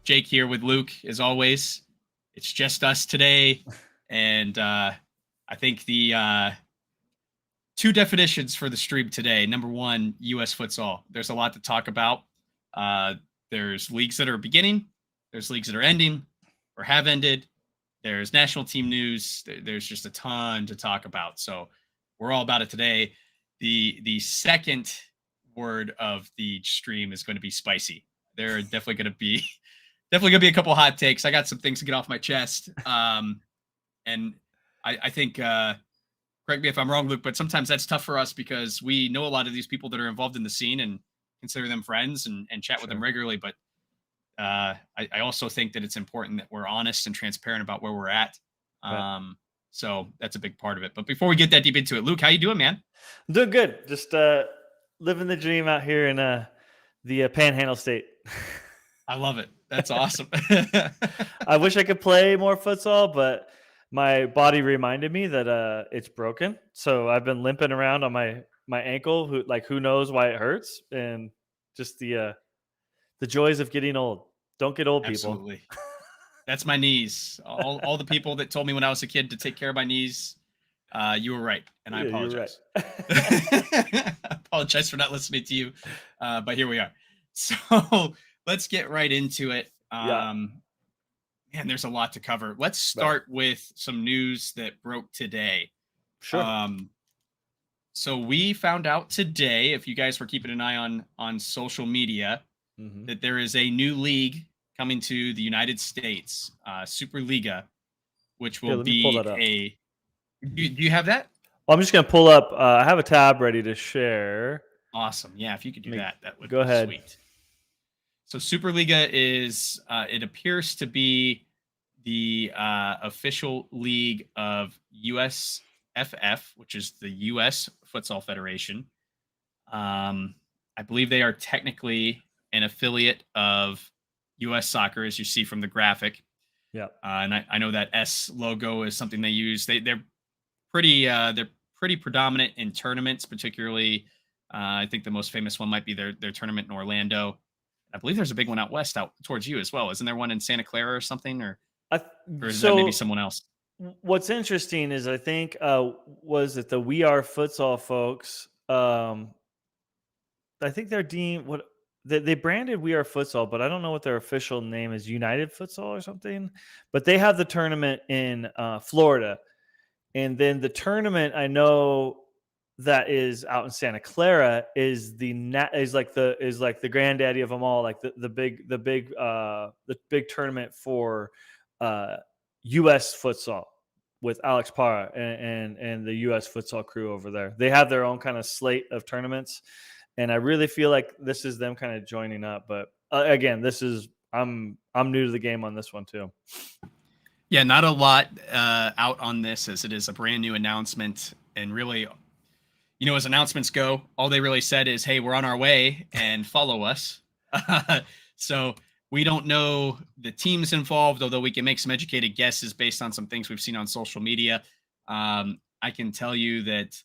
Jake here with Luke, as always. It's just us today, and I think the two definitions for the stream today. Number one, U.S. futsal. There's a lot to talk about. There's leagues that are beginning. There's leagues that are ending or have ended. There's national team news. There's just a ton to talk about. So we're all about it today. The second word of the stream is going to be spicy. There are definitely gonna be a couple hot takes. I got some things to get off my chest. And I think correct me if I'm wrong, Luke, but sometimes that's tough for us because we know a lot of these people that are involved in the scene and consider them friends and chat with them regularly. But I also think that it's important that we're honest and transparent about where we're at. So that's a big part of it. But before we get that deep into it, Luke, how you doing, man? I'm doing good. Just living the dream out here in the Panhandle State. I love it. That's awesome. I wish I could play more futsal, but my body reminded me that it's broken. So I've been limping around on my ankle. Who knows why it hurts? And just the joys of getting old. Don't get old, people. Absolutely. That's my knees. All the people that told me when I was a kid to take care of my knees, you were right, and I apologize. I apologize for not listening to you, but here we are. So let's get right into it. Man, there's a lot to cover. Let's start with some news that broke today. Sure. So we found out today, if you guys were keeping an eye on social media, that there is a new league coming to the United States, Superliga, which will be a. Do you have that? Well, I'm just gonna pull up. I have a tab ready to share. Awesome. Yeah, if you could do that would go ahead. Sweet. So Superliga is, it appears to be the official league of USFF, which is the U.S. Futsal Federation. I believe they are technically an affiliate of U.S. Soccer, as you see from the graphic. Yeah. And I know that S logo is something they use. They're pretty predominant in tournaments, particularly. I think the most famous one might be their tournament in Orlando. I believe there's a big one out west, out towards you as well. Isn't there one in Santa Clara or something, or is that maybe someone else? What's interesting is I think was it the We Are Futsal folks. I think they're deemed what they branded We Are Futsal, but I don't know what their official name is. United Futsal or something. But they have the tournament in Florida, and then the tournament I know that is out in Santa Clara is like the granddaddy of them all, like the big tournament for U.S. futsal with Alex Parra and the U.S. futsal crew over there. They have their own kind of slate of tournaments, and I really feel like this is them kind of joining up. But again, I'm new to the game on this one too. Yeah, not a lot out on this, as it is a brand new announcement, and really, as announcements go, all they really said is, hey, we're on our way and follow us. So we don't know the teams involved, although we can make some educated guesses based on some things we've seen on social media. I can tell you that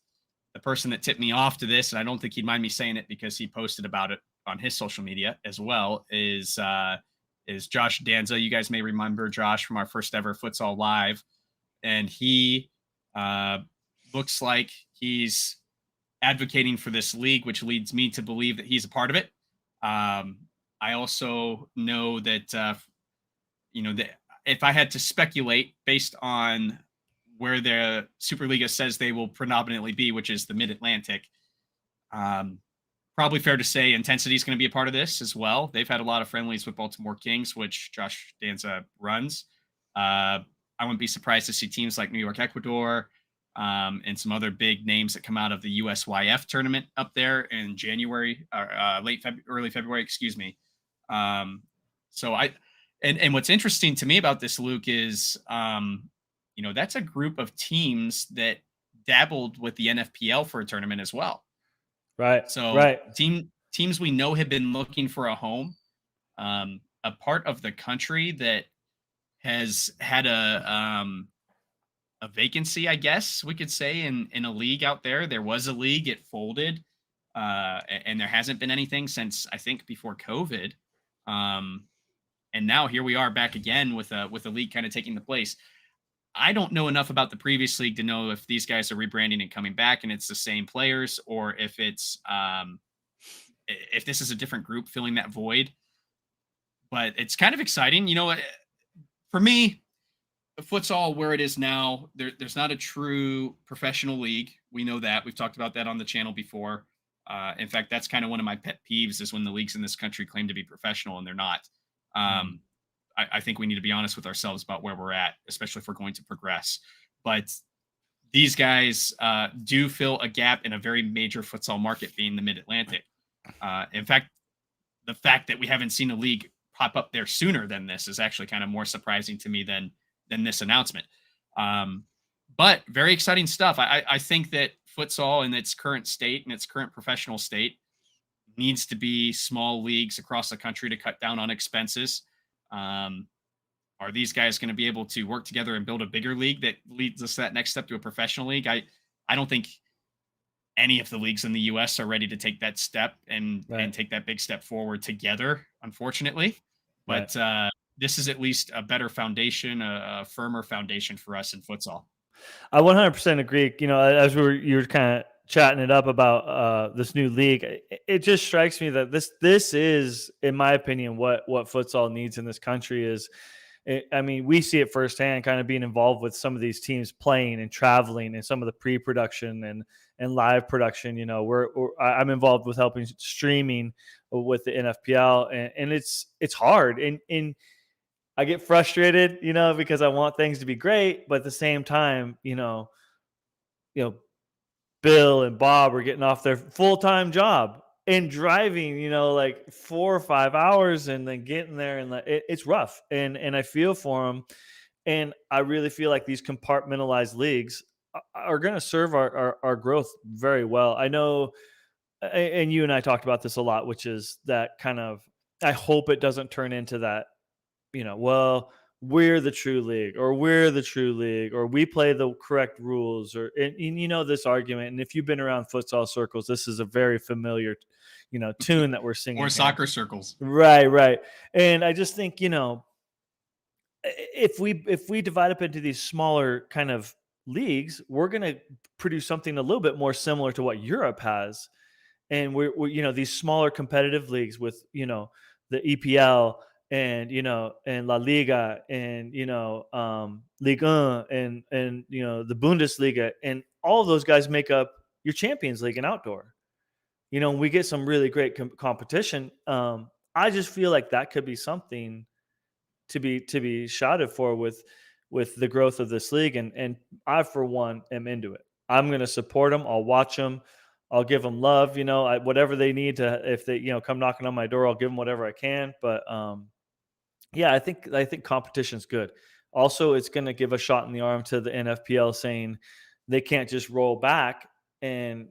the person that tipped me off to this, and I don't think he'd mind me saying it because he posted about it on his social media as well, is Josh Danza. You guys may remember Josh from our first ever Futsal Live. And he looks like he's advocating for this league, which leads me to believe that he's a part of it. I also know that, that if I had to speculate based on where the Superliga says they will predominantly be, which is the Mid-Atlantic, probably fair to say Intensity is going to be a part of this as well. They've had a lot of friendlies with Baltimore Kings, which Josh Danza runs. I wouldn't be surprised to see teams like New York, Ecuador, and some other big names that come out of the USYF tournament up there in January, or early February, excuse me. So and what's interesting to me about this, Luke, is, that's a group of teams that dabbled with the NFPL for a tournament as well. Right. So teams we know have been looking for a home, a part of the country that has had a vacancy, I guess we could say, in a league out there. There was a league, it folded, and there hasn't been anything since, I think, before COVID. and now here we are back again with a league kind of taking the place. I don't know enough about the previous league to know if these guys are rebranding and coming back and it's the same players, or if it's if this is a different group filling that void. But it's kind of exciting, for me. The futsal where it is now, there's not a true professional league. We know that. We've talked about that on the channel before. In fact, that's kind of one of my pet peeves is when the leagues in this country claim to be professional and they're not. Mm. Um, I think we need to be honest with ourselves about where we're at, especially if we're going to progress. But these guys do fill a gap in a very major futsal market, being the Mid Atlantic. In fact, the fact that we haven't seen a league pop up there sooner than this is actually kind of more surprising to me than this announcement. Um, but very exciting stuff. I think that futsal in its current state and its current professional state needs to be small leagues across the country to cut down on expenses. Um, are these guys going to be able to work together and build a bigger league that leads us to that next step to a professional league? I don't think any of the leagues in the US are ready to take that step and Right. take that big step forward together, unfortunately. Right. But this is at least a better foundation, a firmer foundation for us in futsal. I 100% agree. As you were kind of chatting it up about this new league, it just strikes me that this is, in my opinion, what futsal needs in this country is. I mean, we see it firsthand, kind of being involved with some of these teams playing and traveling, and some of the pre-production and live production. I'm involved with helping streaming with the NFPL, and it's hard, and I get frustrated, because I want things to be great, but at the same time, you know, Bill and Bob are getting off their full-time job and driving, like 4 or 5 hours, and then getting there, and like it's rough. And I feel for them, and I really feel like these compartmentalized leagues are going to serve our growth very well. I know, and you and I talked about this a lot, which is that kind of. I hope it doesn't turn into that, well, we're the true league, or we're the true league, or we play the correct rules, or and this argument. And if you've been around futsal circles, this is a very familiar, tune that we're Or singing here. soccer circles. Right, right. And I just think, if we divide up into these smaller kind of leagues, we're going to produce something a little bit more similar to what Europe has. And we're these smaller competitive leagues with the EPL, and La Liga, and Ligue 1, and the Bundesliga, and all of those guys make up your Champions League and outdoor. And we get some really great competition. I just feel like that could be something to be shouted for with the growth of this league, and I, for one, am into it. I'm going to support them. I'll watch them. I'll give them love. Whatever they need to. If they come knocking on my door, I'll give them whatever I can. But yeah, I think competition's good. Also, it's going to give a shot in the arm to the NFPL, saying they can't just roll back and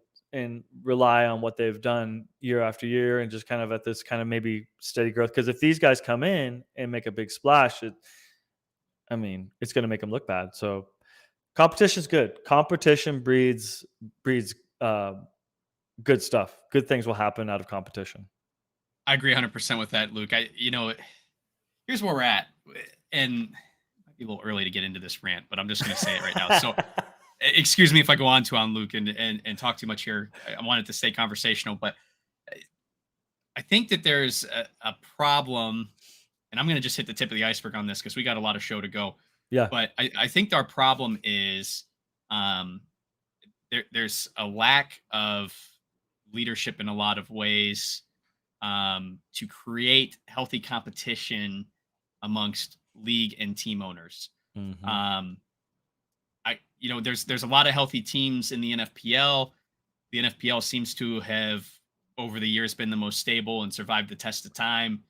rely on what they've done year after year, and just kind of at this kind of maybe steady growth. Because if these guys come in and make a big splash, I mean, it's going to make them look bad. So competition's good. Competition breeds good stuff. Good things will happen out of competition. I agree 100% with that, Luke. Here's where we're at, and it might be a little early to get into this rant, but I'm just going to say it right now. So, excuse me if I go on Luke and talk too much here. I wanted to stay conversational, but I think that there's a problem, and I'm going to just hit the tip of the iceberg on this because we got a lot of show to go. Yeah. But I think our problem is um, there's a lack of leadership in a lot of ways to create healthy competition amongst league and team owners. Hmm. Um, there's a lot of healthy teams in the NFPL. The NFPL seems to have over the years been the most stable and survived the test of time.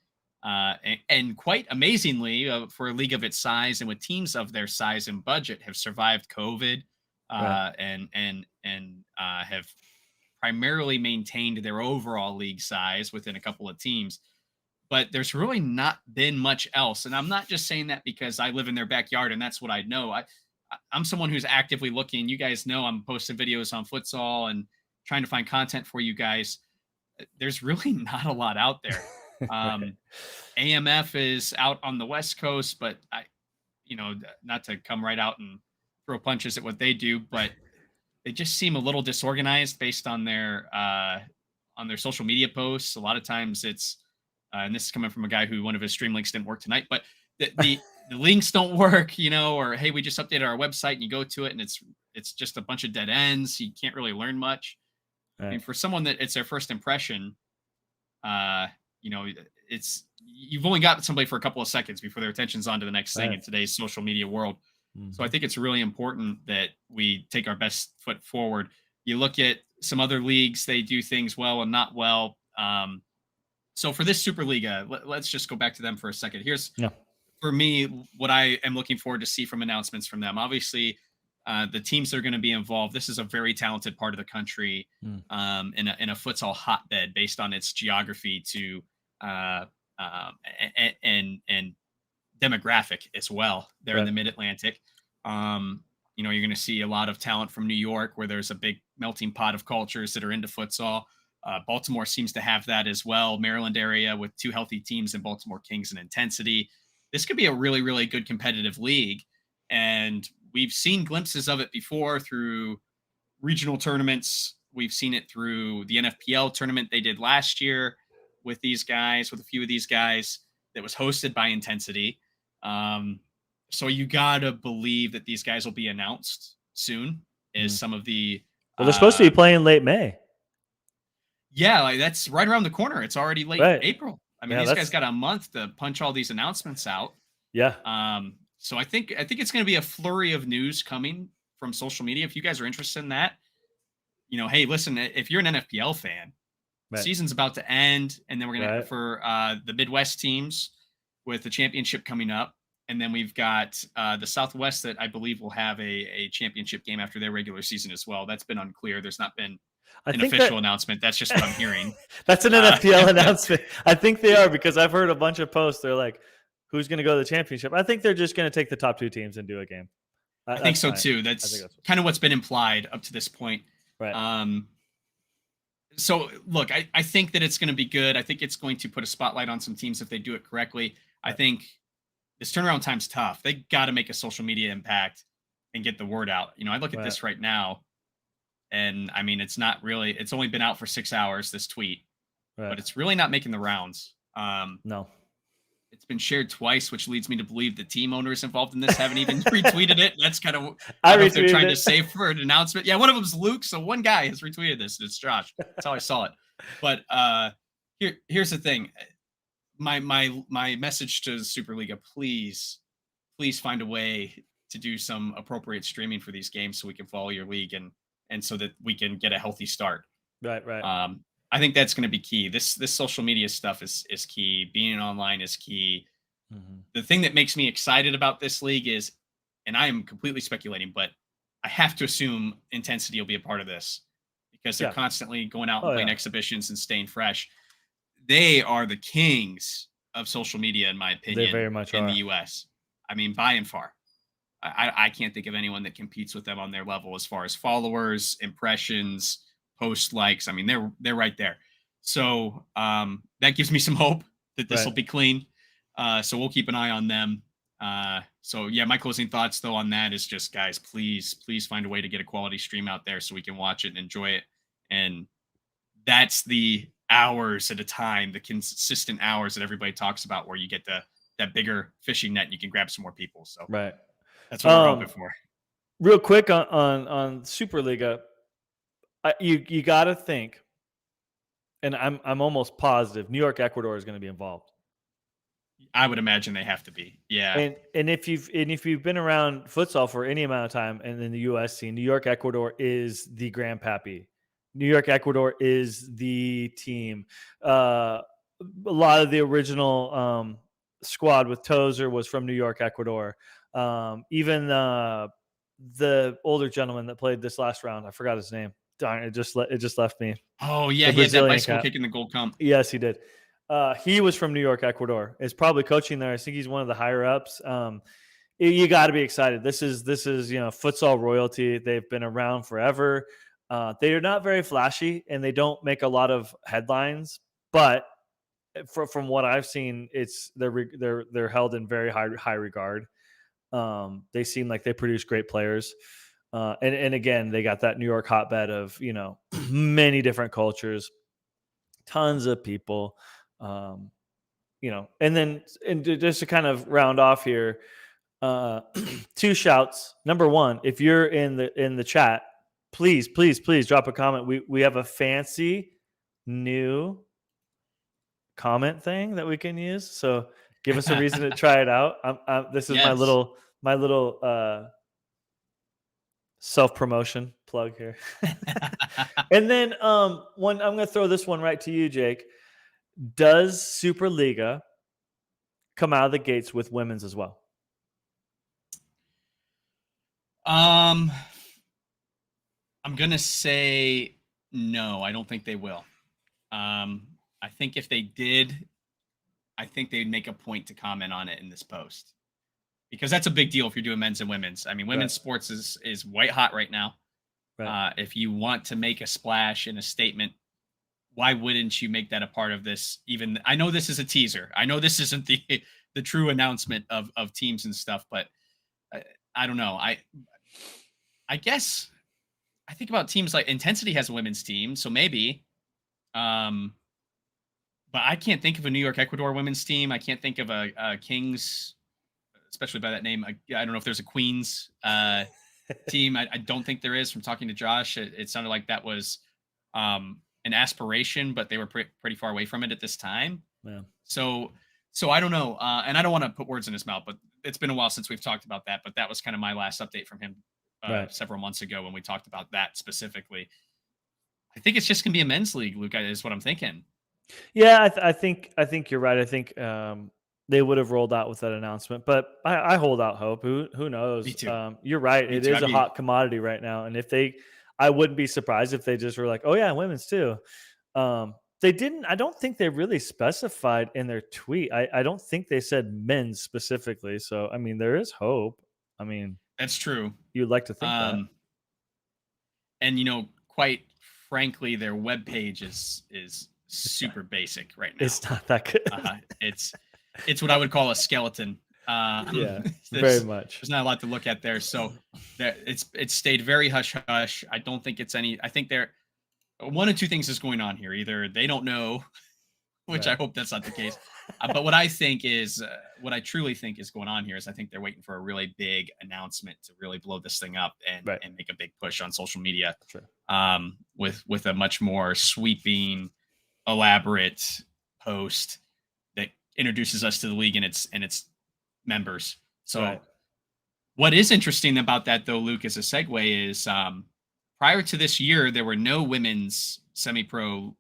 And quite amazingly, for a league of its size and with teams of their size and budget, have survived COVID Right. and have primarily maintained their overall league size within a couple of teams. But there's really not been much else. And I'm not just saying that because I live in their backyard and that's what I know. I'm someone who's actively looking. You guys know I'm posting videos on futsal and trying to find content for you guys. There's really not a lot out there. Right. AMF is out on the West Coast, but not to come right out and throw punches at what they do, but they just seem a little disorganized based on their social media posts. A lot of times it's and this is coming from a guy who one of his stream links didn't work tonight, but the links don't work, or hey, we just updated our website and you go to it and it's just a bunch of dead ends. You can't really learn much. I mean, Right. for someone that it's their first impression, uh, it's you've only got somebody for a couple of seconds before their attention's on to the next thing Right. in today's social media world. So I Mhm. think it's really important that we take our best foot forward. You look at some other leagues, they do things well and not well. So for this Superliga, let's just go back to them for a second. Here's Yeah. for me what I am looking forward to see from announcements from them. Obviously, the teams that are going to be involved. This is a very talented part of the country Mm. in a futsal hotbed based on its geography to uh, and demographic as well. They're in Right. the Mid Atlantic. You're going to see a lot of talent from New York, where there's a big melting pot of cultures that are into futsal. Baltimore seems to have that as well. Maryland area with two healthy teams in Baltimore Kings and Intensity. This could be a really, really good competitive league. And we've seen glimpses of it before through regional tournaments. We've seen it through the NFPL tournament they did last year with a few of these guys that was hosted by Intensity. Um, so you gotta believe that these guys will be announced soon. Is Mm. some of the Well, they're supposed to be playing late May. yeah, like that's right around the corner. It's already late Right. April. I mean, Yeah, these guys that's got a month to punch all these announcements out. yeah. So I think it's going to be a flurry of news coming from social media. If you guys are interested in that, hey, listen, if you're an NFPL fan, Right. season's about to end, and then we're gonna Right. for the Midwest teams with the championship coming up, and then we've got the Southwest that I believe will have a championship game after their regular season as well. That's been unclear. There's not been I an think that official announcement. That's just what I'm hearing. that's an Uh, NFPL announcement. I think they are because I've heard a bunch of posts. They're like, "Who's going to go to the championship?" I think they're just going to take the top two teams and do a game. I think That's so fine. too. I think That's that's kind of what's been implied up to this point. right. Um, so look, I think that it's going to be good. I think it's going to put a spotlight on some teams if they do it correctly. I Right. think this turnaround time's tough. They got to make a social media impact and get the word out. I look at Right. this right now, and I mean, it's only been out for 6 hours, this tweet, Right. but it's really not making the rounds. No. It's been shared twice, which leads me to believe the team owners involved in this haven't even retweeted it. That's kind of, I I don't know if they're retweeted trying to it. save for an announcement. Yeah, one of them's Luke. So one guy has retweeted this, and it's Josh. That's how I saw it. But here's the thing. My message to Superliga, please find a way to do some appropriate streaming for these games so we can follow your league and so that we can get a healthy start. Right. Right. I think that's going to be key. This social media stuff is key. Being online is key. Mhm. The thing that makes me excited about this league is, and I am completely speculating, but I have to assume Intensity will be a part of this because they're Yeah. constantly going out and Oh playing yeah. exhibitions and staying fresh. They are the kings of social media, in my They opinion, very much in the are. US. I mean, by and far. I can't think of anyone that competes with them on their level as far as followers, impressions, post likes. I mean, they're right there. So that gives me some hope that this will Right. be clean. So we'll keep an eye on them. So yeah, my closing thoughts though on that is just guys, please find a way to get a quality stream out there so we can watch it and enjoy it. And that's the hours at a time, the consistent hours that everybody talks about, where you get that bigger fishing net and you can grab some more people. So Right. that's what we're hoping Um. for. Real quick on Superliga, you got to think, and I'm almost positive New York Ecuador is going to be involved. I would imagine they have to be. Yeah. And if you've been around futsal for any amount of time and in the US scene, New York Ecuador is the grandpappy. New York Ecuador is the team. A lot of the original squad with Tozer was from New York Ecuador. Even the older gentleman that played this last round, I forgot his name. Darn, it just left me. Oh yeah, The he had that Brazilian bicycle cat. kick in the Gold Cup. Yes, he did. He was from New York, Ecuador. Is probably coaching there. I think he's one of the higher ups. You got to be excited. This is futsal royalty. They've been around forever. They are not very flashy and they don't make a lot of headlines, but from what I've seen, they're held in very high regard. They seem like they produce great players. And again, they got that New York hotbed of, many different cultures, tons of people. Um, and then just to kind of round off here, uh, two shouts. Number one, if you're in the chat, please drop a comment. We have a fancy new comment thing that we can use. So give us a reason to try it out. This is Yes. my little self promotion plug here. And then one, I'm going to throw this one right to you, Jake. Does Superliga come out of the gates with women's as well? I'm gonna say no. I don't think they will. I think if they did, I think they'd make a point to comment on it in this post because that's a big deal if you're doing men's and women's. I mean, women's Right. sports is white hot right now. Right. If you want to make a splash in a statement, why wouldn't you make that a part of this? Even I know this is a teaser. I know this isn't the true announcement of teams and stuff, but I don't know. I guess I think about teams like Intensity has a women's team, so maybe. Um, but I can't think of a New York Ecuador women's team. I can't think of a Kings, especially by that name. I don't know if there's a Queens team. I don't think there is. From talking to Josh, it sounded like that was an aspiration, but they were pretty far away from it at this time. Yeah. So I don't know, and I don't want to put words in his mouth, but it's been a while since we've talked about that. But that was kind of my last update from him Right. several months ago when we talked about that specifically. I think it's just gonna be a men's league, Luke. Is what I'm thinking. Yeah, I think you're right. I think they would have rolled out with that announcement, but I hold out hope. Who Me knows? too. You're right. Me It too. is I'd a be hot commodity right now, and I wouldn't be surprised if they just were like, "Oh yeah, women's too." They didn't. I don't think they really specified in their tweet. I don't think they said men's specifically. So I mean, there is hope. I mean, That's true. you'd like to think that. Um, and quite frankly, their webpage is It's not. super basic right now. It's not that good. It's what I would call a skeleton. Yeah, very there's much. there's not a lot to look at there. So it's stayed very hush hush. I don't think it's any. I think there one of two things is going on here. Either they don't know, which I Right. hope that's not the case. But what I think is, what I truly think is going on here is I think they're waiting for a really big announcement to really blow this thing up and Right. and make a big push on social media, Sure. with a much more sweeping, elaborate post that introduces us to the league and its members. So Right. what is interesting about that, though, Luke, as a segue, is prior to this year, there were no women's semi-pro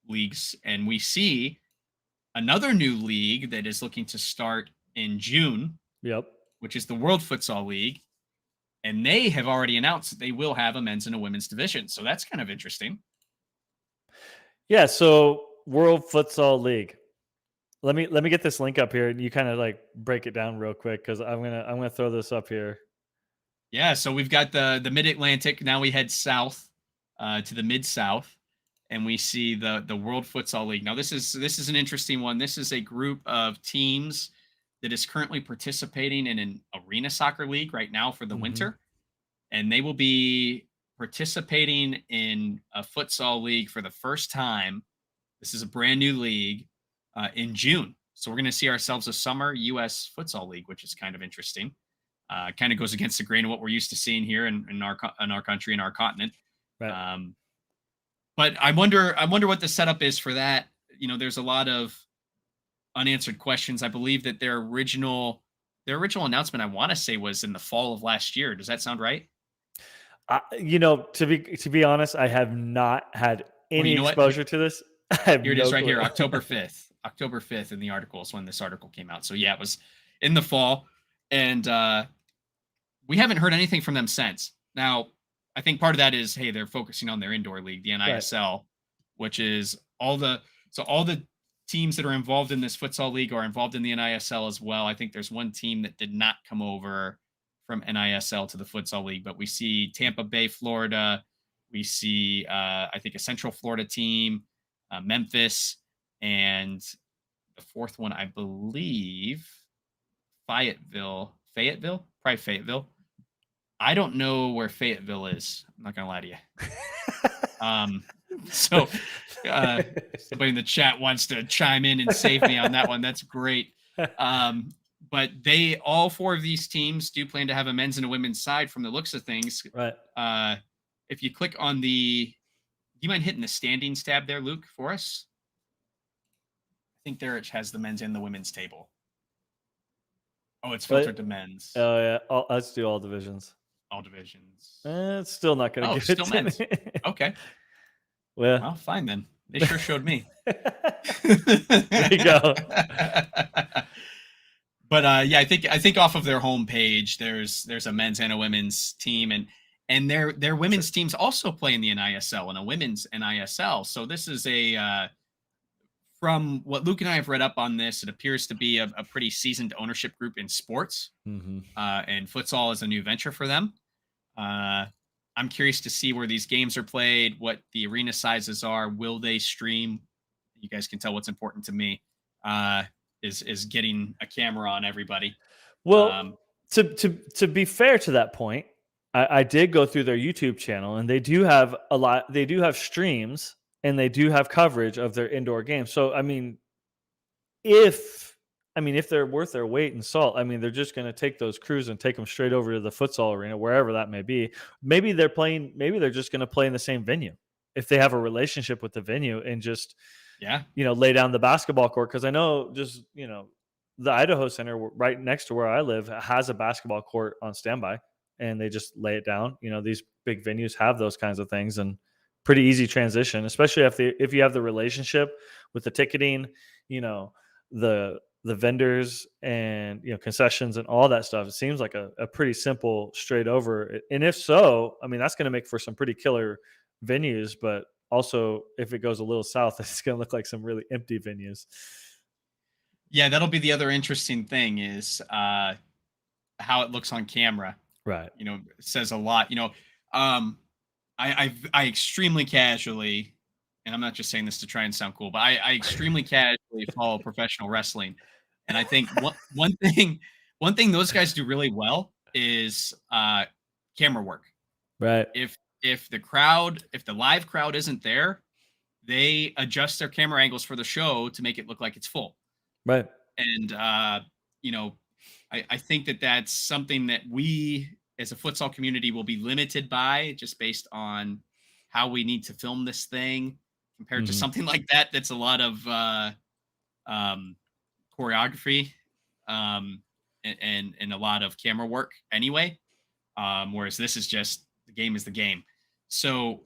leagues, and we see another new league that is looking to start in June, Yep. which is the World Futsal League, and they have already announced that they will have a men's and a women's division. So that's kind of interesting. Yeah. So World Futsal League. Let me get this link up here, and you kind of like break it down real quick because I'm gonna throw this up here. Yeah, so we've got the Mid Atlantic. Now we head south to the Mid South, and we see the World Futsal League. Now this is an interesting one. This is a group of teams that is currently participating in an arena soccer league right now for the Hmm. winter, and they will be participating in a futsal league for the first time. This is a brand new league in June. So we're going to see ourselves a summer U.S. futsal league, which is kind of interesting. Kind of goes against the grain of what we're used to seeing here in our country and our continent. Right. Um, but I wonder what the setup is for that. There's a lot of unanswered questions. I believe that their original announcement, I want to say, was in the fall of last year. Does that sound right? To be honest, I have not had Oh, any you know what? exposure to this. I have Here it is no right clue. here, October 5th. October 5th in the article is when this article came out. So yeah, it was in the fall. And we haven't heard anything from them since. Now, I think part of that is, hey, they're focusing on their indoor league, the Right. NISL, which is all the teams that are involved in this futsal league are involved in the NISL as well. I think there's one team that did not come over from NISL to the futsal league, but we see Tampa Bay, Florida. We see, I think, a Central Florida team, Memphis, and The fourth one, I believe, Fayetteville, probably Fayetteville. I don't know where Fayetteville is. I'm not gonna lie to you. Um, so somebody in the chat wants to chime in and save me on that one. That's great. Um, but all four of these teams do plan to have a men's and a women's side from the looks of things. Right. Uh, if you click on do you mind hitting the standings tab there, Luke, for us? I think there it has the men's and the women's table. Oh, it's filtered to men's. Oh yeah, let's do all divisions. All divisions. It's still not going to give still it to men's. me. Okay. Well, Well, fine then. They sure showed me. There you go. But yeah, I think off of their homepage, there's a men's and a women's team, and their women's teams also play in the NISL and a women's NISL. So this is from what Luke and I have read up on this, it appears to be a pretty seasoned ownership group in sports, Mm-hmm. and futsal is a new venture for them. I'm curious to see where these games are played, what the arena sizes are. Will they stream? You guys can tell what's important to me is getting a camera on everybody. Well, to be fair to that point, I did go through their YouTube channel, and they do have a lot. They do have streams, and they do have coverage of their indoor games. So if they're worth their weight in salt, they're just going to take those crews and take them straight over to the futsal arena, wherever that may be. Maybe they're playing. Maybe they're just going to play in the same venue if they have a relationship with the venue, and just lay down the basketball court. Because I know the Idaho Center right next to where I live has a basketball court on standby, and they just lay it down. These big venues have those kinds of things, and pretty easy transition, especially if you have the relationship with the ticketing, the vendors and concessions and all that stuff. It seems like a pretty simple straight over. And if so, that's going to make for some pretty killer venues. But also, if it goes a little south, it's going to look like some really empty venues. Yeah, that'll be the other interesting thing is how it looks on camera. Right. It says a lot. I extremely casually, and I'm not just saying this to try and sound cool, but I extremely casually follow professional wrestling, and I think one thing those guys do really well is camera work. Right. If the live crowd isn't there, they adjust their camera angles for the show to make it look like it's full. Right. And I think that's something that we as a futsal community will be limited by, just based on how we need to film this thing compared to something like that. That's a lot of choreography and a lot of camera work anyway. Whereas this is just the game is the game. So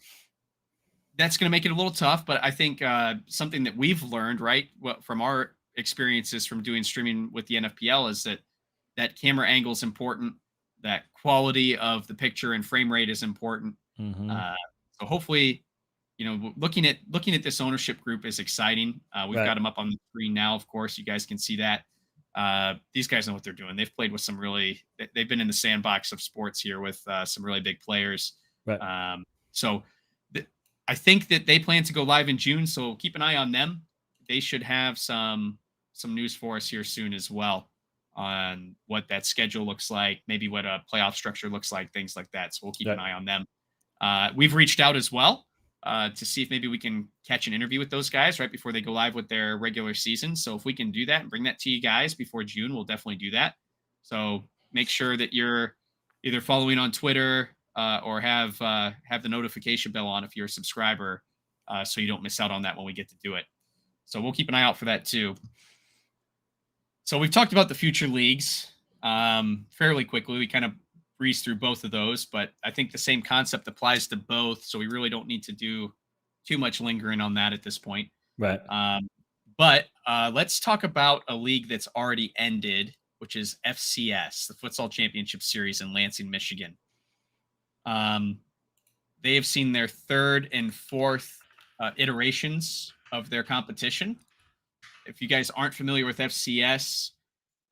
that's going to make it a little tough, but I think something that we've learned, right, from our experiences from doing streaming with the NFPL is that camera angle is important, that quality of the picture and frame rate is important. So hopefully, looking at this ownership group is exciting. We've got them up on the screen now. Of course, you guys can see that. These guys know what they're doing. They've played with they've been in the sandbox of sports here with some really big players. Right. So I think that they plan to go live in June. So keep an eye on them. They should have some news for us here soon as well on what that schedule looks like, maybe what a playoff structure looks like, things like that. So we'll keep an eye on them. We've reached out as well to see if maybe we can catch an interview with those guys right before they go live with their regular season. So if we can do that and bring that to you guys before June, we'll definitely do that. So make sure that you're either following on Twitter or have the notification bell on if you're a subscriber, so you don't miss out on that when we get to do it. So we'll keep an eye out for that too. So we've talked about the future leagues fairly quickly. We kind of breezed through both of those, but I think the same concept applies to both. So we really don't need to do too much lingering on that at this point. Right. But let's talk about a league that's already ended, which is FCS, the Futsal Championship Series in Lansing, Michigan. They have seen their third and fourth iterations of their competition. If you guys aren't familiar with FCS,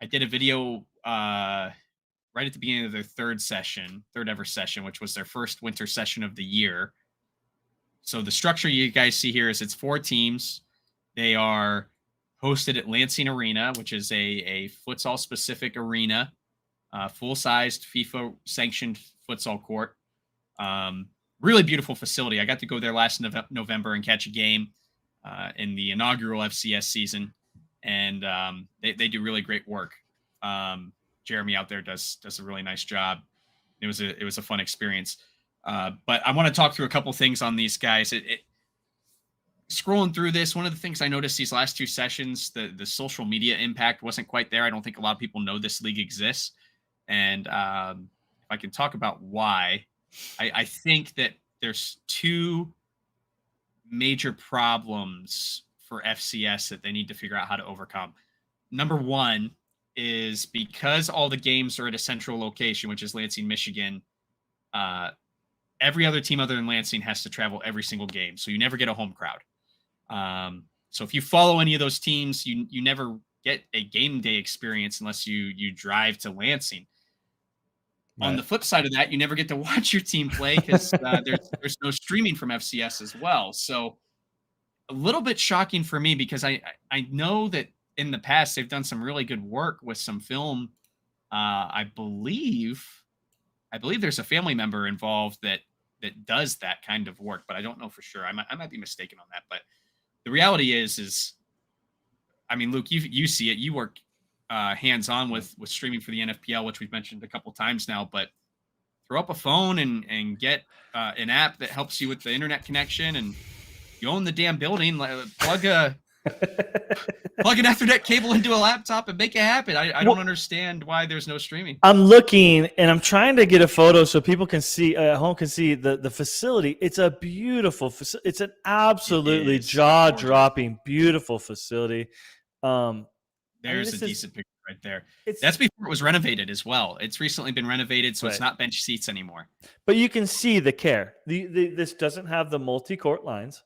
I did a video right at the beginning of their third ever session, which was their first winter session of the year. So the structure you guys see here is it's 4 teams. They are hosted at Lansing Arena, which is a futsal specific arena, full sized FIFA sanctioned futsal court. Um, Really beautiful facility. I got to go there last November and catch a game in the inaugural FCS season, and they do really great work. Jeremy out there does a really nice job. It was a fun experience. But I want to talk through a couple things on these guys. Scrolling through this, one of the things I noticed these last two sessions, the social media impact wasn't quite there. I don't think a lot of people know this league exists, and if I can talk about why, I think that there's two major problems for FCS that they need to figure out how to overcome. Number one is because all the games are at a central location, which is Lansing, Michigan. Every other team other than Lansing has to travel every single game, so you never get a home crowd. So if you follow any of those teams, you never get a game day experience unless you drive to Lansing. Right. On the flip side of that, you never get to watch your team play because there's no streaming from FCS as well. So a little bit shocking for me because I know that in the past they've done some really good work with some film. I believe there's a family member involved that does that kind of work, but I don't know for sure. I might be mistaken on that. But the reality is I mean, Luke, you see it. You work hands-on with streaming for the NFPL, which we've mentioned a couple times now, but throw up a phone and get an app that helps you with the internet connection, and you own the damn building. Plug an Ethernet cable into a laptop and make it happen. I don't understand why there's no streaming. I'm looking and I'm trying to get a photo so people can see at home can see the facility. It's a beautiful facility. It's an absolutely jaw-dropping, beautiful facility. There's a decent picture right there. That's before it was renovated as well. It's recently been renovated, so It's not bench seats anymore. But you can see the care. This doesn't have the multi-court lines.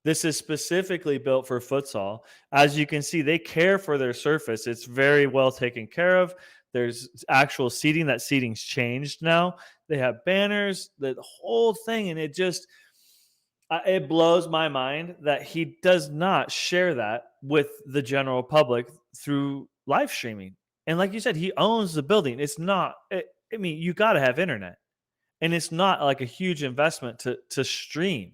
This is specifically built for futsal. As you can see, they care for their surface. It's very well taken care of. There's actual seating. That seating's changed now. They have banners, the whole thing, and it blows my mind that he does not share that with the general public through live streaming. And like you said, he owns the building. It's not, I mean, you got to have internet, and it's not like a huge investment to stream.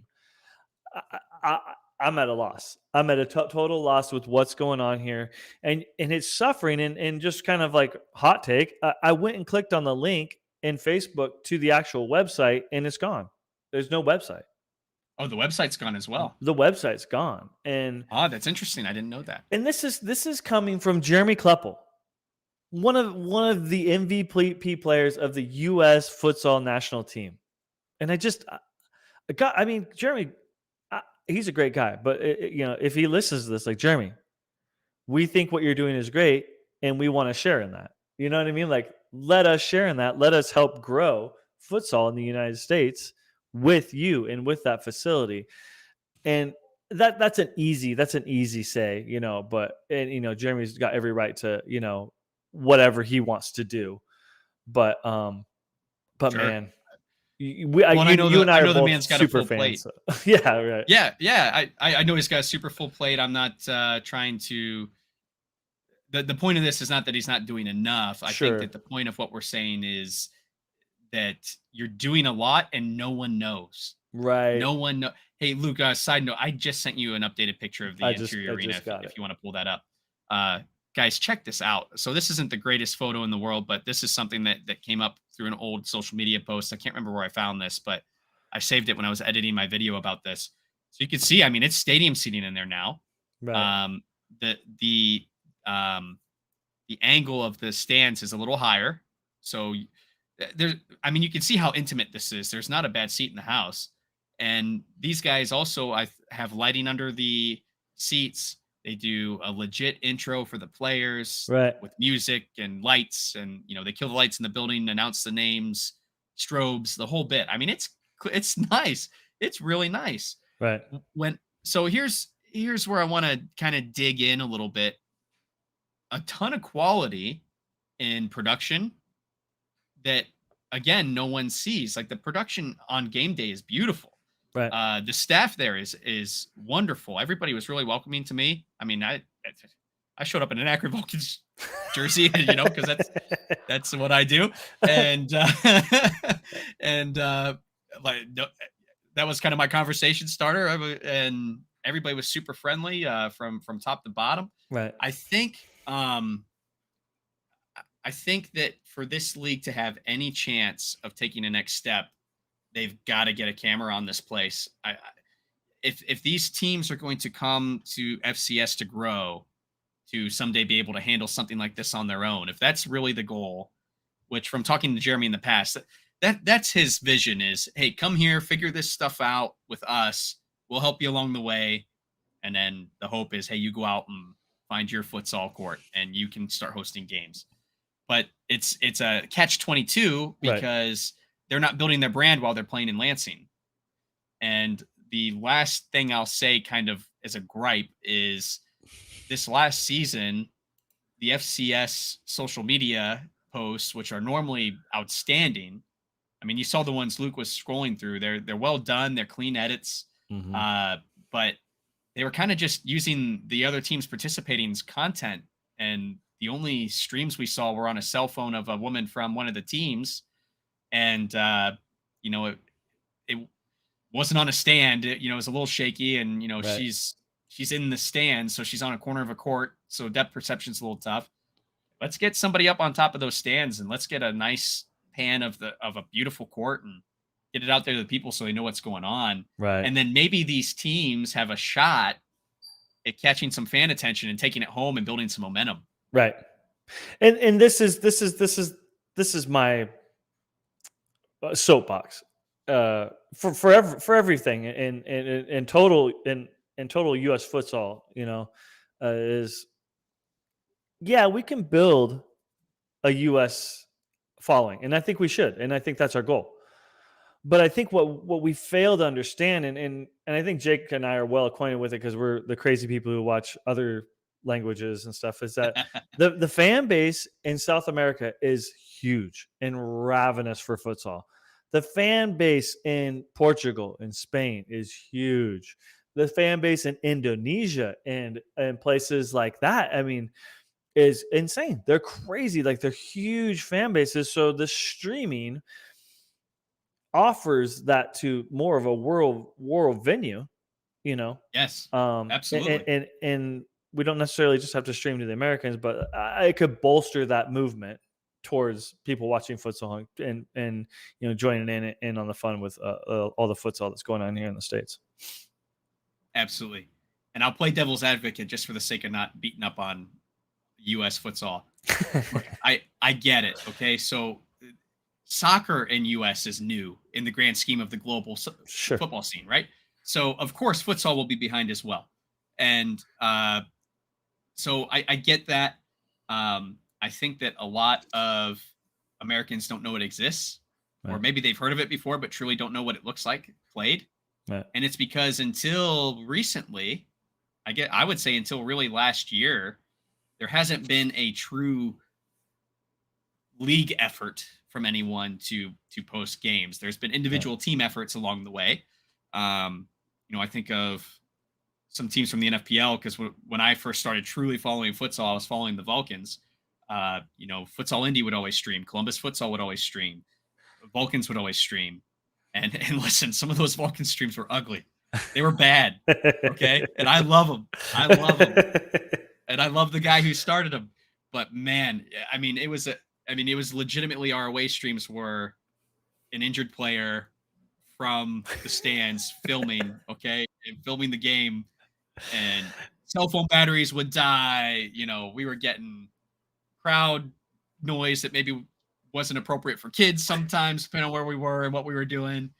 I'm at a loss. I'm at a total loss with what's going on here, and it's suffering. And just kind of like hot take, I went and clicked on the link in Facebook to the actual website, and it's gone. There's no website. Oh, the website's gone as well. The website's gone, and that's interesting. I didn't know that. And this is coming from Jeremy Kleppel, one of the MVP players of the U.S. futsal national team, and Jeremy. He's a great guy, but if he listens to this, like, Jeremy, we think what you're doing is great, and we want to share in that. You know what I mean? Like, let us share in that. Let us help grow futsal in the United States with you and with that facility. And that's an easy say, but Jeremy's got every right to, whatever he wants to do. But sure. Man. You and I are both man's got super a full fans. Plate. So. Yeah, right. Yeah. I know he's got a super full plate. I'm not trying to. The point of this is not that he's not doing enough. I think that the point of what we're saying is that you're doing a lot and no one knows. Right. No one knows. Hey, Luke. Side note: I just sent you an updated picture of the interior arena. If you want to pull that up. Guys, check this out. So this isn't the greatest photo in the world, but this is something that came up through an old social media post. I can't remember where I found this, but I saved it when I was editing my video about this. So you can see, I mean, it's stadium seating in there now. Right. The angle of the stands is a little higher. So you can see how intimate this is. There's not a bad seat in the house. And these guys also have lighting under the seats. They do a legit intro for the players, right, with music and lights, and they kill the lights in the building, announce the names, strobes, the whole bit. I mean, it's nice. It's really nice. Right. So here's where I want to kind of dig in a little bit. A ton of quality in production that, again, no one sees. Like, the production on game day is beautiful. Right. The staff there is wonderful. Everybody was really welcoming to me. I mean, I I showed up in an Akron Vulcans jersey, because that's what I do. And and like no, that was kind of my conversation starter. And everybody was super friendly from top to bottom. Right. I think um I think that for this league to have any chance of taking a next step, they've got to get a camera on this place. If these teams are going to come to FCS to grow, to someday be able to handle something like this on their own, if that's really the goal, which from talking to Jeremy in the past, that's his vision is, hey, come here, figure this stuff out with us. We'll help you along the way. And then the hope is, hey, you go out and find your futsal court and you can start hosting games. But it's a catch 22 Right. because they're not building their brand while they're playing in Lansing. And the last thing I'll say, kind of as a gripe, is this last season, the FCS social media posts, which are normally outstanding. I mean, you saw the ones Luke was scrolling through. They're well done. They're clean edits. Hmm. But they were kind of just using the other teams participating's content, and the only streams we saw were on a cell phone of a woman from one of the teams, and it wasn't on a stand. It was a little shaky, and Right. she's in the stand, so she's on a corner of a court, so depth perception's a little tough. Let's get somebody up on top of those stands, and let's get a nice pan of a beautiful court and get it out there to the people so they know what's going on. Right. And then maybe these teams have a shot at catching some fan attention and taking it home and building some momentum. Right. And this is my soapbox for everything in total in total U.S. futsal. Is yeah, we can build a U.S. following, and I think we should, and I think that's our goal. But I think what we fail to understand, and I think Jake and I are well acquainted with it because we're the crazy people who watch other languages and stuff, is that the fan base in South America is huge and ravenous for futsal. The fan base in Portugal and Spain is huge. The fan base in Indonesia and places like that, I mean, is insane. They're crazy. Like they're huge fan bases. So the streaming offers that to more of a world venue, you know. Yes, And, absolutely. and we don't necessarily just have to stream to the Americans, but it could bolster that movement towards people watching futsal and joining in on the fun with all the futsal that's going on here in the States. Absolutely. And I'll play devil's advocate just for the sake of not beating up on US futsal. Look, I get it. Okay. So soccer in US is new in the grand scheme of the global Sure. football scene, right? So of course futsal will be behind as well. And so I get that. I think that a lot of Americans don't know it exists, or Right. maybe they've heard of it before, but truly don't know what it looks like played. Right. And it's because until recently, I would say until really last year, there hasn't been a true league effort from anyone to post games. There's been Right. individual team efforts along the way. I think of some teams from the NFPL because when I first started truly following futsal, I was following the Vulcans. Futsal Indy would always stream. Columbus Futsal would always stream. Vulcans would always stream. And listen, some of those Vulcan streams were ugly. They were bad. Okay. And I love them. I love them. And I love the guy who started them. But man, it was legitimately our away streams were an injured player from the stands filming, okay, and filming the game, and cell phone batteries would die. We were getting crowd noise that maybe wasn't appropriate for kids sometimes, depending on where we were and what we were doing.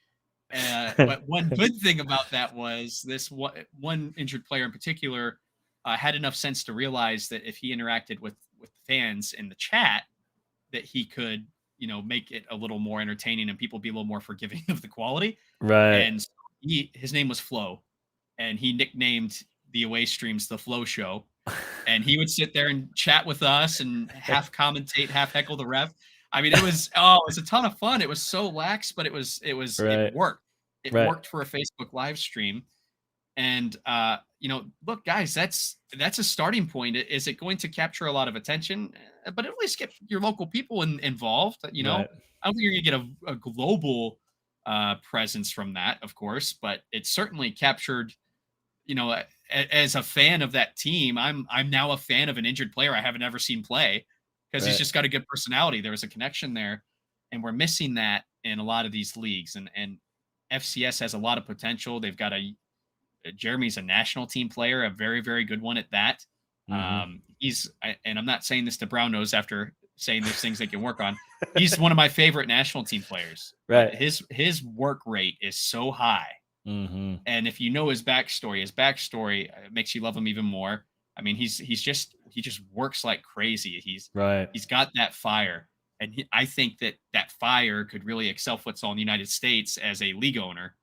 But one good thing about that was this one injured player in particular had enough sense to realize that if he interacted with fans in the chat, that he could make it a little more entertaining and people be a little more forgiving of the quality. Right. And so his name was Flo, and he nicknamed the away streams the Flow Show. And he would sit there and chat with us and half commentate, half heckle the ref. It was a ton of fun. It was so lax, but it Right. worked. It Right. worked for a Facebook live stream. And look, guys, that's a starting point. Is it going to capture a lot of attention? But at least get your local people involved. Right. I don't think you're going to get a global presence from that, of course, but it certainly captured. As a fan of that team, I'm now a fan of an injured player I haven't ever seen play because he's Right. just got a good personality. There was a connection there, and we're missing that in a lot of these leagues. And FCS has a lot of potential. They've got Jeremy's a national team player, a very, very good one at that. Hmm. And I'm not saying this to Brown Nose after saying there's things they can work on. He's one of my favorite national team players, but Right. his work rate is so high. Hmm. And if you know his backstory makes you love him even more. I mean, he just works like crazy. Right. He's got that fire, and I think that fire could really excel futsal in the United States as a league owner.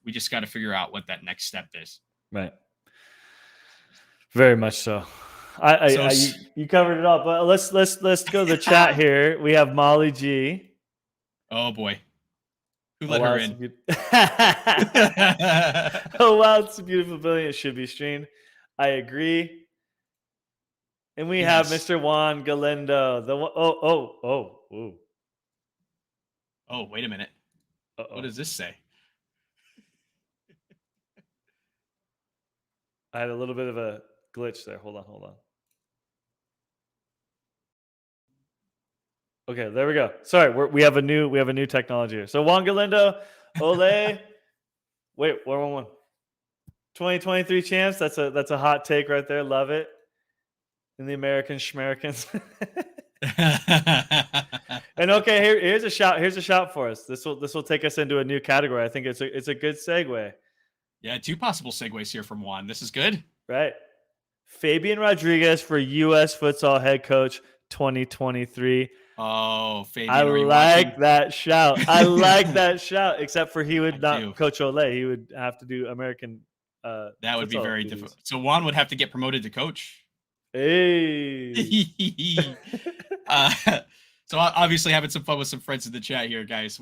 We just got to figure out what that next step is. Right. Very much so. So, You covered it all, but let's go to the chat here. We have Molly G. oh boy, who Oh let wow, her it's a in? beaut- oh wow, it's a beautiful building. It should be streamed. I agree. And we have Yes. Mr. Juan Galindo. Ooh. Oh, wait a minute. What Uh-oh. does this say? I had a little bit of a glitch there. Hold on. Okay, there we go. Sorry, we have a new technology here. So Juan Galindo, Ole. Wait, one. 2023 champs. That's a hot take right there. Love it. In the American Schmericans. And okay, here's a shout. Here's a shout for us. This will take us into a new category. I think it's a good segue. Yeah, two possible segues here from Juan. This is good. Right. Fabian Rodriguez for U.S. Futsal head coach 2023. Oh, I Fabian, are you watching? like that shout. I like that shout. Except for he I would do. not coach Ole. He would have to do American That would be futsal very duties. difficult. So Juan would have to get promoted to coach. Hey. uh, so obviously having some fun with some friends in the chat here, guys.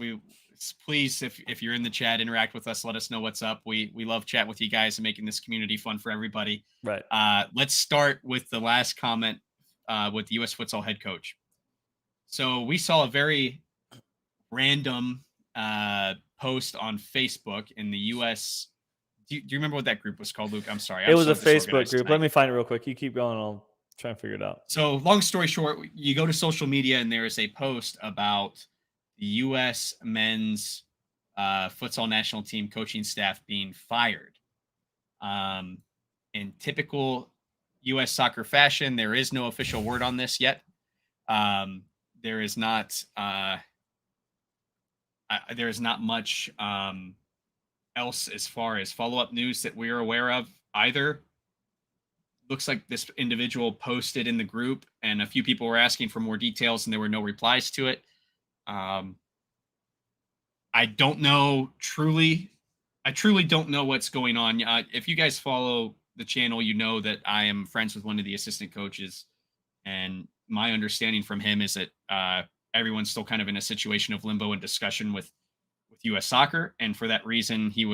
Please, if you're in the chat, interact with us. Let us know what's up. We love chatting with you guys and making this community fun for everybody. Right. Let's start with the last comment with the U.S. Futsal head coach. So we saw a very random post on Facebook in the U.S. Do you remember what that group was called, Luke? I'm sorry. It I'm was so a Facebook disorganized group. tonight. Let me find it real quick. You keep going. I'll try and figure it out. So, long story short, you go to social media and there is a post about the U.S. men's futsal national team coaching staff being fired. In typical U.S. soccer fashion, there is no official word on this yet. There is not much else as far as follow-up news that we're aware of either. Looks like this individual posted in the group and a few people were asking for more details and there were no replies to it. I don't know I truly don't know what's going on. If you guys follow the channel, you know that I am friends with one of the assistant coaches, and my understanding from him is that everyone's still kind of in a situation of limbo and discussion with US soccer, and for that reason he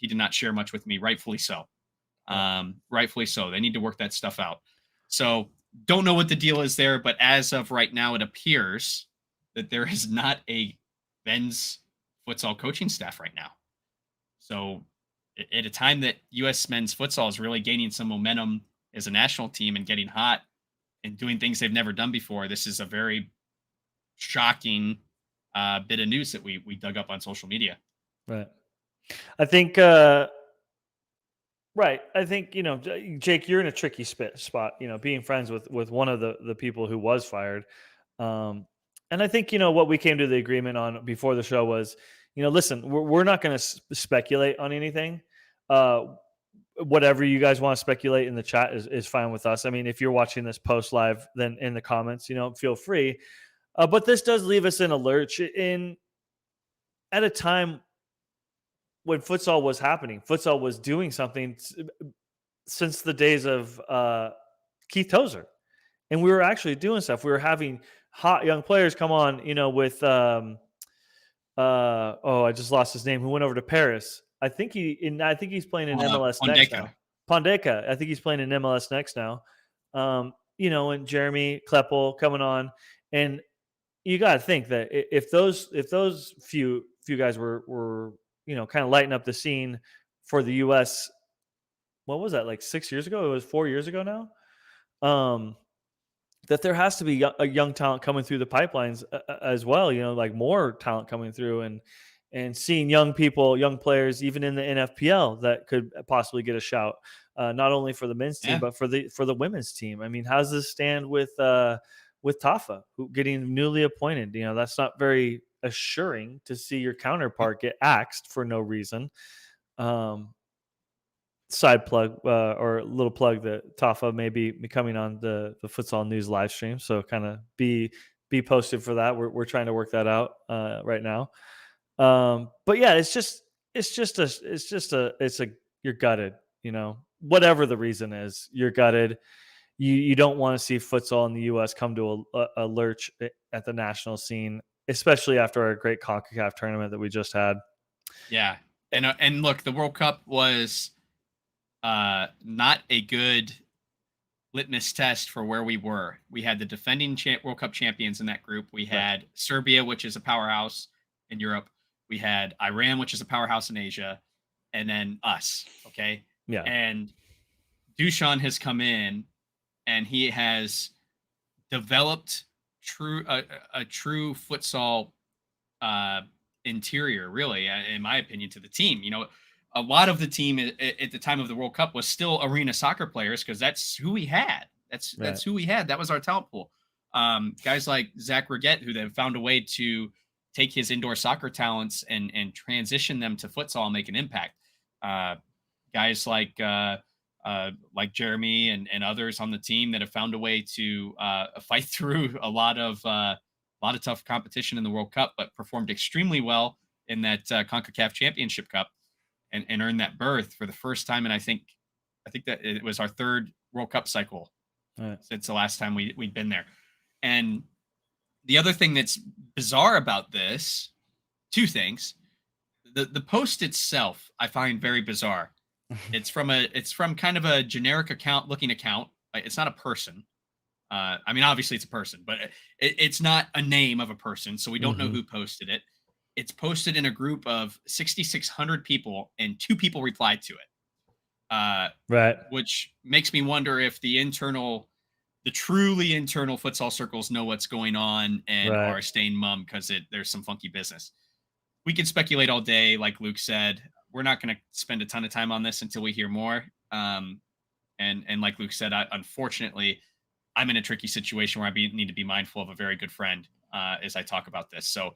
did not share much with me, rightfully so. Rightfully so. They need to work that stuff out. So don't know what the deal is there, but as of right now, it appears that there is not a men's futsal coaching staff right now. So at a time that U.S. men's futsal is really gaining some momentum as a national team and getting hot and doing things they've never done before, this is a very shocking bit of news that we dug up on social media. Right. I think right. I think, Jake, you're in a tricky spot, being friends with one of the people who was fired. And I think, what we came to the agreement on before the show was, listen, we're not going to speculate on anything. Whatever you guys want to speculate in the chat is fine with us. I mean, if you're watching this post live, then in the comments, feel free. But this does leave us in a lurch at a time when futsal was happening. Futsal was doing something since the days of Keith Tozer, and we were actually doing stuff. We were having hot young players come on, with I just lost his name, who went over to Paris. I think he's playing in MLS next now. Pondeka, I think he's playing in MLS next now. And Jeremy Kleppel coming on, and you got to think that if those few guys were kind of lighting up the scene for the U.S. What was that, like 6 years ago? It was 4 years ago now. Um, that there has to be a young talent coming through the pipelines as well. Like more talent coming through, and seeing young people, young players, even in the NFPL that could possibly get a shout, not only for the men's team Yeah. but for the women's team. I mean, how's this stand with Tafa, who getting newly appointed? That's not very assuring to see your counterpart get axed for no reason. Um, Side plug, or little plug, that Tafa may be coming on the futsal news live stream, so kind of be posted for that. We're trying to work that out right now. But yeah, it's a you're gutted. Whatever the reason is, you're gutted. You don't want to see futsal in the U.S. come to a lurch at the national scene, especially after our great CONCACAF tournament that we just had. Yeah. And look, the World Cup was not a good litmus test for where we were. We had the defending World Cup champions in that group. We had Serbia, which is a powerhouse in Europe. We had Iran, which is a powerhouse in Asia, and then us. Okay. Yeah. And Dushan has come in, and he has developed a true futsal interior, really, in my opinion, to the team. A lot of the team at the time of the World Cup was still arena soccer players, because that's who we had. That's who we had. That was our talent pool. Guys like Zach Riggett, who then found a way to take his indoor soccer talents and transition them to futsal and make an impact. Guys like Jeremy and others on the team that have found a way to fight through a lot of tough competition in the World Cup, but performed extremely well in that CONCACAF Championship Cup, and earned that berth for the first time. And I think that it was our third World Cup cycle since the last time we'd been there. And the other thing that's bizarre about this, two things. The post itself I find very bizarre. It's from kind of a generic looking account. It's not a person. I mean, obviously it's a person, but it's not a name of a person, so we don't know who posted it. It's posted in a group of 6,600 people, and 2 people replied to it. Right. Which makes me wonder if the truly internal futsal circles know what's going on and are staying mum because there's some funky business. We can speculate all day, like Luke said. We're not going to spend a ton of time on this until we hear more. And like Luke said, unfortunately, I'm in a tricky situation where I need to be mindful of a very good friend as I talk about this. So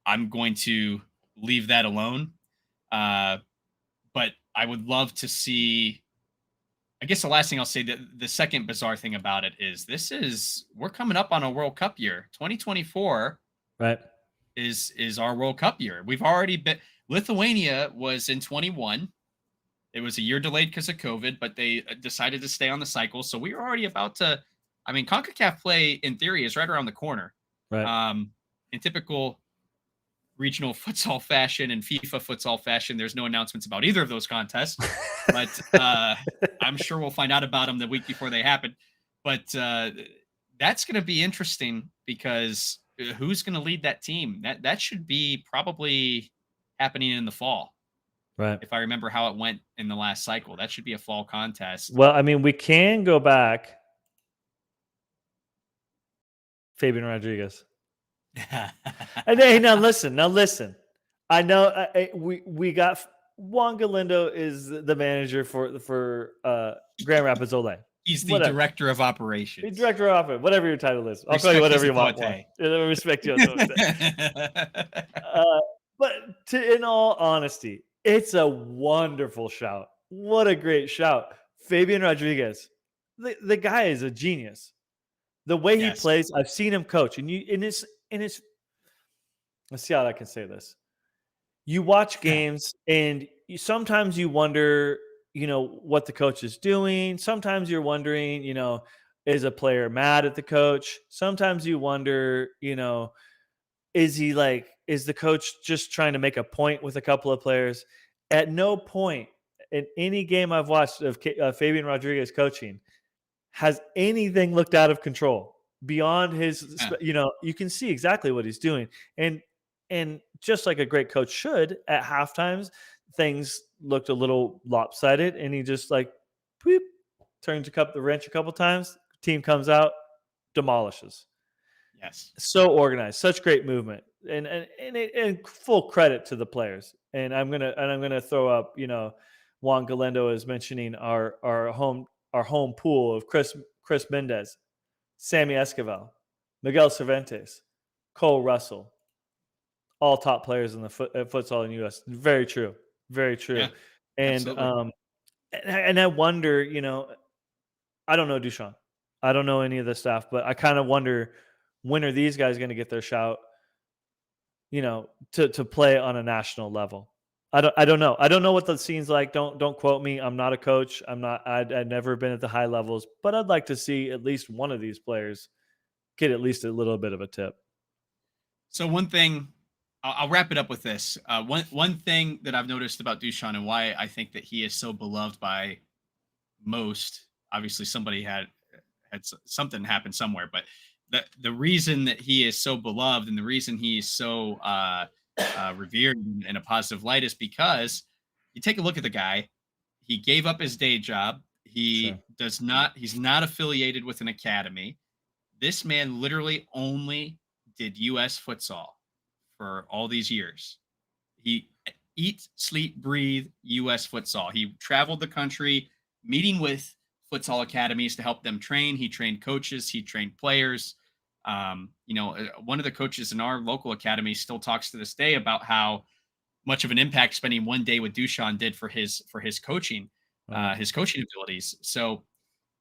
I'm going to leave that alone. But I would love to see, I guess the last thing I'll say, that the second bizarre thing about it is we're coming up on a World Cup year. 2024 is our World Cup year. We've already been, Lithuania was in 21. It was a year delayed because of COVID, but they decided to stay on the cycle. So we were already about to, I mean, CONCACAF play in theory is right around the corner. In typical regional futsal fashion and FIFA futsal fashion, there's no announcements about either of those contests, but I'm sure we'll find out about them the week before they happen. But that's going to be interesting, because who's going to lead that team? That should be probably happening in the fall. Right. If I remember how it went in the last cycle, that should be a fall contest. Well, I mean, we can go back. Fabian Rodriguez. And hey, now listen. I know we got Juan Galindo is the manager for Grand Rapids Ole. He's the director of operations. He's director of operations, whatever your title is. I'll call you whatever you want. Respect you. But in all honesty, it's a wonderful shout. What a great shout. Fabian Rodriguez. The guy is a genius. The way he plays, I've seen him coach, and let's see how I can say this. You watch games, and sometimes you wonder, what the coach is doing. Sometimes you're wondering, is a player mad at the coach? Sometimes you wonder, is the coach just trying to make a point with a couple of players? At no point in any game I've watched of Fabian Rodriguez coaching, has anything looked out of control beyond his, Yeah. you can see exactly what he's doing. And just like a great coach should, at half times things looked a little lopsided, and he just like boop, turns the wrench a couple times, team comes out, demolishes. Yes. So organized, such great movement, and full credit to the players. And I'm gonna throw up, Juan Galendo is mentioning our home pool of Chris Mendez, Sammy Escobar, Miguel Cervantes, Cole Russell, all top players in the futsal in the U.S. Very true, very true. Yeah. And Absolutely. I wonder, I don't know Duchamp. I don't know any of the staff, but I kind of wonder, when are these guys going to get their shout, to play on a national level. I don't know. I don't know what the scene's like. Don't quote me. I'm not a coach. I'd never been at the high levels, but I'd like to see at least one of these players get at least a little bit of a tip. So one thing, I'll wrap it up with this. One thing that I've noticed about Duchamp and why I think that he is so beloved by most. Obviously, somebody had something happen somewhere, but the reason that he is so beloved and the reason he's so revered in a positive light is because you take a look at the guy. He gave up his day job. Sure. He's not affiliated with an academy. This man literally only did US futsal for all these years. He eat, sleep, breathe US futsal. He traveled the country meeting with futsal academies to help them train. He trained coaches, he trained players. One of the coaches in our local academy still talks to this day about how much of an impact spending one day with Duchamp did for Right. his coaching abilities. So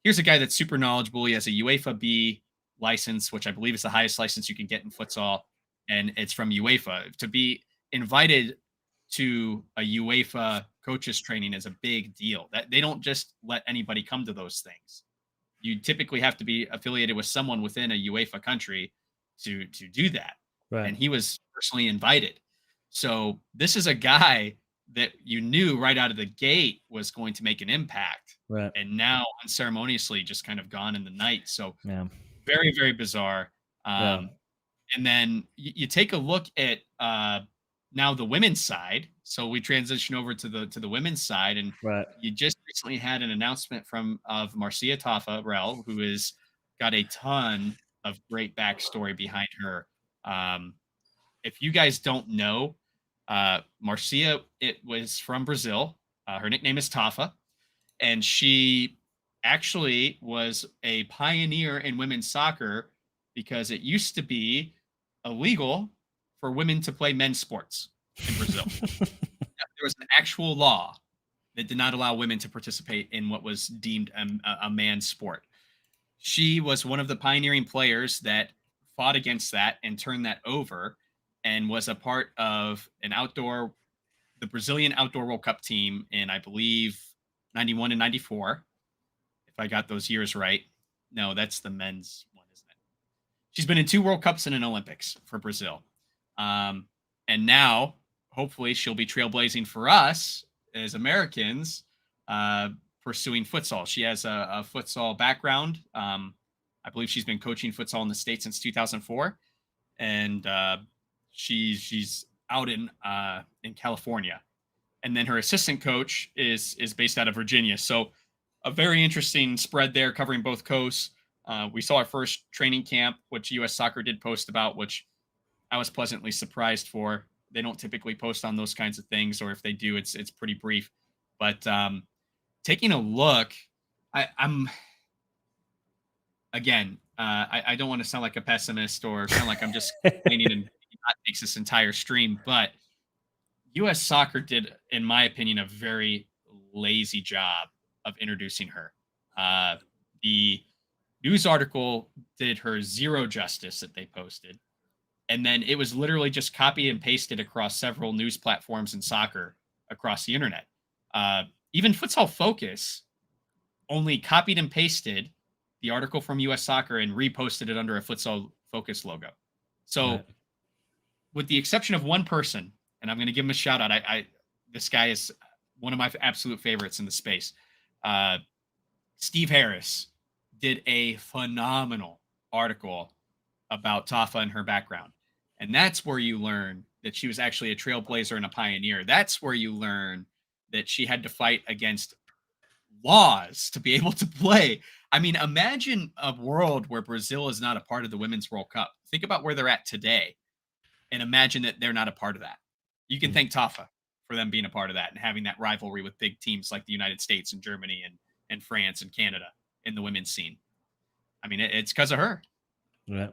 here's a guy that's super knowledgeable. He has a UEFA B license, which I believe is the highest license you can get in futsal, and it's from UEFA. To be invited to a UEFA coaches training is a big deal. That they don't just let anybody come to those things. You typically have to be affiliated with someone within a UEFA country to do that. Right. And he was personally invited. So this is a guy that you knew right out of the gate was going to make an impact, Right. and now unceremoniously just kind of gone in the night. So Yeah. very, very bizarre. Yeah. And then you take a look at now the women's side. So we transition over to the women's side, and Right. you just recently had an announcement from of Marcia Taffarel, who has got a ton of great backstory behind her. Um, if you guys don't know, Marcia, it was from Brazil. Her nickname is Tafa, and she actually was a pioneer in women's soccer because it used to be illegal for women to play men's sports in Brazil. There was an actual law that did not allow women to participate in what was deemed a man's sport. She was one of the pioneering players that fought against that and turned that over, and was a part of the Brazilian outdoor World Cup team in, I believe, 91 and 94, if I got those years right. No, that's the men's one, isn't it? She's been in 2 World Cups and an Olympics for Brazil. Um, and now, hopefully, she'll be trailblazing for us as Americans, uh, pursuing futsal. She has a futsal background. I believe she's been coaching futsal in the States since 2004. And she's out in California. And then her assistant coach is based out of Virginia. So a very interesting spread there, covering both coasts. We saw our first training camp, which U.S. Soccer did post about, which I was pleasantly surprised for. They don't typically post on those kinds of things, or if they do, it's pretty brief. But taking a look, I'm again, I don't want to sound like a pessimist or sound like I'm just complaining and not takes this entire stream, but U.S. Soccer did, in my opinion, a very lazy job of introducing her. The news article did her zero justice that they posted, and then it was literally just copied and pasted across several news platforms in soccer across the internet. Even Futsal Focus only copied and pasted the article from US Soccer and reposted it under a Futsal Focus logo. So, Right. with the exception of one person, and I'm going to give him a shout out, I this guy is one of my absolute favorites in the space. Uh, Steve Harris did a phenomenal article about Tafa and her background. And that's where you learn that she was actually a trailblazer and a pioneer. That's where you learn that she had to fight against laws to be able to play. I mean, imagine a world where Brazil is not a part of the Women's World Cup. Think about where they're at today and imagine that they're not a part of that. You can Mm. thank Tafa for them being a part of that and having that rivalry with big teams like the United States and Germany and France and Canada in the women's scene. I mean, it's because of her. Yeah.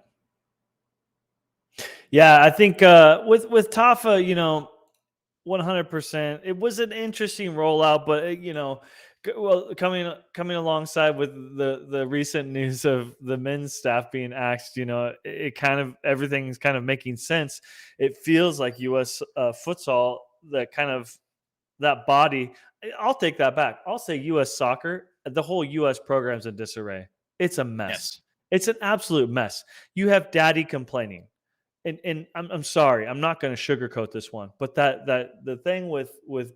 Yeah, I think with Tafa, 100%. It was an interesting rollout, but well, coming alongside with the recent news of the men's staff being axed, it kind of everything's kind of making sense. It feels like U.S. Futsal, that kind of that body. I'll take that back. I'll say U.S. soccer. The whole U.S. program's in disarray. It's a mess. Yes. It's an absolute mess. You have daddy complaining, and I'm sorry, I'm not going to sugarcoat this one, but that the thing with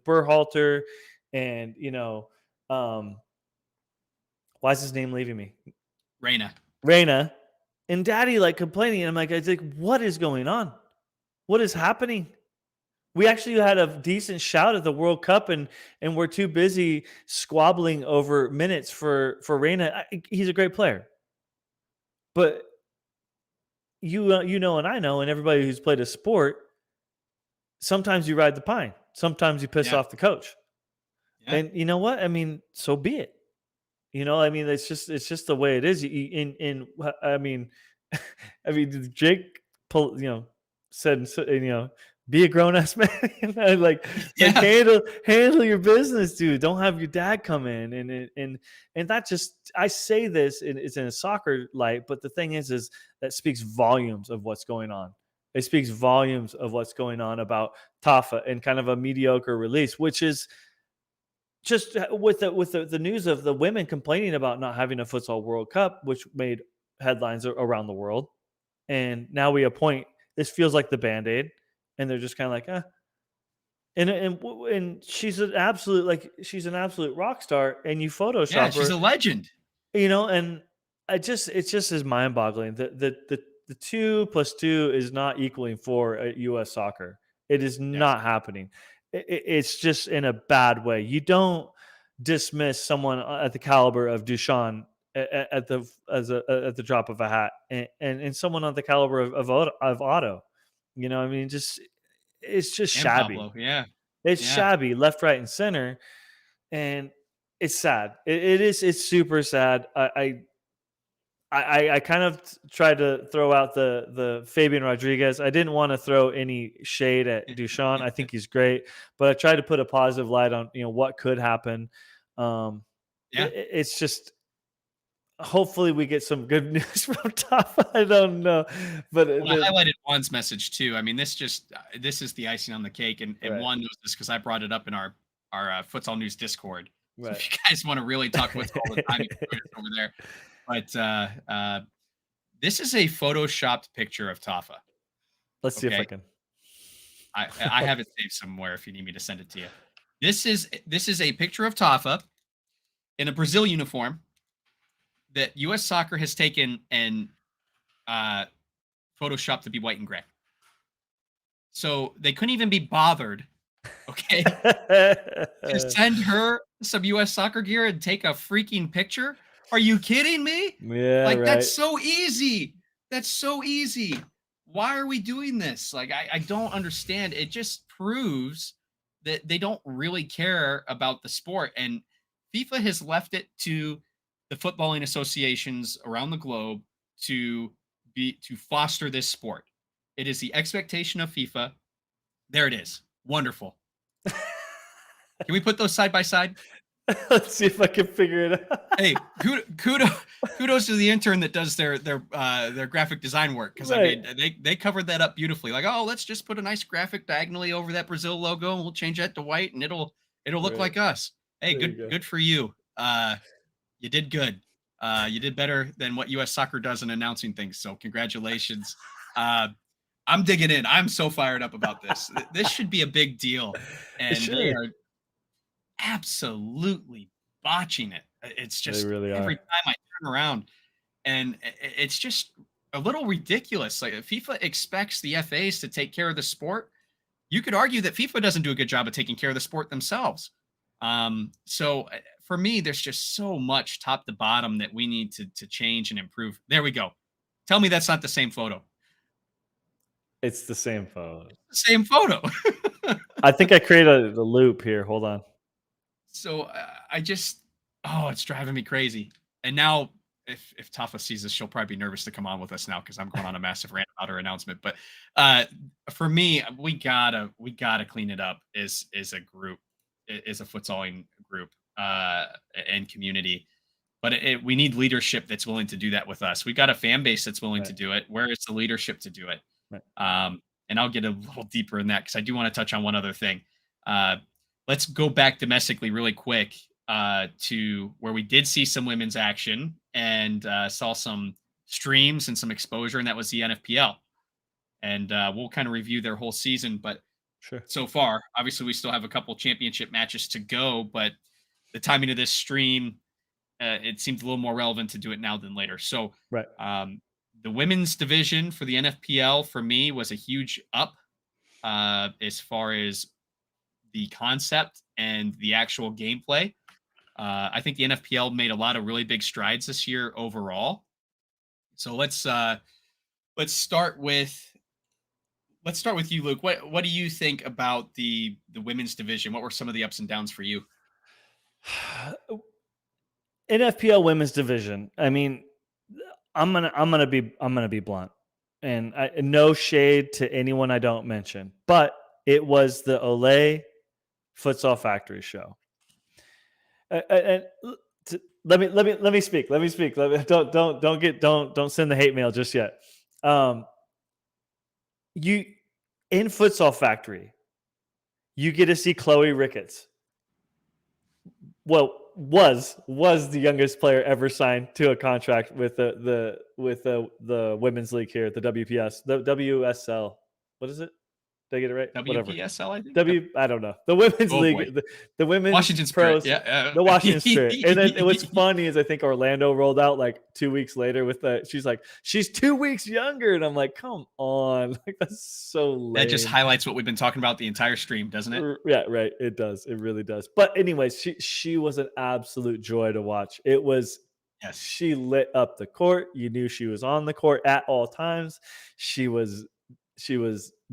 Berhalter and um, why is his name leaving me? Reina. Reina and Daddy like complaining, and I'm like, I think, what is going on? What is happening? We actually had a decent shout at the World Cup, and we're too busy squabbling over minutes for Reina. He's a great player, but and I know, and everybody who's played a sport, sometimes you ride the pine. Sometimes you piss Yeah. off the coach. Yeah. And you know what? I mean, so be it. I mean, it's just the way it is. I mean, I mean, Jake, said, be a grown ass man. Like Yeah. handle your business, dude. Don't have your dad come in and that just. I say this, and it's in a soccer light, but the thing is that speaks volumes of what's going on. It speaks volumes of what's going on about Tafa and kind of a mediocre release, which is just with the news of the women complaining about not having a futsal World Cup, which made headlines around the world. And now we appoint, this feels like the Band-Aid, and they're just kind of like, and she's an absolute rock star, and you Yeah. Photoshop She's her, a legend. and it's just is mind boggling. The 2+2 is not equaling 4 at US soccer. It is Yes. not happening. It's just in a bad way. You don't dismiss someone at the caliber of Duchan at the drop of a hat, and someone on the caliber of Otto. I mean, just it's just And shabby. Pablo. Yeah. It's Yeah. shabby, left, right, and center, and it's sad. It is. It's super sad. I kind of tried to throw out the Fabian Rodriguez. I didn't want to throw any shade at Duchan. I think he's great, but I tried to put a positive light on what could happen. Yeah. It's just, hopefully we get some good news from Top. I don't know, but Well, I highlighted Juan's message too. I mean, this is the icing on the cake, and right, Juan knows this because I brought it up in our futsal news Discord. So right. if you guys want to really talk futsal all the time, you can join us over there. But this is a photoshopped picture of Tafa. Let's see if I Okay, can. I have it saved somewhere if you need me to send it to you. This is a picture of Tafa in a Brazil uniform that U.S. Soccer has taken and uh, photoshopped to be white and gray. So they couldn't even be bothered, okay, to send her some US soccer gear and take a freaking picture? Are you kidding me? Yeah, Like, that's right. so easy. That's so easy. Why are we doing this? Like, I don't understand. It just proves that they don't really care about the sport. And FIFA has left it to the footballing associations around the globe to to foster this sport. It is the expectation of FIFA. There it is. Wonderful. Can we put those side by side? Let's see if I can figure it out. Hey, kudos to the intern that does their graphic design work, because I Right. mean they covered that up beautifully. Like, oh, let's just put a nice graphic diagonally over that Brazil logo, and we'll change that to white, and it'll look Right. like us. Hey, There you good go. good for you. You did good. You did better than what U.S. Soccer does in announcing things. So congratulations. I'm digging in. I'm so fired up about this. This should be a big deal, and they Sure. are absolutely botching it. It's They just really every are. time I turn around, and it's just a little ridiculous. Like FIFA expects the FAs to take care of the sport. You could argue that FIFA doesn't do a good job of taking care of the sport themselves. So for me, there's just so much top to bottom that we need to change and improve. There we go. Tell me that's not the same photo. It's the same photo. The same photo. I think I created a loop here. Hold on. So I just, oh, it's driving me crazy. And now, if Tafa sees this, she'll probably be nervous to come on with us now because I'm going on a massive rant about her announcement. But uh, for me, we gotta clean it up as a group, as a futsaling group and community. But we need leadership that's willing to do that with us. We got a fan base that's willing to Right. do it. Where is the leadership to do it? Right. And I'll get a little deeper in that because I do want to touch on one other thing. Uh, let's go back domestically really quick to where we did see some women's action and saw some streams and some exposure, and that was the NFPL. And we'll kind of review their whole season. But Sure. so far, obviously, we still have a couple championship matches to go. But the timing of this stream, it seems a little more relevant to do it now than later. So, Right. the women's division for the NFPL for me was a huge up as far as the concept and the actual gameplay. I think the NFPL made a lot of really big strides this year overall. So let's start with you, Luke. What do you think about the women's division? What were some of the ups and downs for you? NFPL women's division. I mean, I'm gonna be blunt, and no shade to anyone I don't mention, but it was the Olay Futsal Factory show. And let me speak. Let me speak. Don't send the hate mail just yet. Um, you in Futsal Factory, you get to see Chloe Ricketts. Well, was the youngest player ever signed to a contract with the women's league here at the WPS, the WSL. What is it? Did I get it right? Whatever. WPSL, I think. I don't know. The women's Oh boy, league, the women's Washington Spirit. pros, Yeah. the Washington Spirit. And then what's funny is I think Orlando rolled out like 2 weeks later with the. She's like, she's 2 weeks younger, and I'm like, come on, like that's so That just lame. highlights what we've been talking about the entire stream, doesn't it? Yeah, right. It does. It really does. But anyways, she was an absolute joy to watch. It was Yes. she lit up the court. You knew she was on the court at all times. She was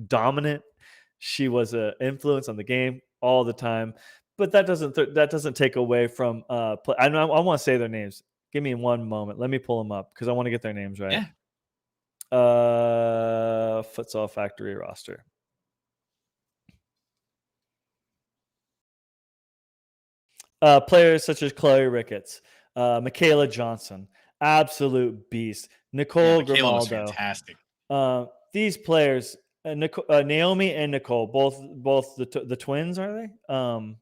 dominant. She was an influence on the game all the time. But that doesn't take away from play. I want to say their names. Give me one moment. Let me pull them up because I want to get their names right. Yeah. Futsal Factory roster. Players such as Chloe Ricketts, Michaela Johnson, absolute beast. Yeah, Nicole Michaela was Grimaldo. fantastic. These players, Naomi and Nicole, both the twins, are they?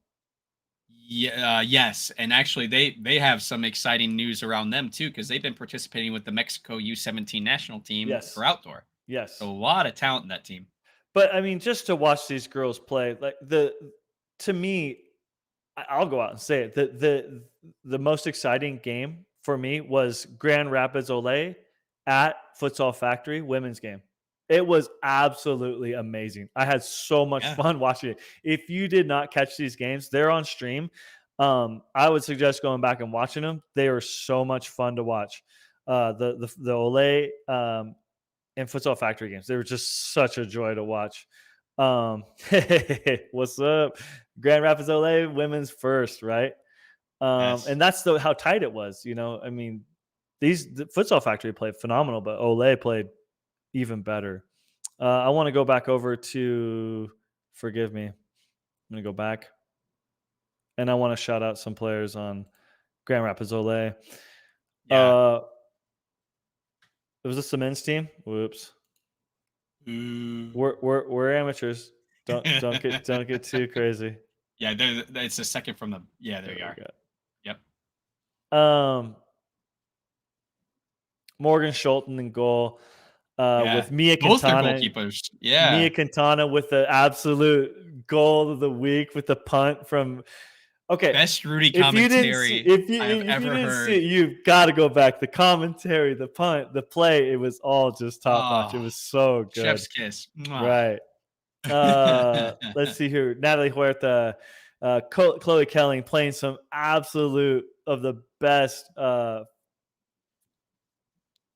Yeah, yes, and actually, they have some exciting news around them too because they've been participating with the Mexico U17 national team Yes. for outdoor. Yes. So a lot of talent in that team. But I mean, just to watch these girls play, like to me, I'll go out and say it. The most exciting game for me was Grand Rapids Olay at Futsal Factory women's game. It was absolutely amazing. I had so much Yeah. fun watching it. If you did not catch these games, they're on stream. I would suggest going back and watching them. They are so much fun to watch. The Olay and Futsal Factory games. They were just such a joy to watch. Hey, what's up? Grand Rapids Olay women's first, right? Yes. And that's how tight it was. I mean, the Futsal Factory played phenomenal, but Olay played even better. I want to go back over to, forgive me. I'm going to go back. And I want to shout out some players on Grand Rapids Olay. Yeah. It was this the men's team. Whoops. Ooh. We're amateurs. Don't get too crazy. Yeah, it's the second from the. Yeah, there you are. Yep. Morgan Schulten in goal. Yeah. With Mia Both their Quintana. goalkeepers. Yeah. Mia Quintana with the absolute goal of the week with the punt from Okay, Best Rudy if you didn't see, commentary I have if you ever didn't see heard. it, you've got to go back. The commentary, the punt, the play, it was all just top notch. It Oh, was so good. chef's kiss. Mwah. Right. Let's see here. Natalie Huerta, Chloe Kelling playing some absolute of the best.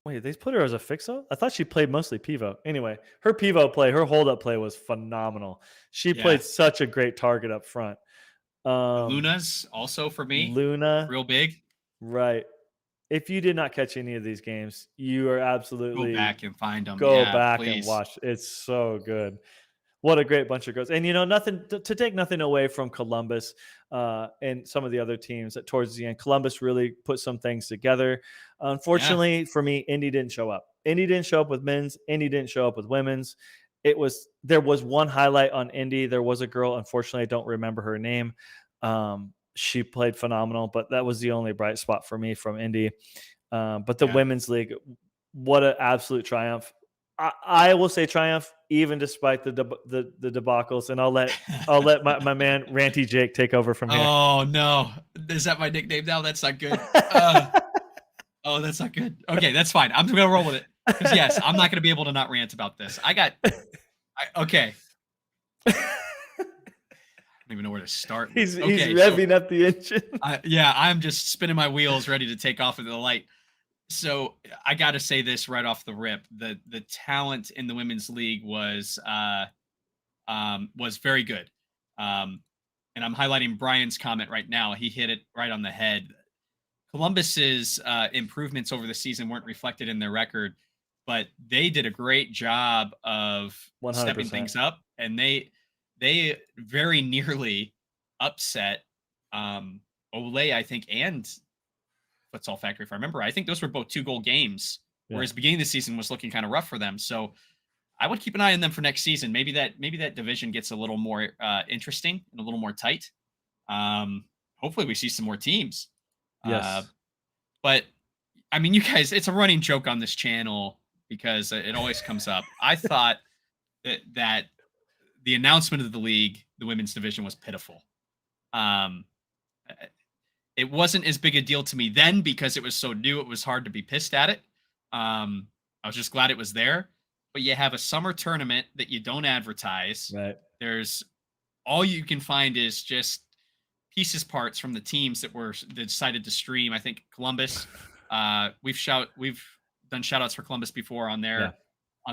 Wait, they put her as a fixo? I thought she played mostly pivot. Anyway, her pivot play, her hold up play was phenomenal. She Yeah. played such a great target up front. The Lunas also for me, Luna, real big. right. If you did not catch any of these games, you are Go absolutely back and find them. go Yeah, back and please. watch. It's so good. What a great bunch of girls. And nothing to take nothing away from Columbus and some of the other teams that towards the end, Columbus really put some things together. Yeah. Unfortunately for me, Indy didn't show up. Indy didn't show up with men's, Indy didn't show up with women's. There was one highlight on Indy. There was a girl, unfortunately, I don't remember her name. She played phenomenal, but that was the only bright spot for me from Indy. But the Yeah. women's league, what an absolute triumph. I will say triumph, even despite the debacles, and I'll let my man Ranty Jake take over from here. Oh no. Is that my nickname now? That's not good. Oh, that's not good. Okay, that's fine. I'm gonna roll with it. Because yes, I'm not gonna be able to not rant about this. Okay. I don't even know where to start. He's Okay, so revving up the engine. yeah, I'm just spinning my wheels, ready to take off into the light. So I got to say this right off the rip: the talent in the women's league was very good. Um, and I'm highlighting Brian's comment right now. He hit it right on the head. Columbus's improvements over the season weren't reflected in their record, but they did a great job of stepping 100%. things up, and they very nearly upset Olay, I think, and Futsal Factory, if I remember. I think those were both 2-goal games, Yeah. whereas beginning of the season was looking kind of rough for them. So I would keep an eye on them for next season. Maybe that division gets a little more interesting and a little more tight. Hopefully, we see some more teams. Uh, Yes. but I mean, you guys, it's a running joke on this channel because it always comes up. I thought that the announcement of the league, the women's division, was pitiful. Um, it wasn't as big a deal to me then because it was so new. It was hard to be pissed at it. I was just glad it was there. But you have a summer tournament that you don't advertise. Right. There's all you can find is just pieces parts from the teams that decided to stream. I think Columbus. We've done shout outs for Columbus before on Yeah.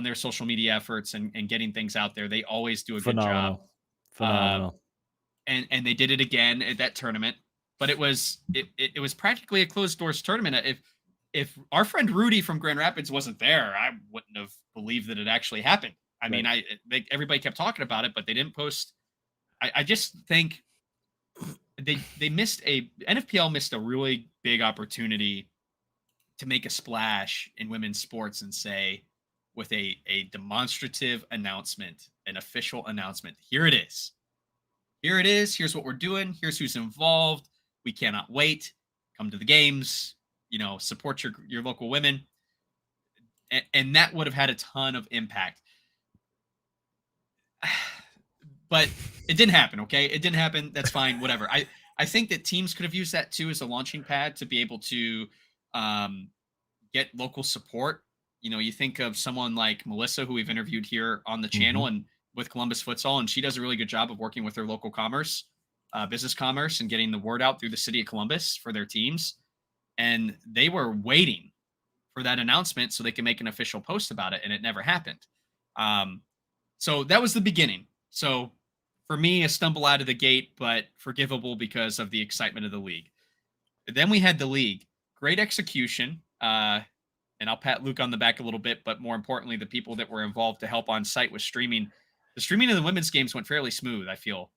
their social media efforts and getting things out there. They always do a good job. Phenomenal. Phenomenal. And they did it again at that tournament. But it was practically a closed doors tournament. If our friend Rudy from Grand Rapids wasn't there, I wouldn't have believed that it actually happened. I mean, everybody kept talking about it, but they didn't post. I just think NFPL missed a really big opportunity to make a splash in women's sports and say, with a demonstrative announcement, an official announcement, here it is. Here it is. Here's what we're doing. Here's who's involved. We cannot wait. Come to the games. Support your local women. And that would have had a ton of impact. But it didn't happen, okay? It didn't happen. That's fine. Whatever. I think that teams could have used that too as a launching pad to be able to get local support. You think of someone like Melissa, who we've interviewed here on the channel and with Columbus Futsal, and she does a really good job of working with their local business commerce, and getting the word out through the city of Columbus for their teams. And they were waiting for that announcement so they can make an official post about it, and it never happened. So that was the beginning. So for me, a stumble out of the gate, but forgivable because of the excitement of the league. Then we had the league. Great execution. And I'll pat Luke on the back a little bit, but more importantly, the people that were involved to help on site with streaming. The streaming of the women's games went fairly smooth, I feel,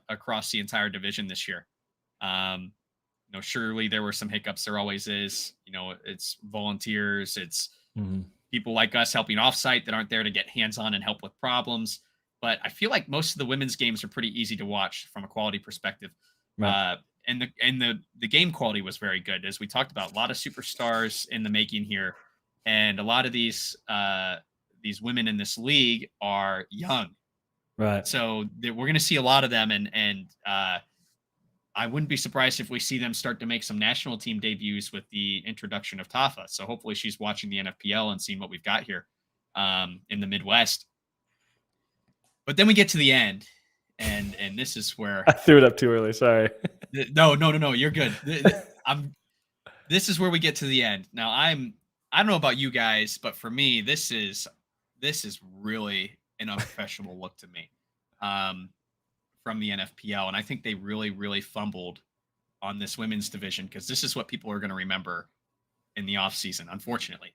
across the entire division this year. Surely there were some hiccups. There always is. It's volunteers. It's people like us helping offsite that aren't there to get hands-on and help with problems. But I feel like most of the women's games are pretty easy to watch from a quality perspective. Right. And the game quality was very good, as we talked about. A lot of superstars in the making here, and a lot of these women in this league are young, Right. so we're going to see a lot of them. And I I wouldn't be surprised if we see them start to make some national team debuts with the introduction of Tafa. So hopefully she's watching the NFPL and seeing what we've got here in the Midwest. But then we get to the end, and this is where I threw it up too early. Sorry. No. You're good. This is where we get to the end. Now I don't know about you guys, but for me, this is really an unprofessional look to me from the NFPL, and I think they really fumbled on this women's division because this is what people are going to remember in the off season, unfortunately.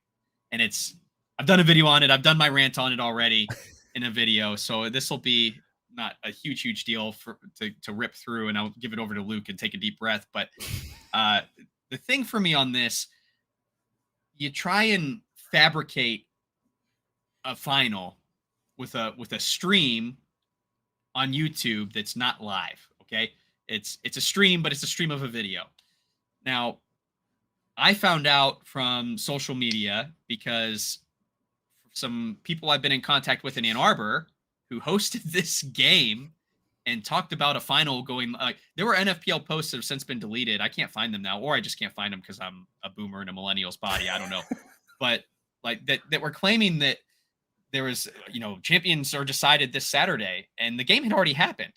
And I've done a video on it. I've done my rant on it already in a video, so this will be not a huge deal to rip through, and I'll give it over to Luke and take a deep breath. But the thing for me on this, you try and fabricate a final with a stream on YouTube that's not live. Okay, it's a stream, but it's a stream of a video. Now, I found out from social media because some people I've been in contact with in Ann Arbor who hosted this game and talked about a final going like there were NFPL posts that have since been deleted. I can't find them now, or I just can't find them because I'm a boomer in a millennial's body. I don't know. But like that were claiming that there was, champions are decided this Saturday and the game had already happened.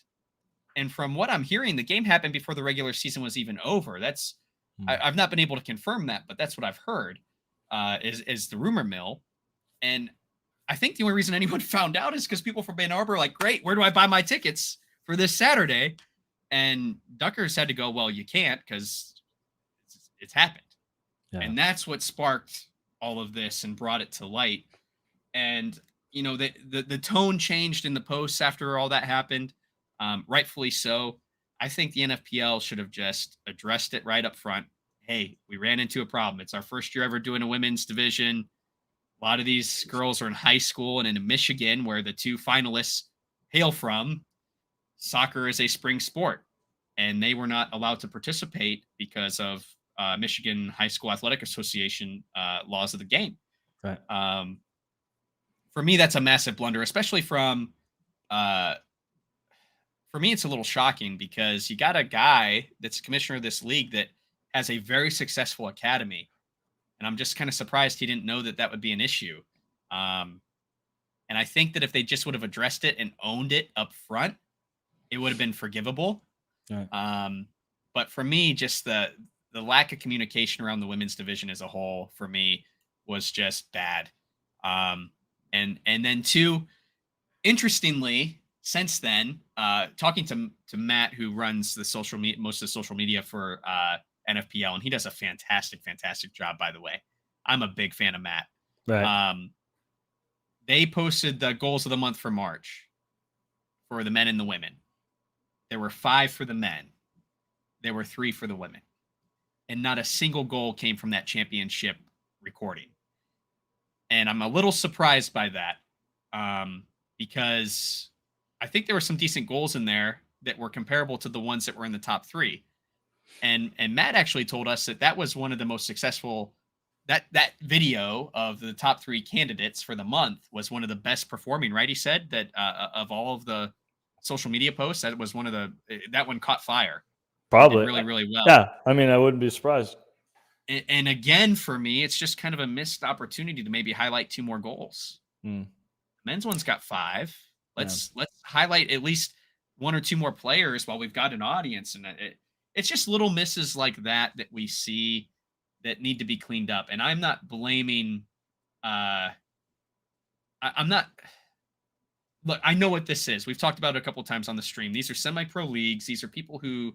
And from what I'm hearing, the game happened before the regular season was even over. I've not been able to confirm that, but that's what I've heard is the rumor mill. And I think the only reason anyone found out is because people from Ann Arbor are like, great, where do I buy my tickets for this Saturday? And Duckers had to go, well, you can't because it's happened. Yeah. And that's what sparked all of this and brought it to light. And, the tone changed in the posts after all that happened, rightfully so. I think the NFPL should have just addressed it right up front. Hey, we ran into a problem. It's our first year ever doing a women's division. A lot of these girls are in high school and in Michigan, where the two finalists hail from. Soccer is a spring sport, and they were not allowed to participate because of Michigan High School Athletic Association laws of the game. Right. For me, that's a massive blunder, especially from. For me, it's a little shocking because you got a guy that's commissioner of this league that has a very successful academy. And I'm just kind of surprised he didn't know that would be an issue. And I think that if they just would have addressed it and owned it up front, it would have been forgivable. Right. But for me, just the lack of communication around the women's division as a whole, for me, was just bad. And then two, interestingly, since then, talking to Matt, who runs the most of the social media for NFPL, and he does a fantastic job, by the way. I'm a big fan of Matt. Right. They posted the goals of the month for March for the men and the women. There were 5 for the men. There were 3 for the women. And not a single goal came from that championship recording. And I'm a little surprised by that because I think there were some decent goals in there that were comparable to the ones that were in the top 3. And Matt actually told us that was one of the most successful, that video of the top 3 candidates for the month was one of the best performing, right? He said that of all of the social media posts, that was that one caught fire. Probably. Really well. Yeah. I mean, I wouldn't be surprised. And again, for me, it's just kind of a missed opportunity to maybe highlight 2 more goals. The men's one's got 5. Let's highlight at least 1 or 2 more players while we've got an audience. And it's just little misses like that we see that need to be cleaned up. And I'm not blaming. I'm not. Look, I know what this is. We've talked about it a couple of times on the stream. These are semi-pro leagues. These are people who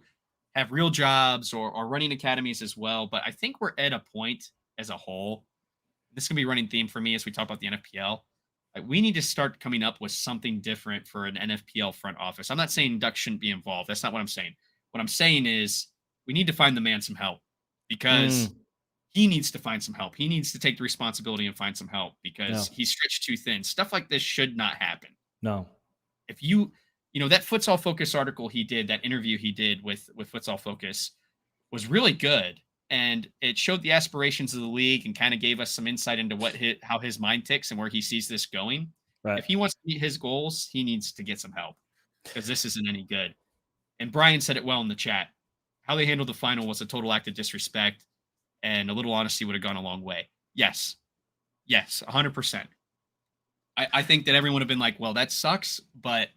have real jobs or running academies as well. But I think we're at a point as a whole. This is going to be a running theme for me as we talk about the NFPL. Like, we need to start coming up with something different for an NFPL front office. I'm not saying Duck shouldn't be involved. That's not what I'm saying. What I'm saying is we need to find the man some help because he needs to find some help. He needs to take the responsibility and find some help because he's stretched too thin. Stuff like this should not happen. No. If that Futsal Focus article he did, that interview he did with Futsal Focus was really good. And it showed the aspirations of the league and kind of gave us some insight into how his mind ticks and where he sees this going. Right. If he wants to meet his goals, he needs to get some help because this isn't any good. And Brian said it well in the chat. how they handled the final was a total act of disrespect, and a little honesty would have gone a long way. Yes, yes, 100%. I think that everyone would have been like, well, that sucks, but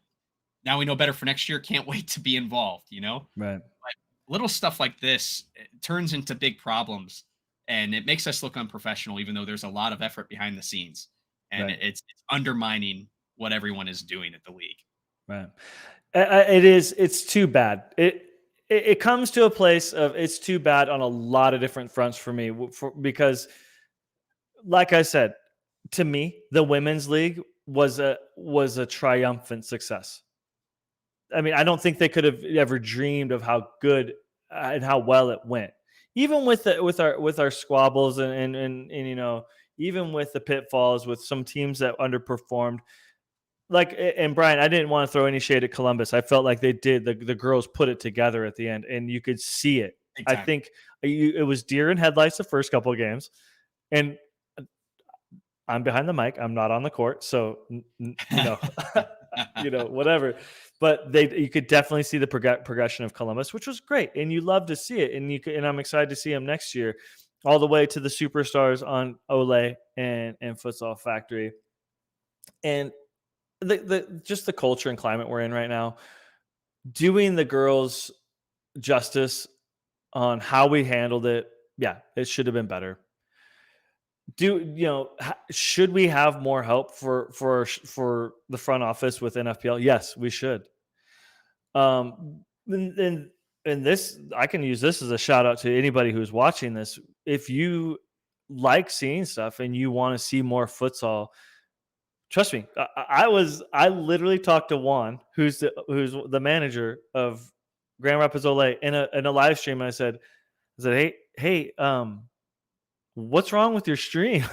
now we know better for next year. Can't wait to be involved, you know? Right. But little stuff like this turns into big problems, and it makes us look unprofessional, even though there's a lot of effort behind the scenes, and Right. it's undermining what everyone is doing at the league. Right. It is. It's too bad. It comes to a place of it's too bad on a lot of different fronts for me. Because, like I said, to me, the women's league was a triumphant success. I mean, I don't think they could have ever dreamed of how good and how well it went. Even with our squabbles and even with the pitfalls with some teams that underperformed, and Brian, I didn't want to throw any shade at Columbus. I felt like they did. The girls put it together at the end, and you could see it. Big I time. think it was deer in headlights the first couple of games, and I'm behind the mic. I'm not on the court, so whatever. But you could definitely see the progression of Columbus, which was great, and you love to see it. And I'm excited to see them next year, all the way to the superstars on Ole and Futsal Factory, and the just the culture and climate we're in right now. Doing the girls justice on how we handled it, yeah, it should have been better. Should we have more help for the front office with NFPL? Yes, we should. And this, I can use this as a shout out to anybody who's watching this. If you like seeing stuff and you want to see more futsal, trust me. I literally talked to Juan, who's the manager of Grand Rapids Ole, in a live stream. And hey, what's wrong with your stream?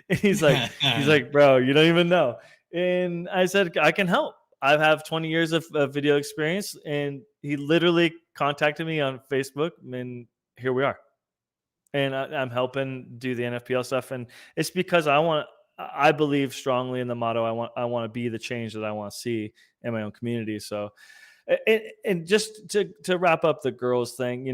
And he's like, bro, you don't even know. And I said, I can help. I have 20 years of video experience. And he literally contacted me on Facebook, and here we are. And I'm helping do the NFPL stuff. And it's because I believe strongly in the motto. I want to be the change that I want to see in my own community. So, and just to wrap up the girls thing,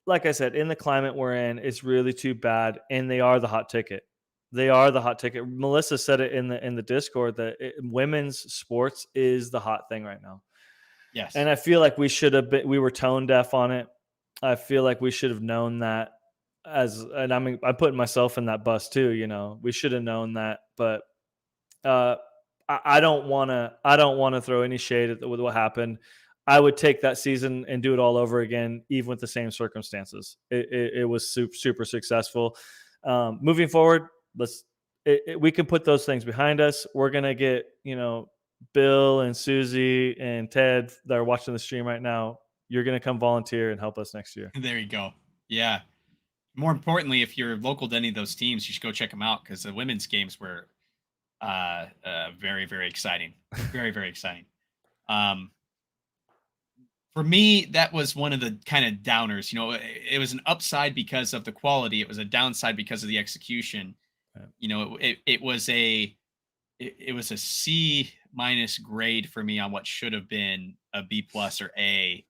like I said, in the climate we're in, it's really too bad, and they are the hot ticket. They are the hot ticket. Melissa said it in the Discord that women's sports is the hot thing right now, and Yes. I feel like we were tone deaf on it. I feel like we should have known that. And I mean, I'm putting myself in that bus too. We should have known that, but uh, I don't want to. I don't want to throw any shade with what happened. I would take that season and do it all over again, even with the same circumstances. It was super successful. Moving forward, we can put those things behind us. We're gonna get Bill and Susie and Ted that are watching the stream right now. You're gonna come volunteer and help us next year. There you go. Yeah. More importantly, if you're local to any of those teams, you should go check them out because the women's games were very, very exciting. Very, very exciting. Um, for me, that was one of the kind of downers. It was an upside because of the quality. It was a downside because of the execution. Right. It was a C minus grade for me on what should have been a B plus or A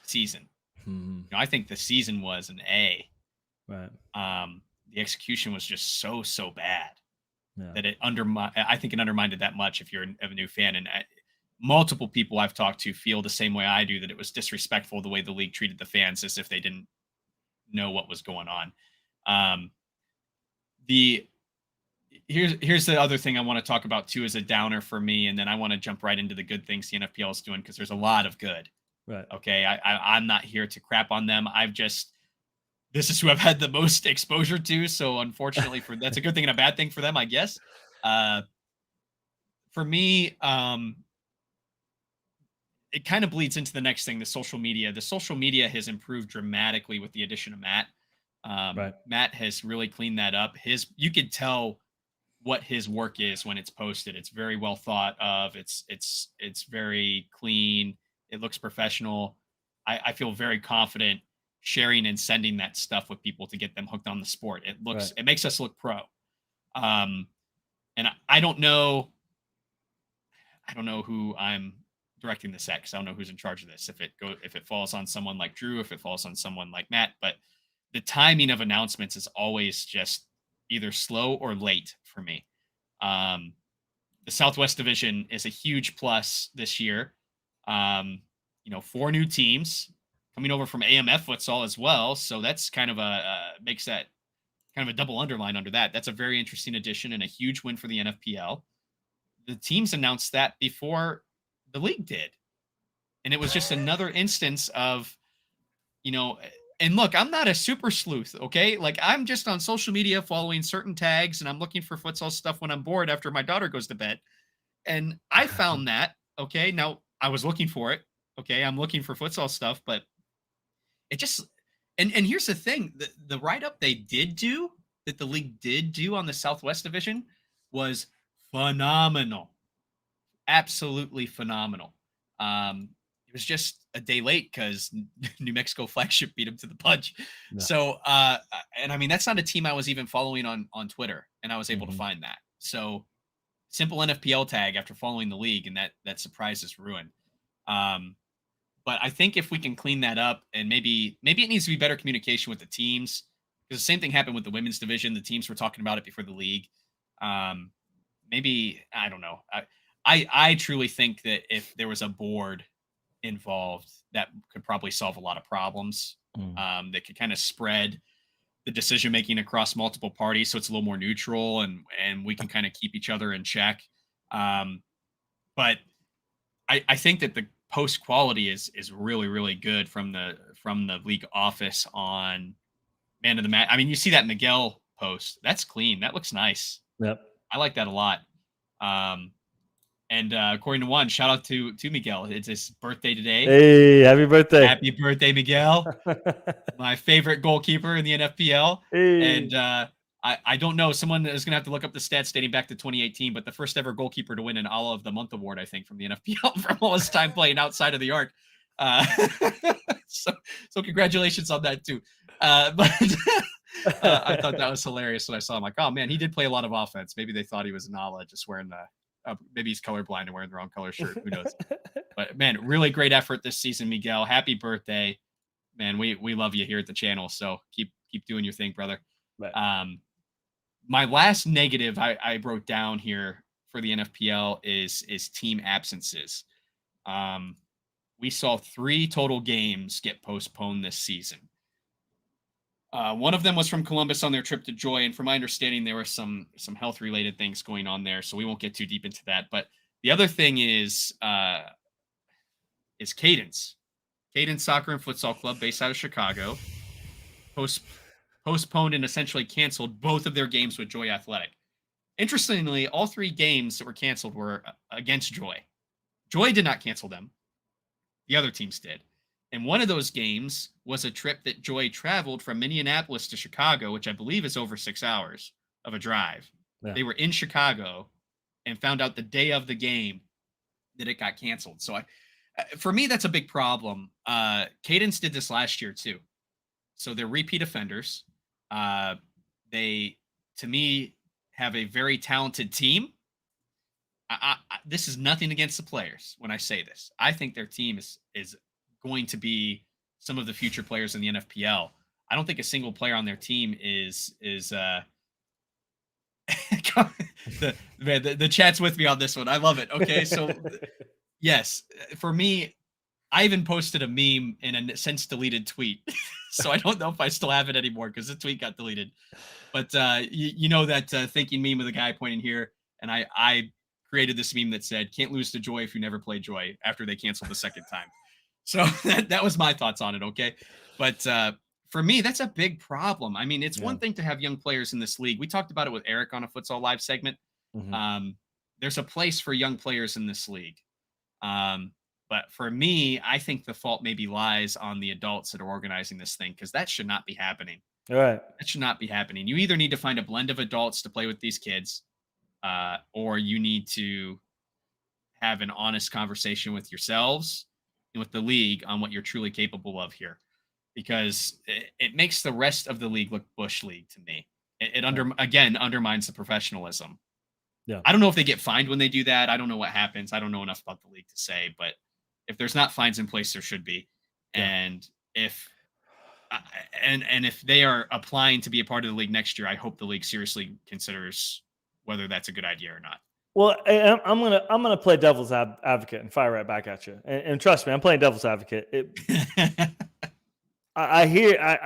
season. Mm-hmm. I think the season was an A. Right. The execution was just so bad Yeah. that I think it undermined it that much if you're a new fan. And multiple people I've talked to feel the same way I do, that it was disrespectful the way the league treated the fans as if they didn't know what was going on. Here's the other thing I want to talk about too as a downer for me, and then I want to jump right into the good things the NFPL is doing because there's a lot of good. Right. Okay, I'm not here to crap on them. This is who I've had the most exposure to. So unfortunately, that's a good thing and a bad thing for them, I guess. For me, it kind of bleeds into the next thing, the social media. The social media has improved dramatically with the addition of Matt. Right. Matt has really cleaned that up. You could tell what his work is when it's posted. It's very well thought of. It's very clean. It looks professional. I feel very confident sharing and sending that stuff with people to get them hooked on the sport. It makes us look pro. And I don't know who I'm directing this at, because I don't know who's in charge of this. If it falls on someone like Drew, if it falls on someone like Matt, but the timing of announcements is always just either slow or late for me. Um, the Southwest Division is a huge plus this year. You know, 4 new teams coming over from AMF futsal as well, so that's kind of makes that kind of a double underline under that. That's a very interesting addition and a huge win for the NFPL. The teams announced that before the league did, and it was just another instance of, you know, and look, I'm not a super sleuth, okay? Like, I'm just on social media following certain tags, and I'm looking for futsal stuff when I'm bored after my daughter goes to bed. And I found that, okay? Now, I was looking for it, okay? I'm looking for futsal stuff, but it just and here's the thing, the write-up they did do, that the league did do on the Southwest Division was phenomenal. Absolutely phenomenal. It was just a day late because New Mexico Flagship beat him to the punch. Yeah. So, and I mean, that's not a team I was even following on Twitter, and I was able to find that. So, simple NFPL tag after following the league, and that surprise is ruined. But I think if we can clean that up, and maybe it needs to be better communication with the teams, because the same thing happened with the women's division. The teams were talking about it before the league. Maybe I don't know. I truly think that if there was a board involved, that could probably solve a lot of problems. That could kind of spread the decision making across multiple parties, so it's a little more neutral, and we can kind of keep each other in check. But I think that the post quality is really really good from the league office on man of the match. I mean, you see that Miguel post. That's clean. That looks nice. Yep. I like that a lot. And according to one, shout out to Miguel. It's his birthday today. Hey, happy birthday. Happy birthday, Miguel. My favorite goalkeeper in the NFPL. Hey. And I don't know. Someone is going to have to look up the stats dating back to 2018, but the first ever goalkeeper to win an All of the Month award, I think, from the NFPL from all his time playing outside of the arc. So congratulations on that, too. But I thought that was hilarious when I saw him. Like, oh, man, he did play a lot of offense. Maybe they thought he was Nala just wearing maybe he's colorblind and wearing the wrong color shirt. Who knows? But man, really great effort this season, Miguel. Happy birthday, man. We love you here at the channel. So keep doing your thing, brother. Right. My last negative I wrote down here for the NFPL is team absences. We saw 3 total games get postponed this season. One of them was from Columbus on their trip to Joy, and from my understanding, there were some health related things going on there, so we won't get too deep into that. But the other thing is Cadence Soccer and Futsal Club, based out of Chicago, postponed and essentially canceled both of their games with Joy Athletic. Interestingly, all 3 games that were canceled were against Joy. Joy did not cancel them; the other teams did. And one of those games was a trip that Joy traveled from Minneapolis to Chicago, which I believe is over 6 hours of a drive. Yeah. They were in Chicago and found out the day of the game that it got canceled. So for me, that's a big problem. Cadence did this last year too. So they're repeat offenders. They, to me, have a very talented team. This is nothing against the players when I say this. I think their team is going to be some of the future players in the NFPL. I don't think a single player on their team is the chat's with me on this one. I love it. Okay, so yes, for me, I even posted a meme in a since deleted tweet, so I don't know if I still have it anymore because the tweet got deleted. But you know that thinking meme with a guy pointing here, and I created this meme that said, "Can't lose to Joy if you never play Joy," after they canceled the second time. So that was my thoughts on it. Okay. But for me, that's a big problem. I mean, it's one thing to have young players in this league. We talked about it with Eric on a Futsal Live segment. There's a place for young players in this league. But for me, I think the fault maybe lies on the adults that are organizing this thing, because that should not be happening. All right. That should not be happening. You either need to find a blend of adults to play with these kids, or you need to have an honest conversation with yourselves and with the league on what you're truly capable of here, because it makes the rest of the league look bush league to me. It undermines the professionalism. Yeah. I don't know if they get fined when they do that. I don't know what happens. I don't know enough about the league to say, but If there's not fines in place, there should be. Yeah. And if uh, and if they are applying to be a part of the league next year, I hope the league seriously considers whether that's a good idea or not. Well, I'm gonna play devil's advocate and fire right back at you. And trust me, I'm playing devil's advocate. I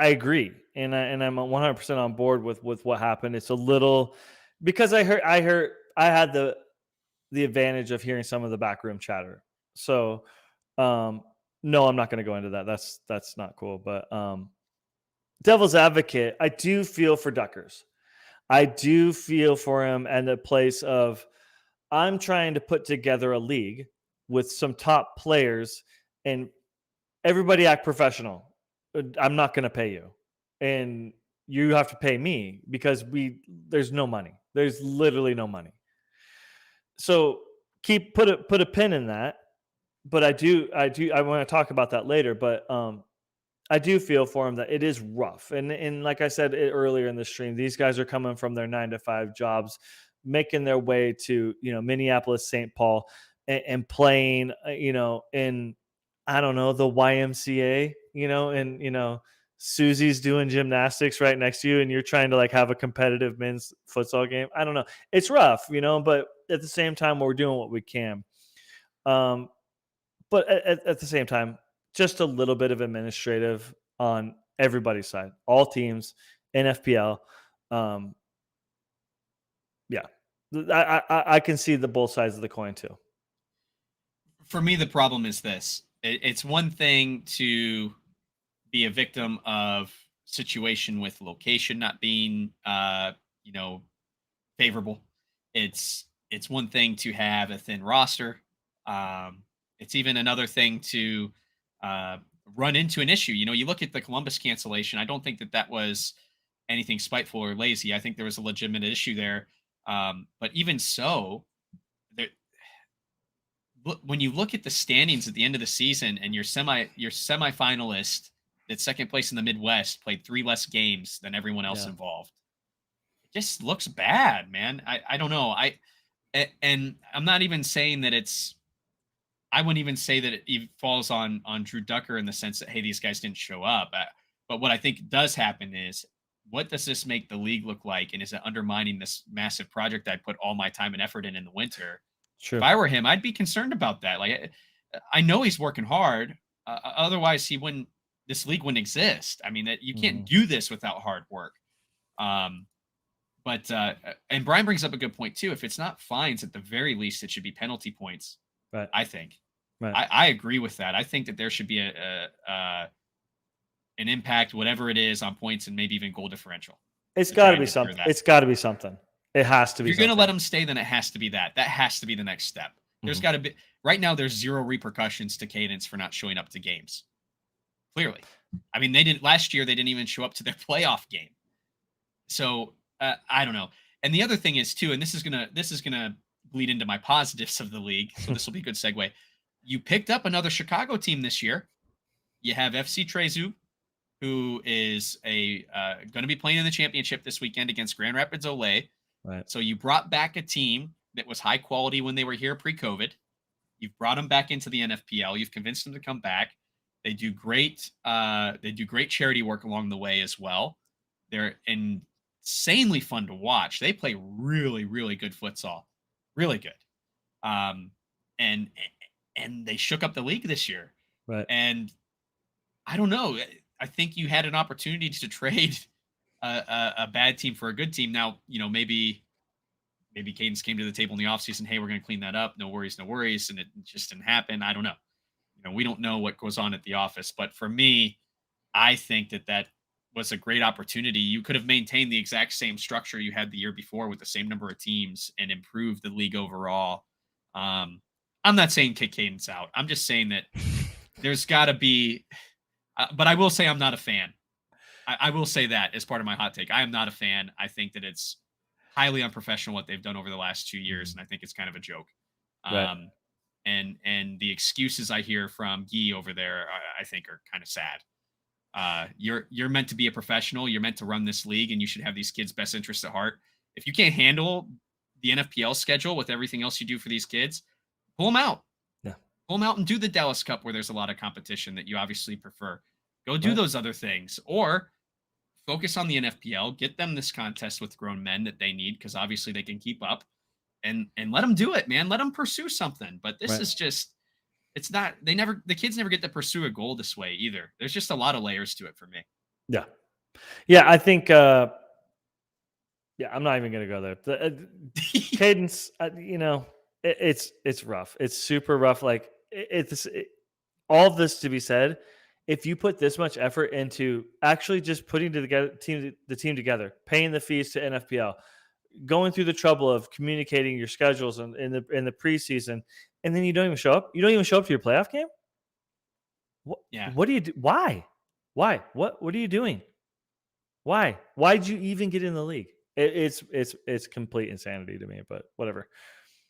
agree, and I'm 100% on board with what happened. It's a little because I had the advantage of hearing some of the backroom chatter. So, um, no, I'm not going to go into that. That's not cool. But devil's advocate, I do feel for Duckers. I do feel for him and the place of I'm trying to put together a league with some top players and everybody act professional. I'm not going to pay you, and you have to pay me because there's no money. There's literally no money. So put a pin in that. But I want to talk about that later. But I do feel for him that it is rough, and like I said earlier in the stream, these guys are coming from their 9 to 5 jobs, making their way to Minneapolis, St. Paul, and playing in I don't know the YMCA, and Susie's doing gymnastics right next to you, and you're trying to like have a competitive men's futsal game. I don't know, it's rough, but at the same time, we're doing what we can. Um, but at the same time, just a little bit of administrative on everybody's side, all teams, NFPL. Um, yeah, I can see the both sides of the coin too. For me, the problem is this: it's one thing to be a victim of situation with location not being, you know, favorable. It's one thing to have a thin roster. It's even another thing to uh, run into an issue. You look at the Columbus cancellation. I don't think that that was anything spiteful or lazy. I think there was a legitimate issue there. But even so, there, when you look at the standings at the end of the season and your semifinalist that's second place in the Midwest played 3 less games than everyone else Yeah. involved, it just looks bad, man. I don't know. And I'm not even saying that I wouldn't even say that it even falls on Drew Ducker in the sense that, hey, these guys didn't show up. But what I think does happen is, what does this make the league look like, and is it undermining this massive project I put all my time and effort in the winter? If True. I were him, I'd be concerned about that. Like, I know he's working hard. Otherwise, this league wouldn't exist. I mean, that you can't Mhm. do this without hard work. Um, but and Brian brings up a good point too. If it's not fines, at the very least, it should be penalty points. Right. I think. Right. I agree with that. I think that there should be an impact, whatever it is, on points and maybe even goal differential It's to got try to and be deter something. that. It's got to be something. It has to If be you're going to let something. them stay, then it has to be that. That has to be the next step. There's Mhm. got to be right now. There's zero repercussions to Cadence for not showing up to games. Clearly, I mean, they didn't last year. They didn't even show up to their playoff game. So I don't know. And the other thing is too, and this is gonna bleed into my positives of the league. So this will be a good segue. You picked up another Chicago team this year. You have FC Trezu, who is going to be playing in the championship this weekend against Grand Rapids Olay. Right. So you brought back a team that was high quality when they were here pre-COVID. You've brought them back into the NFPL. You've convinced them to come back. They do great. They do great charity work along the way as well. They're insanely fun to watch. They play really, really good futsal, really good. Um, and and they shook up the league this year. Right. And I don't know. I think you had an opportunity to trade a bad team for a good team. Now, maybe Cadence came to the table in the offseason. Hey, we're going to clean that up. No worries, no worries. And it just didn't happen. I don't know. We don't know what goes on at the office. But for me, I think that was a great opportunity. You could have maintained the exact same structure you had the year before with the same number of teams and improved the league overall. I'm not saying kick Cadence out. I'm just saying that there's got to be, but I will say I'm not a fan. I will say that as part of my hot take. I am not a fan. I think that it's highly unprofessional what they've done over the last 2 years, Mhm. and I think it's kind of a joke. Right. And the excuses I hear from Guy over there, I think are kind of sad. You're meant to be a professional. You're meant to run this league, and you should have these kids' best interests at heart. If you can't handle the NFPL schedule with everything else you do for these kids, pull them out. Yeah. Pull them out and do the Dallas Cup where there's a lot of competition that you obviously prefer. Go do Right. those other things, or focus on the NFPL. Get them this contest with grown men that they need because obviously they can keep up, and let them do it, man. Let them pursue something. But this Right. is just it's not. The kids never get to pursue a goal this way either. There's just a lot of layers to it for me. Yeah. Yeah. I think. Yeah. I'm not even gonna go there. The cadence. It's rough. It's super rough. Like all of this to be said. If you put this much effort into actually just putting the team together, paying the fees to NFPL, going through the trouble of communicating your schedules in the preseason, and then you don't even show up. You don't even show up to your playoff game. What Yeah. what do you do? Why? Why? What are you doing? Why? Why'd you even get in the league? It's complete insanity to me, but whatever.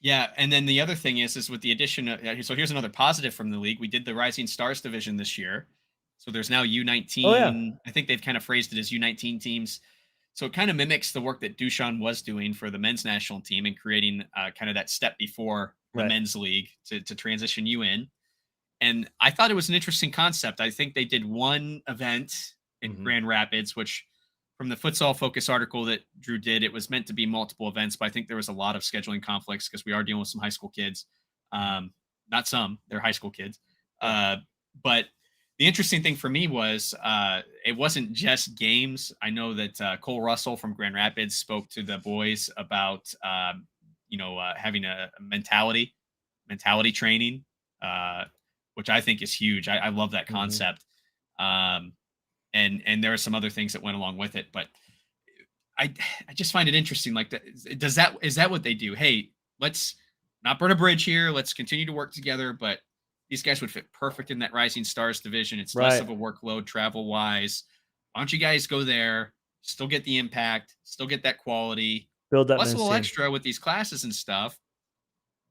Yeah, and then the other thing is with the addition of so here's another positive from the league. We did the Rising Stars division this year. So there's now Oh yeah. U19. I think they've kind of phrased it as U19 teams. So it kind of mimics the work that Dushan was doing for the men's national team and creating kind of that step before the Right. men's league to transition you in. And I thought it was an interesting concept. I think they did one event in Hmm. Grand Rapids, which from the futsal focus article that Drew did, it was meant to be multiple events, but I think there was a lot of scheduling conflicts because we are dealing with some high school kids. Not some, they're high school kids. Yeah. But the interesting thing for me was it wasn't just games. I know that Cole Russell from Grand Rapids spoke to the boys about having a mentality training, uh, which I think is huge. I love that Hmm. concept. Um, and there are some other things that went along with it, but I I just find it interesting. Like, is that what they do? Hey, let's not burn a bridge here. Let's continue to work together. But these guys would fit perfect in that Rising Stars division. It's less Right. of a workload travel wise. Why don't you guys go there? Still get the impact, still get that quality, Build that plus a men's little team. extra with these classes and stuff.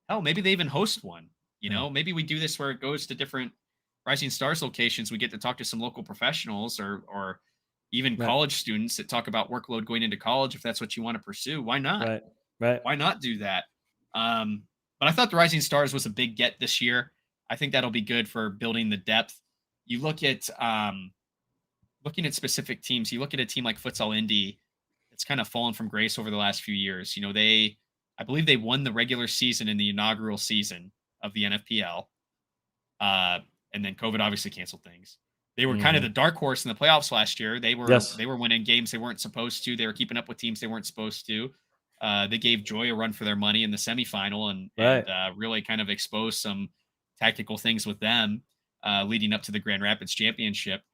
Hell, maybe they even host one. Yeah. Maybe we do this where it goes to different Rising Stars locations. We get to talk to some local professionals or even Right. college students that talk about workload going into college. If that's what you want to pursue, why not? Right. Right. Why not do that? Um, but I thought the Rising Stars was a big get this year. I think that'll be good for building the depth. You look at looking at specific teams. You look at a team like Futsal Indy. It's kind of fallen from grace over the last few years. I believe they won the regular season in the inaugural season of the NFPL. Uh, and then COVID obviously canceled things. They were kind of Hmm. the dark horse in the playoffs last year. They were Yes. they were winning games they weren't supposed to. They were keeping up with teams they weren't supposed to. They gave Joy a run for their money in the semifinal and Right. really kind of exposed some tactical things with them leading up to the Grand Rapids Championship.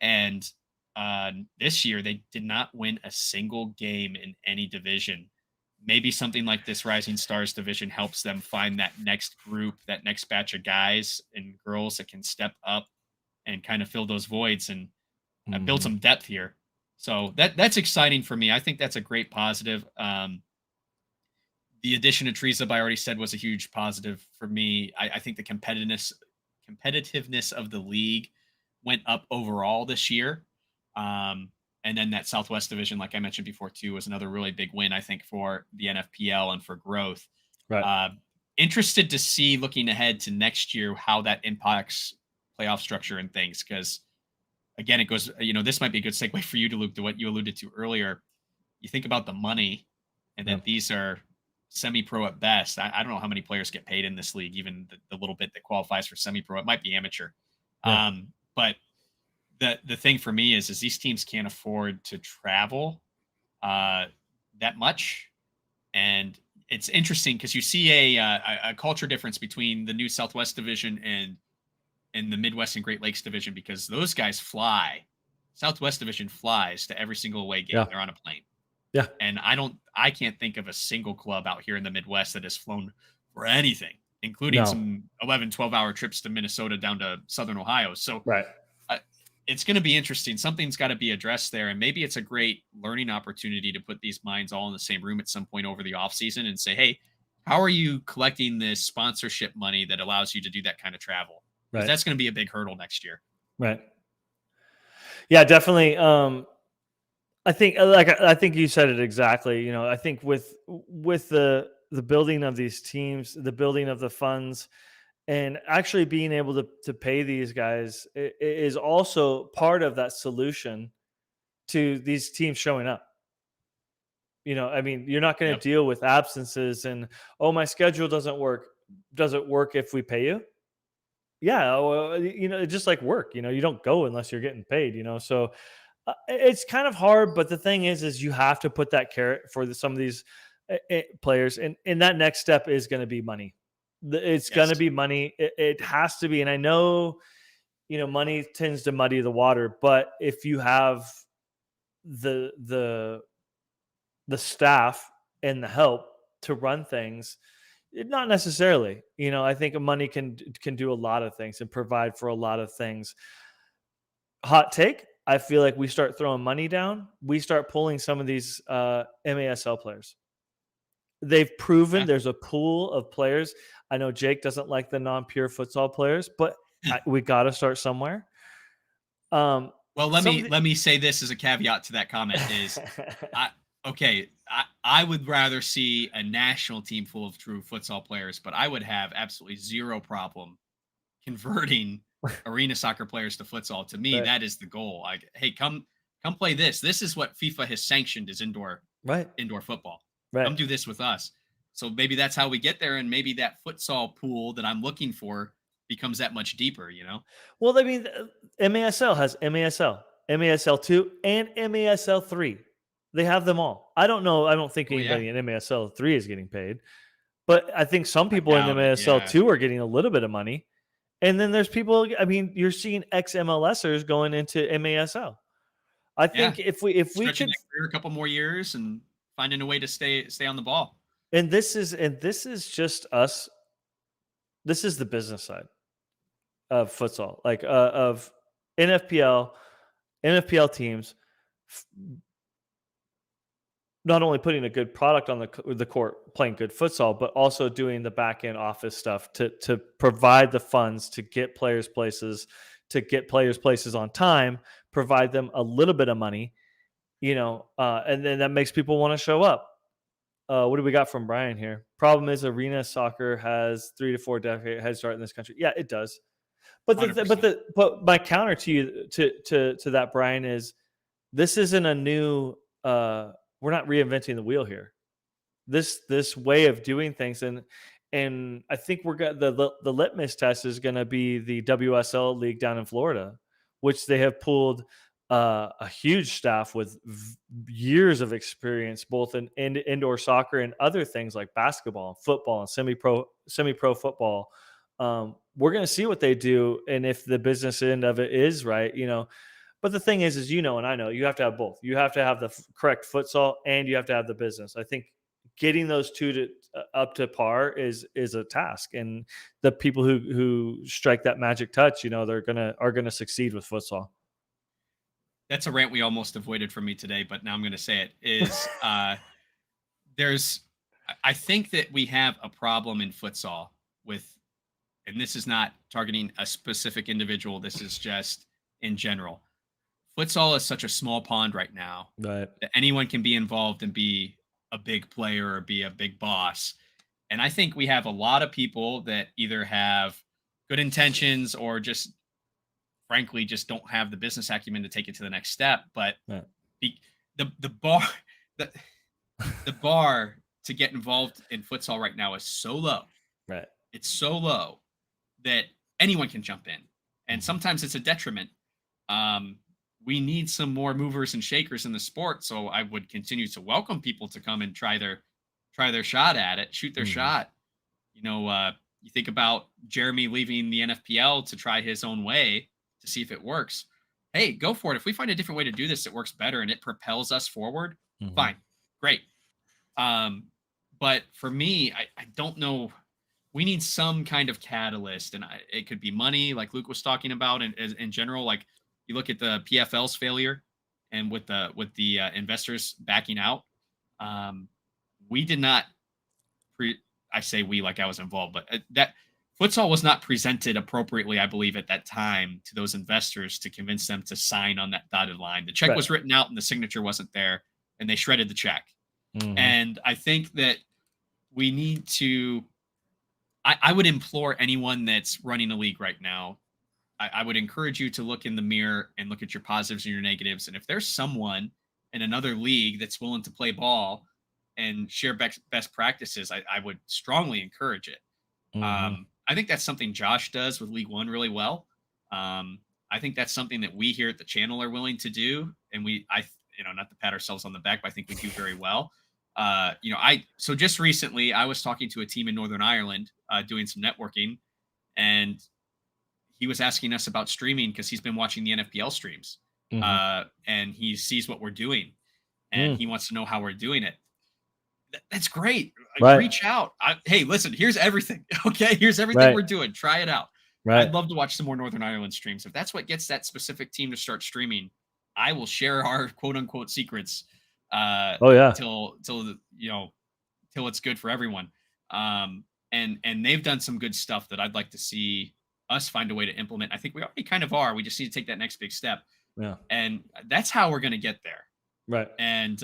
And this year they did not win a single game in any division. Maybe something like this Rising Stars division helps them find that next group, that next batch of guys and girls that can step up and kind of fill those voids and build Hmm. some depth here. So that's exciting for me. I think that's a great positive. The addition of Teresa, I already said, was a huge positive for me. I think the competitiveness of the league went up overall this year. And then that Southwest division, like I mentioned before, too, was another really big win, I think, for the NFPL and for growth. Right. Uh, Interested to see looking ahead to next year how that impacts playoff structure and things. Because again, it goes, this might be a good segue for you to Luke to what you alluded to earlier. You think about the money and Yeah. that these are semi-pro at best. I don't know how many players get paid in this league, even the little bit that qualifies for semi-pro. It might be amateur. Yeah. But the thing for me is these teams can't afford to travel uh, that much, and it's interesting because you see a culture difference between the new Southwest Division and the Midwest and Great Lakes Division because those guys fly. Southwest Division flies to every single away game. Yeah. They're on a plane. Yeah. And I can't think of a single club out here in the Midwest that has flown for anything, including No. some 11, 12-hour trips to Minnesota down to Southern Ohio. So Right. uh, it's going to be interesting. Something's got to be addressed there. And maybe it's a great learning opportunity to put these minds all in the same room at some point over the offseason and say, hey, how are you collecting this sponsorship money that allows you to do that kind of travel? Because Right. that's going to be a big hurdle next year. Right. Yeah, definitely. I think you said it exactly. I think with the building of these teams, the building of the funds, And actually being able to pay these guys is also part of that solution to these teams showing up. I mean, you're not going to Yep. deal with absences and, oh, my schedule doesn't work. Does it work if we pay you? Yeah, well, it's just like work. You don't go unless you're getting paid. So it's kind of hard, but the thing is you have to put that carrot for some of these players, and that next step is going to be money. It's going to Yes. be money. It has to be, and I know money tends to muddy the water, but if you have the the the staff and the help to run things, not necessarily. I think money can do a lot of things and provide for a lot of things. Hot take, I feel like we start throwing money down, we start pulling some of these MASL players. They've proven Yeah. there's a pool of players. I know Jake doesn't like the non-pure futsal players, but we got to start somewhere. Well, let Some of me let me say this as a caveat to that comment is I okay, I would rather see a national team full of true futsal players, but I would have absolutely zero problem converting arena soccer players to futsal. To me, right, that is the goal. Like, hey, come play this. This is what FIFA has sanctioned as right, indoor football. right. Come do this with us. So maybe that's how we get there, and maybe that futsal pool that I'm looking for becomes that much deeper. Well, I mean, MASL has MASL, MASL 2, and MASL 3. They have them all. I don't know. I don't think Oh yeah, anybody in MASL 3 is getting paid, but I think some I people in doubt it. Yeah, MASL 2 are getting a little bit of money. And then there's people, I mean, you're seeing ex MLSers going into MASL. I yeah. think if we Stretching could, that career a couple more years and finding a way to stay on the ball. and this is just us. This is the business side of futsal, like of NFPL, NFPL teams not only putting a good product on the court, playing good futsal, but also doing the back end office stuff to provide the funds to get players places, on time, provide them a little bit of money, and then that makes people want to show up. What do we got from Brian here? Problem is, arena soccer has 3 to 4 decade head start in this country. Yeah, it does. But the, but 100%. the but my counter to you to that, Brian, is this isn't a new. We're not reinventing the wheel here. This way of doing things, and I think we're got the litmus test is going to be the WSL league down in Florida, which they have pulled a huge staff with years of experience, both in indoor soccer and other things like basketball, and football, and semi pro football. We're going to see what they do, and if the business end of it is right, but the thing is, and I know, you have to have both. You have to have the correct futsal, and you have to have the business. I think getting those two to up to par is a task, and the people who strike that magic touch, are gonna succeed with futsal. That's a rant we almost avoided from me today, but now I'm going to say it. Is there's I think that we have a problem in futsal with, and this is not targeting a specific individual. This is just in general. Futsal is such a small pond right now Right. that anyone can be involved and be a big player or be a big boss. And I think we have a lot of people that either have good intentions or just frankly just don't have the business acumen to take it to the next step. But Right. be, the bar the the bar to get involved in futsal right now is so low. Right. It's so low that anyone can jump in, and Mhm. sometimes it's a detriment. Um, we need some more movers and shakers in the sport, so I would continue to welcome people to come and try their shot at it, shoot their Mhm. shot. You think about Jeremy leaving the NFPL to try his own way to see if it works. Hey, go for it. If we find a different way to do this that works better and it propels us forward, Mhm. fine, great. Um, but for me, I don't know. We need some kind of catalyst, and it could be money, like Luke was talking about, and in general, like you look at the PFL's failure, and with the investors backing out, um, we did not. I say we like I was involved, but that futsal was not presented appropriately, I believe, at that time to those investors to convince them to sign on that dotted line. The check Right. was written out and the signature wasn't there, and they shredded the check. Mhm. And I think that we need to I would implore anyone that's running a league right now. I would encourage you to look in the mirror and look at your positives and your negatives. And if there's someone in another league that's willing to play ball and share best practices, I would strongly encourage it. Hmm. I think that's something Josh does with League One really well. I think that's something that we here at the channel are willing to do, and not to pat ourselves on the back, but I think we do very well. So just recently, I was talking to a team in Northern Ireland, doing some networking, and he was asking us about streaming because he's been watching the NFPL streams, Hmm. and he sees what we're doing, and Mm. he wants to know how we're doing it. That's great. Right. Reach out. Hey, listen, here's everything. Okay, here's everything Right. we're doing. Try it out. Right. I'd love to watch some more Northern Ireland streams. If that's what gets that specific team to start streaming, I will share our quote unquote secrets, Oh yeah. till it's good for everyone. And they've done some good stuff that I'd like to see us find a way to implement. I think we already kind of are. We just need to take that next big step, Yeah. and that's how we're going to get there. Right. And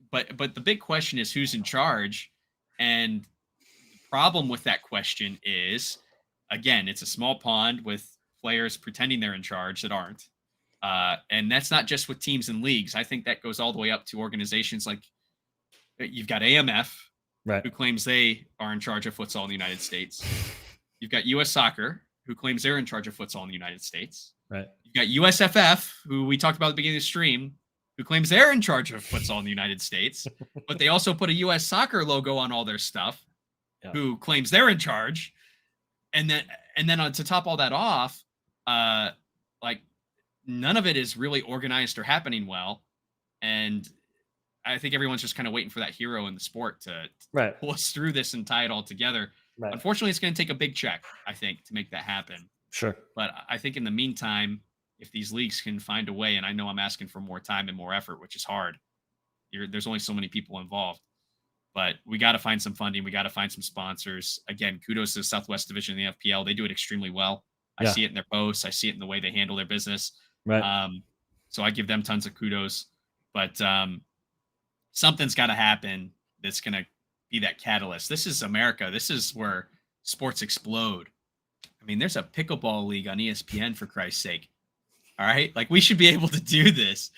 but the big question is who's in charge, and the problem with that question is, again, it's a small pond with players pretending they're in charge that aren't. And that's not just with teams and leagues. I think that goes all the way up to organizations like you've got AMF, Right. who claims they are in charge of futsal in the United States. You've got US Soccer, who claims they're in charge of futsal in the United States. Right. You've got USFF, who we talked about at the beginning of the stream, who claims they're in charge of futsal in the United States, but they also put a US Soccer logo on all their stuff, Yeah. who claims they're in charge. And then to top all that off, like none of it is really organized or happening well. And I think everyone's just kind of waiting for that hero in the sport to Right. pull us through this and tie it all together. Right. Unfortunately, it's going to take a big check, I think, to make that happen. Sure. But I think in the meantime, if these leagues can find a way, and I know I'm asking for more time and more effort, which is hard, there's only so many people involved. But we got to find some funding. We got to find some sponsors. Again, kudos to the Southwest Division of the FPL. They do it extremely well. I Yeah. see it in their posts. I see it in the way they handle their business. Right. So I give them tons of kudos. But something's got to happen that's going to be that catalyst. This is America. This is where sports explode. I mean, there's a pickleball league on ESPN, for Christ's sake. All right. Like, we should be able to do this.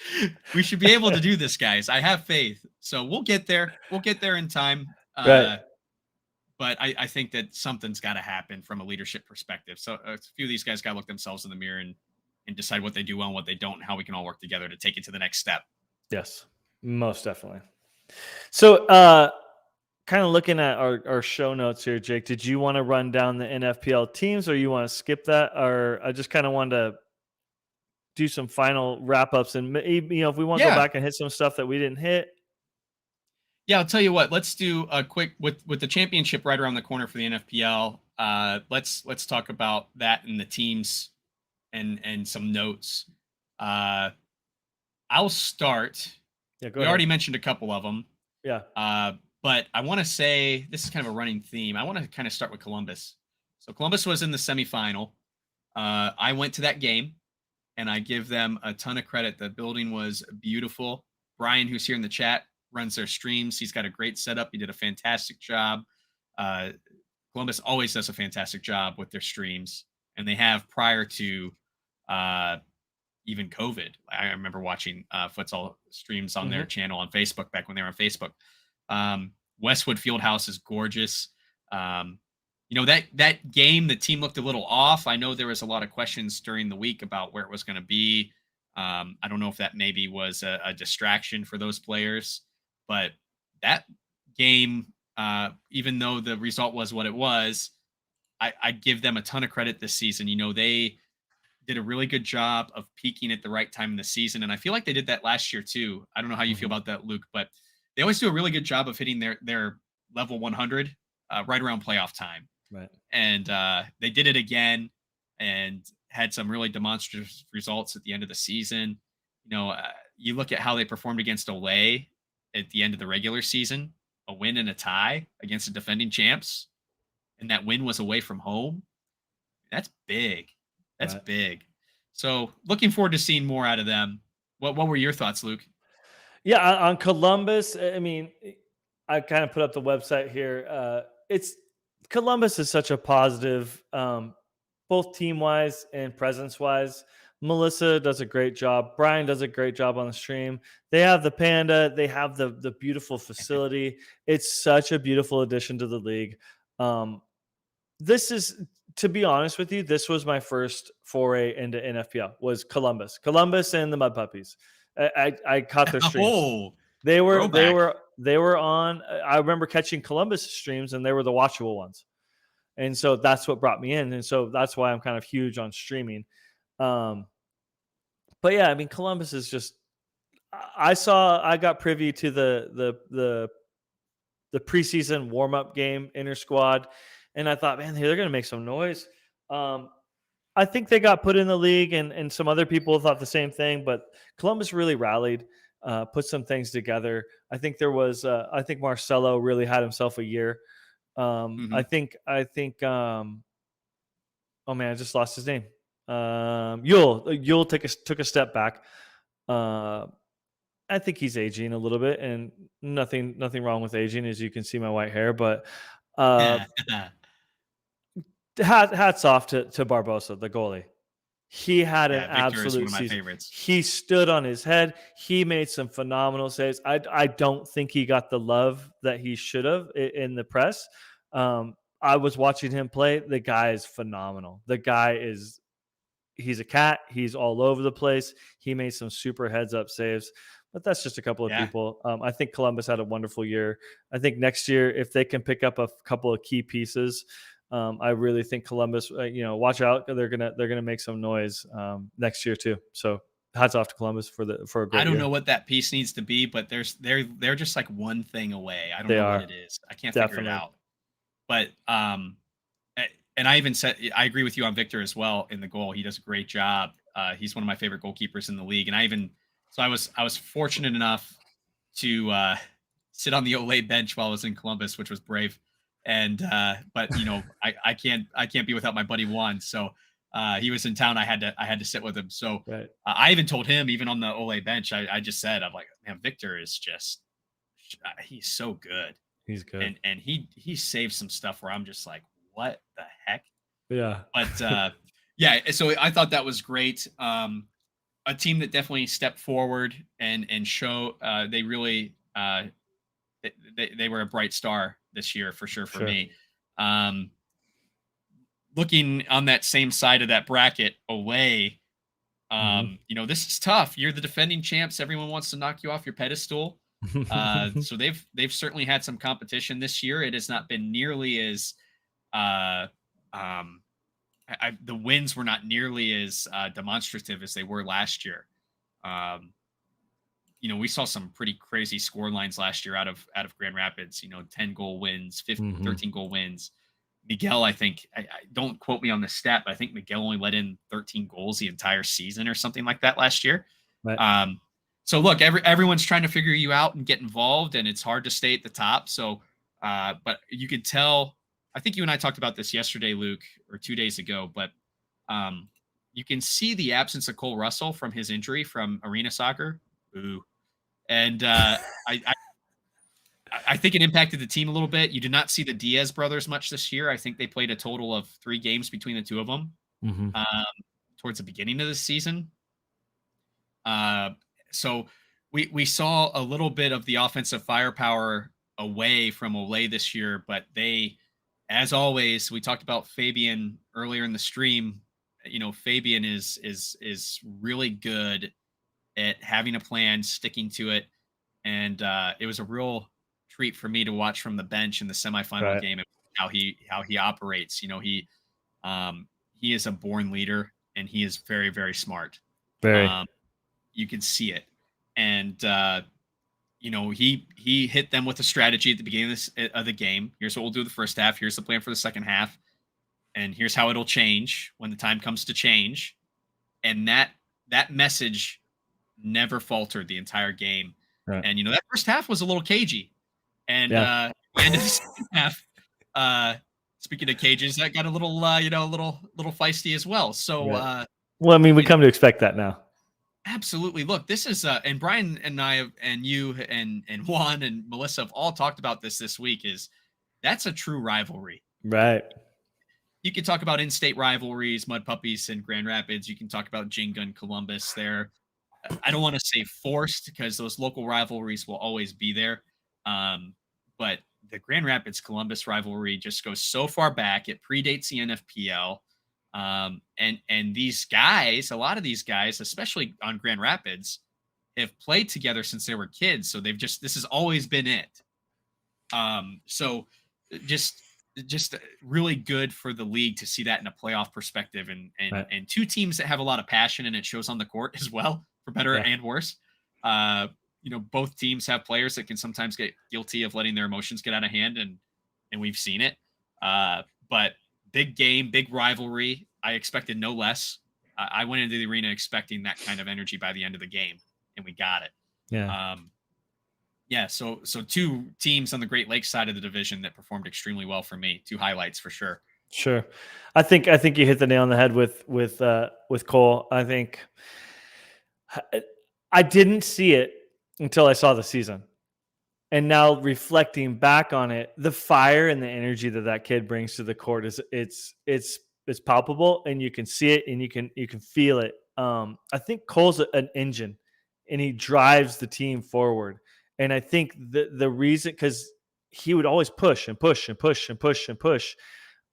We should be able to do this, guys. I have faith. So we'll get there. We'll get there in time. Right. But I think that something's got to happen from a leadership perspective. So a few of these guys got to look themselves in the mirror and decide what they do well and what they don't, and how we can all work together to take it to the next step. Yes, most definitely. So, kind of looking at our show notes here, Jake, did you want to run down the NFPL teams, or you want to skip that? Or I just kind of wanted to do some final wrap ups, and if we want to go back and hit some stuff that we didn't hit. Yeah, I'll tell you what. Let's do a quick with the championship right around the corner for the NFPL. Let's talk about that and the teams and some notes. I'll start. Yeah, we already mentioned a couple of them. Yeah. But I want to say this is kind of a running theme. I want to kind of start with Columbus. So Columbus was in the semifinal. I went to that game, and I give them a ton of credit. The building was beautiful. Brian, who's here in the chat, runs their streams. He's got a great setup. He did a fantastic job. Columbus always does a fantastic job with their streams, and they have prior to even COVID. I remember watching futsal streams on their channel on Facebook back when they were on Facebook. Westwood Fieldhouse is gorgeous. That game, the team looked a little off. I know there was a lot of questions during the week about where it was going to be. I don't know if that maybe was a distraction for those players, but that game, even though the result was what it was, I give them a ton of credit this season. They did a really good job of peaking at the right time in the season. And I feel like they did that last year too. I don't know how you feel about that, Luke, but they always do a really good job of hitting their level 100 right around playoff time. Right. And they did it again and had some really demonstrative results at the end of the season. You look at how they performed against Olay at the end of the regular season, a win and a tie against the defending champs. And that win was away from home. That's big. That's big. So looking forward to seeing more out of them. What were your thoughts, Luke? Yeah, on Columbus, I mean, I kind of put up the website here. It's Columbus is such a positive, both team wise and presence wise. Melissa does a great job. Brian does a great job on the stream. They have the panda. They have the beautiful facility. It's such a beautiful addition to the league. Um, this is, to be honest with you, this was my first foray into NFPL. Was Columbus and the Mud Puppies. I caught their streams. Oh, They were they throwback. were they were on. I remember catching Columbus streams, and they were the watchable ones. And so that's what brought me in, and so that's why I'm kind of huge on streaming. Um, but yeah, I mean, Columbus is just. I got privy to the preseason warm up game inter squad, and I thought, man, they're going to make some noise. Um, I think they got put in the league, and some other people thought the same thing, but Columbus really rallied, put some things together. I think there was, I think Marcelo really had himself a year. Mhm. I think. Oh man, I just lost his name. Yule took a step back. Uh, I think he's aging a little bit, and nothing wrong with aging, as you can see my white hair. But uh, hats off to Barbosa, the goalie. He had an Yeah, Victor is one absolute of my season. favorites. He stood on his head. He made some phenomenal saves. I don't think he got the love that he should have in the press. I was watching him play. The guy is phenomenal. He's a cat. He's all over the place. He made some super heads up saves. But that's just a couple of Yeah. people. I think Columbus had a wonderful year. I think next year, if they can pick up a couple of key pieces, I really think Columbus. Watch out. They're gonna make some noise next year too. So hats off to Columbus for a I great don't year. know what that piece needs to be, but they're just like one thing away. I don't They know what are it is. I can't figure it definitely out. But and I even said I agree with you on Victor as well in the goal. He does a great job. He's one of my favorite goalkeepers in the league. And I was fortunate enough to sit on the Olay bench while I was in Columbus, which was brave. And but I can't be without my buddy Juan. So he was in town. I had to sit with him. So right. I even told him, even on the Olay bench, I just said, I'm like, man, Victor is just he's so good. He's good. And he saved some stuff where I'm just like, what the heck? Yeah. But yeah, so I thought that was great. A team that definitely stepped forward and show they really they were a bright star this year for sure for Sure. me. Um, Looking on that same side of that bracket away, this is tough. You're the defending champs. Everyone wants to knock you off your pedestal. So they've certainly had some competition this year. It has not been nearly as uh, um, the wins were not nearly as demonstrative as they were last year. Um, we saw some pretty crazy score lines last year out of Grand Rapids. 10-goal wins, 13-goal wins. Miguel, I think, I don't quote me on the stat, but I think Miguel only let in 13 goals the entire season or something like that last year. Right. So look, everyone's trying to figure you out and get involved, and it's hard to stay at the top. So, but you could tell. I think you and I talked about this yesterday, Luke, or 2 days ago. But you can see the absence of Cole Russell from his injury from arena soccer. Ooh, and I think it impacted the team a little bit. You did not see the Diaz brothers much this year. I think they played a total of 3 games between the two of them towards the beginning of the season. So we saw a little bit of the offensive firepower away from Olay this year, but they, as always, we talked about Fabian earlier in the stream. Fabian is really good at having a plan, sticking to it, and it was a real treat for me to watch from the bench in the semifinal Right. game how he operates. He is a born leader, and he is very, very smart. Very. You can see it, and he hit them with a strategy at the beginning of the game. Here's what we'll do the first half. Here's the plan for the second half, and here's how it'll change when the time comes to change. And that message never faltered the entire game. Right. And that first half was a little cagey, and Yeah. the end of the second half. Speaking of cages, that got a little a little feisty as well. So Right. Well, I mean, we you know, come to expect that now. absolutely. Look, this is and Brian and I and you and Juan and Melissa have all talked about this week. That's a true rivalry. Right. You can talk about in-state rivalries, Mud Puppies and Grand Rapids. You can talk about Jenga and Columbus there. I don't want to say forced because those local rivalries will always be there. But the Grand Rapids Columbus rivalry just goes so far back. It predates the NFPL. And these guys, a lot of these guys, especially on Grand Rapids, have played together since they were kids. So this has always been it. So just really good for the league to see that in a playoff perspective, Right. and two teams that have a lot of passion, and it shows on the court as well, for better Yeah. and worse. Uh, both teams have players that can sometimes get guilty of letting their emotions get out of hand, and we've seen it. But big game, big rivalry. I expected no less. I went into the arena expecting that kind of energy by the end of the game, and we got it. Yeah. Yeah, so two teams on the Great Lakes side of the division that performed extremely well for me. Two highlights for sure. Sure. I think you hit the nail on the head with Cole. I think I didn't see it until I saw the season. And now reflecting back on it, the fire and the energy that that kid brings to the court is it's palpable, and you can see it, and you can feel it. I think Cole's an engine, and he drives the team forward. And I think the reason, because he would always push and push and push and push and push.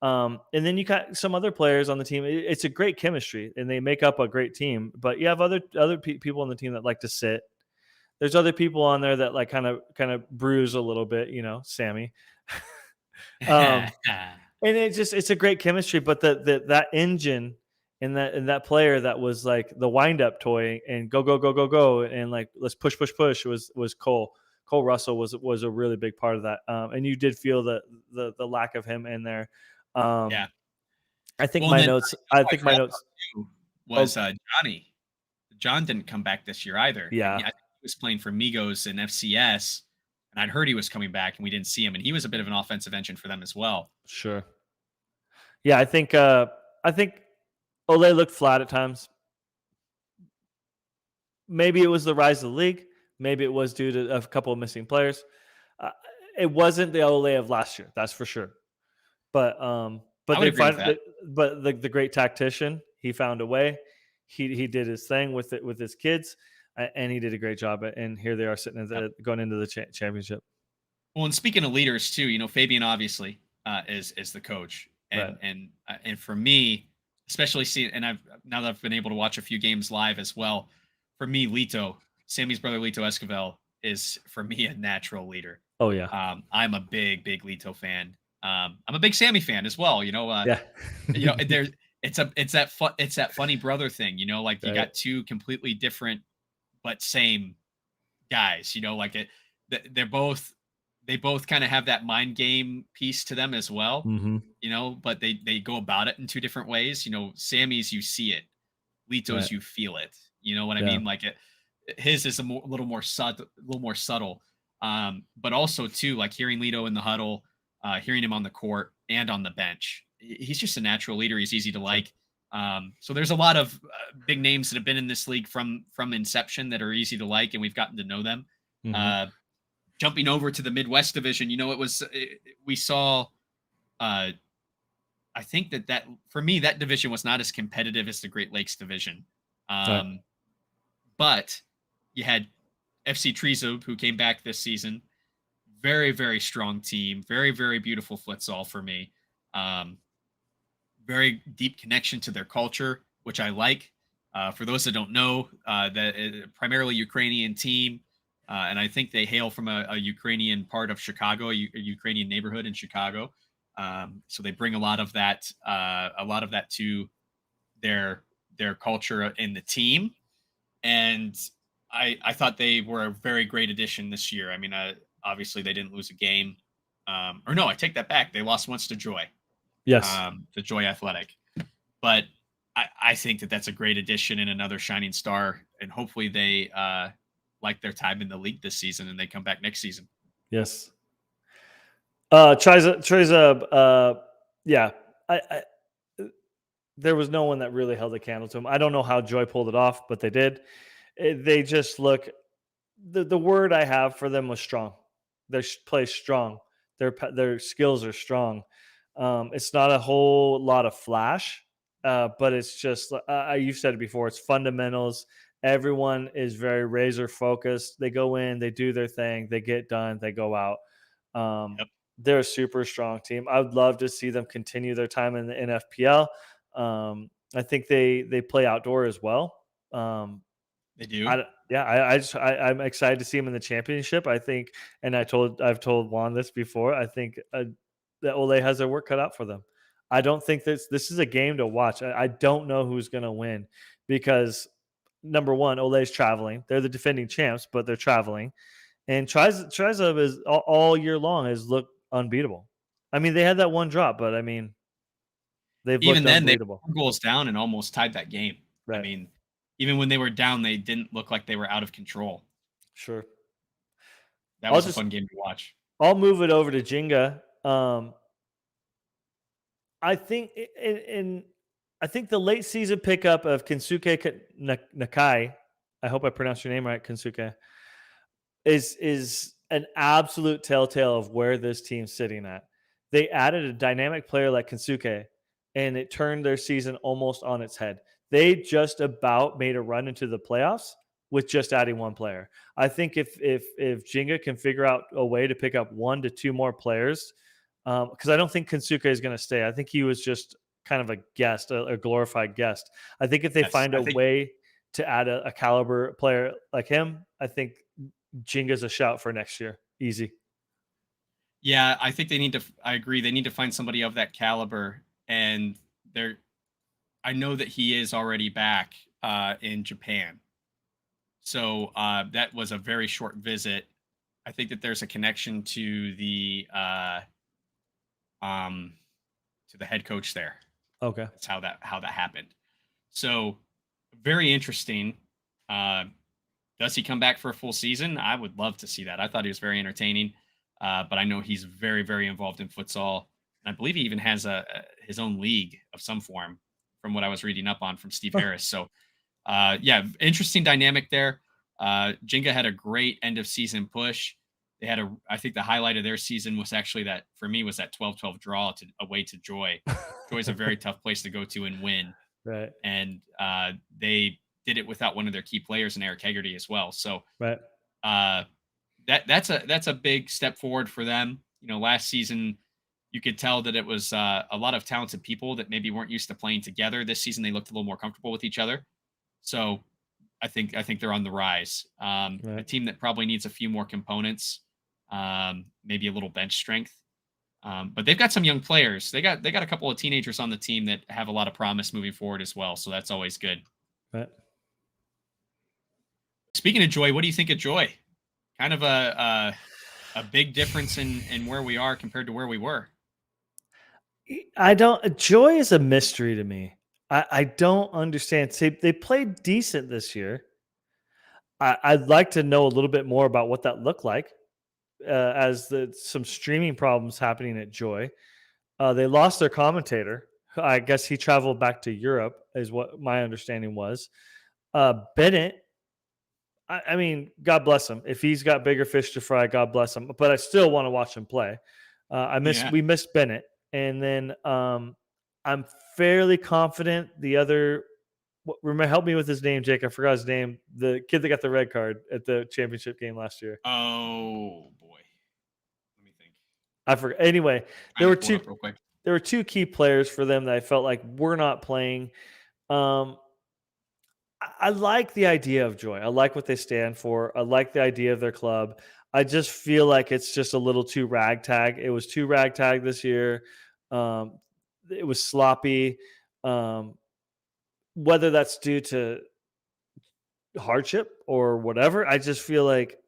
And then you got some other players on the team. It's a great chemistry, and they make up a great team. But you have other people on the team that like to sit. There's other people on there that like kind of bruise a little bit, Sammy. um, and it's a great chemistry, but that engine and that player that was like the wind up toy and go go go go go and like let's push push push was Cole. Cole Russell was a really big part of that, and you did feel the lack of him in there. Um, Yeah. I think Well, and my then notes. who I I think my forgot notes. about too Oh was Johnny. John didn't come back this year either, and yeah, I think he was playing for Migos and FCS, and I'd heard he was coming back, and we didn't see him, and he was a bit of an offensive engine for them as well. sure. Yeah, I think Ole looked flat at times. Maybe it was the rise of the league. Maybe it was due to a couple of missing players. Uh, it wasn't the Ole of last year, that's for sure. But I would they agree with find, that. but the great tactician, he found a way. He did his thing with it with his kids, and he did a great job. And here they are sitting at Yep. going into the championship. Well, and speaking of leaders too, Fabian obviously is the coach, Right. and for me, especially seeing, and I've now that I've been able to watch a few games live as well. For me, Lito, Sammy's brother, Lito Esquivel, is for me a natural leader. Oh yeah. I'm a big Lito fan. I'm a big Sammy fan as well. Yeah. There's it's that funny brother thing. Like you Right. got two completely different but same guys. Like they're both they both kind of have that mind game piece to them as well. Hmm. But they go about it in two different ways. Sammy's, you see it. Right. Lito's, you feel it. You know what I Yeah. mean? Like his is a little more subtle. But also too, like hearing Lito in the huddle, hearing him on the court and on the bench. He's just a natural leader. He's easy to Sure. like. So there's a lot of big names that have been in this league from inception that are easy to like, and we've gotten to know them. Hmm. Uh, Jumping over to the Midwest division, we saw. Uh, I think that for me that division was not as competitive as the Great Lakes division. Right. Um, but you had FC Trezo, who came back this season. Very, very strong team. Very, very beautiful futsal for me. Um, Very deep connection to their culture, which I like. For those that don't know, that primarily Ukrainian team, and I think they hail from a Ukrainian part of Chicago, a Ukrainian neighborhood in Chicago. So they bring a lot of that to their culture in the team, and I thought they were a very great addition this year. I mean, obviously they didn't lose a game, or no, I take that back. They lost once Yes. to Joy Athletic, but I think that that's a great addition and another shining star, and hopefully they like their time in the league this season and they come back next season. Yes. Tries yeah. I there was no one that really held a candle to him. I don't know how Joy pulled it off, but they did. They just look. The word I have for them was strong. Their play strong. Their skills are strong. It's not a whole lot of flash, but it's just you've said it before. It's fundamentals. Everyone is very razor focused. They go in, they do their thing, they get done, they go out. Um, Yep, they're a super strong team. I would love to see them continue their time in the NFPL. I think they play outdoor as well. Um, they do. I'm excited to see him in the championship. I think, and I've told Juan this before. I think that Ole has their work cut out for them. I don't think this is a game to watch. I don't know who's going to win because number one, Ole's traveling. They're the defending champs, but they're traveling. And Trizov is all year long has looked unbeatable. I mean, they had that one drop, but I mean, they've Even looked then, they unbeatable. were 4 goals down and almost tied that game. I Right. mean, even when they were down, they didn't look like they were out of control. Sure. That I'll was a just fun game to watch. I'll move it over to Jenga. I think in I think the late season pickup of Nakai, I hope I pronounced your name right, Kensuke, is an absolute telltale of where this team's sitting at. They added a dynamic player like Kensuke, and it turned their season almost on its head. They just about made a run into the playoffs with just adding one player. I think if Jinga can figure out a way to pick up 1 to 2 more players, because I don't think Kensuke is going to stay. I think he was just kind of a guest, a glorified guest. I think if they Yes, find I a think. way to add a caliber player like him, I think Jenga's a shout for next year. Easy. Yeah, I think they need to. I agree. They need to find somebody of that caliber, and they're. I know that he is already back in Japan, so that was a very short visit. I think that there's a connection um, to the head coach there. Okay. That's how that happened. So very interesting. Uh, does he come back for a full season? I would love to see that. I thought he was very entertaining, but I know he's very, very involved in futsal, and I believe he even has his own league of some form, from what I was reading up on from Steve Huh. Harris. So, yeah, interesting dynamic there. Jenga had a great end of season push. They had I think the highlight of their season was actually that for me was that 12-12 draw away to Joy. Joy's a very tough place to go to and win, Right. and they did it without one of their key players in Eric Hegarty as well. So Right. uh, that's a big step forward for them. You know, last season you could tell that it was a lot of talented people that maybe weren't used to playing together. This season they looked a little more comfortable with each other. So I think they're on the rise. A Right. team that probably needs a few more components, maybe a little bench strength. But they've got some young players. They got a couple of teenagers on the team that have a lot of promise moving forward as well. So that's always good. Right. Speaking of Joy, what do you think of Joy? Kind of a big difference in where we are compared to where we were. I don't. Joy is a mystery to me. I don't understand. See, they played decent this year. I'd like to know a little bit more about what that looked like, as some streaming problems happening at Joy. They lost their commentator. I guess he traveled back to Europe, is what my understanding was. Bennett, I mean, God bless him. If he's got bigger fish to fry, God bless him. But I still want to watch him play. Yeah. We missed Bennett, and then I'm fairly confident the other. Remember, help me with his name, Jake. I forgot his name. The kid that got the red card at the championship game last year. Oh boy. Let me think. I forgot. Anyway, there Trying were to pull it two. up real quick. There were two key players for them that I felt like were not playing. Um, I like the idea of Joy. I like what they stand for. I like the idea of their club. I just feel like it's just a little too ragtag. It was too ragtag this year. Um, it was sloppy. Um, whether that's due to hardship or whatever, I just feel like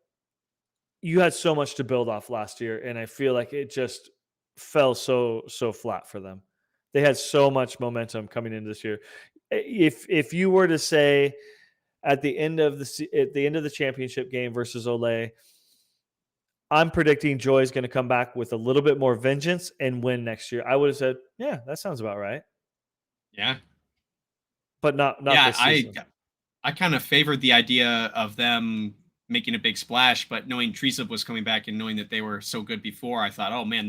you had so much to build off last year, and I feel like it just fell so flat for them. They had so much momentum coming into this year. If you were to say at the end of at the end of the championship game versus Ole, I'm predicting Joy is going to come back with a little bit more vengeance and win next year. I would have said, yeah, that sounds about right, Yeah. but not Yeah, this I season. I kind of favored the idea of them making a big splash, but knowing Trezub was coming back and knowing that they were so good before, I thought, oh man,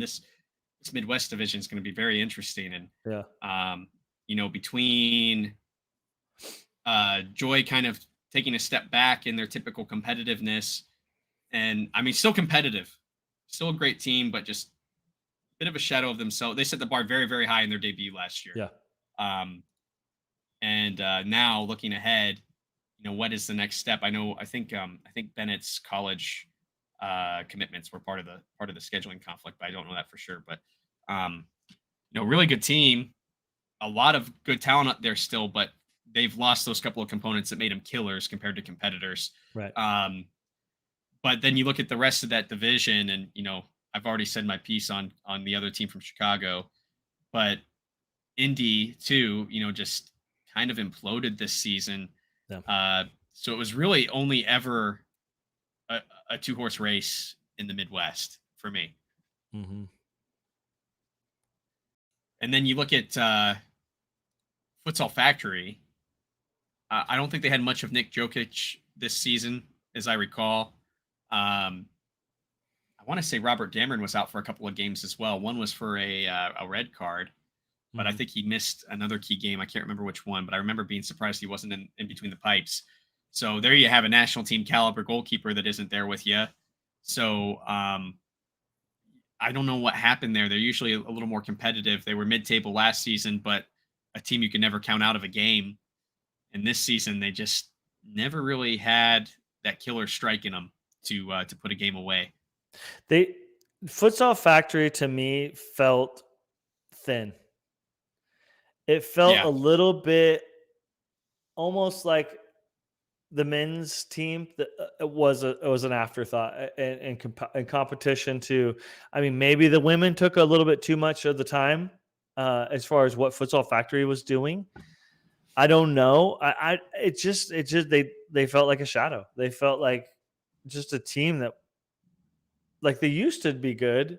this Midwest division is going to be very interesting. And, Yeah. between Joy kind of taking a step back in their typical competitiveness, and I mean, still competitive, still a great team, but just a bit of a shadow of themselves. They set the bar very, very high in their debut last year. Yeah. Um, and now looking ahead, what is the next step? I think Bennett's college commitments were part of the scheduling conflict, but I don't know that for sure. But um, really good team, a lot of good talent up there still, but they've lost those couple of components that made them killers compared to competitors. Right. But then you look at the rest of that division, and I've already said my piece on the other team from Chicago, but Indy too, just kind of imploded this season. Yeah. So it was really only ever a, a two-horse race in the Midwest for me. Mm-hmm. And then you look at Futsal Factory. I don't think they had much of Nick Jokic this season, as I recall. Um, I want to say Robert Dameron was out for a couple of games as well. One was for a red card, but I Mm-hmm. think he missed another key game. I can't remember which one, but I remember being surprised he wasn't in between the pipes. So there you have a national team caliber goalkeeper that isn't there with you. So I don't know what happened there. They're usually a little more competitive. They were mid-table last season, but a team you can never count out of a game. And this season, they just never really had that killer strike in them to put a game away. They Futsal Factory to me felt thin. It felt Yeah, a little bit almost like the men's team that it was an afterthought in competition to. I mean, maybe the women took a little bit too much of the time as far as what Futsal Factory was doing. I don't know. It just they felt like a shadow. They felt like just a team that like they used to be good,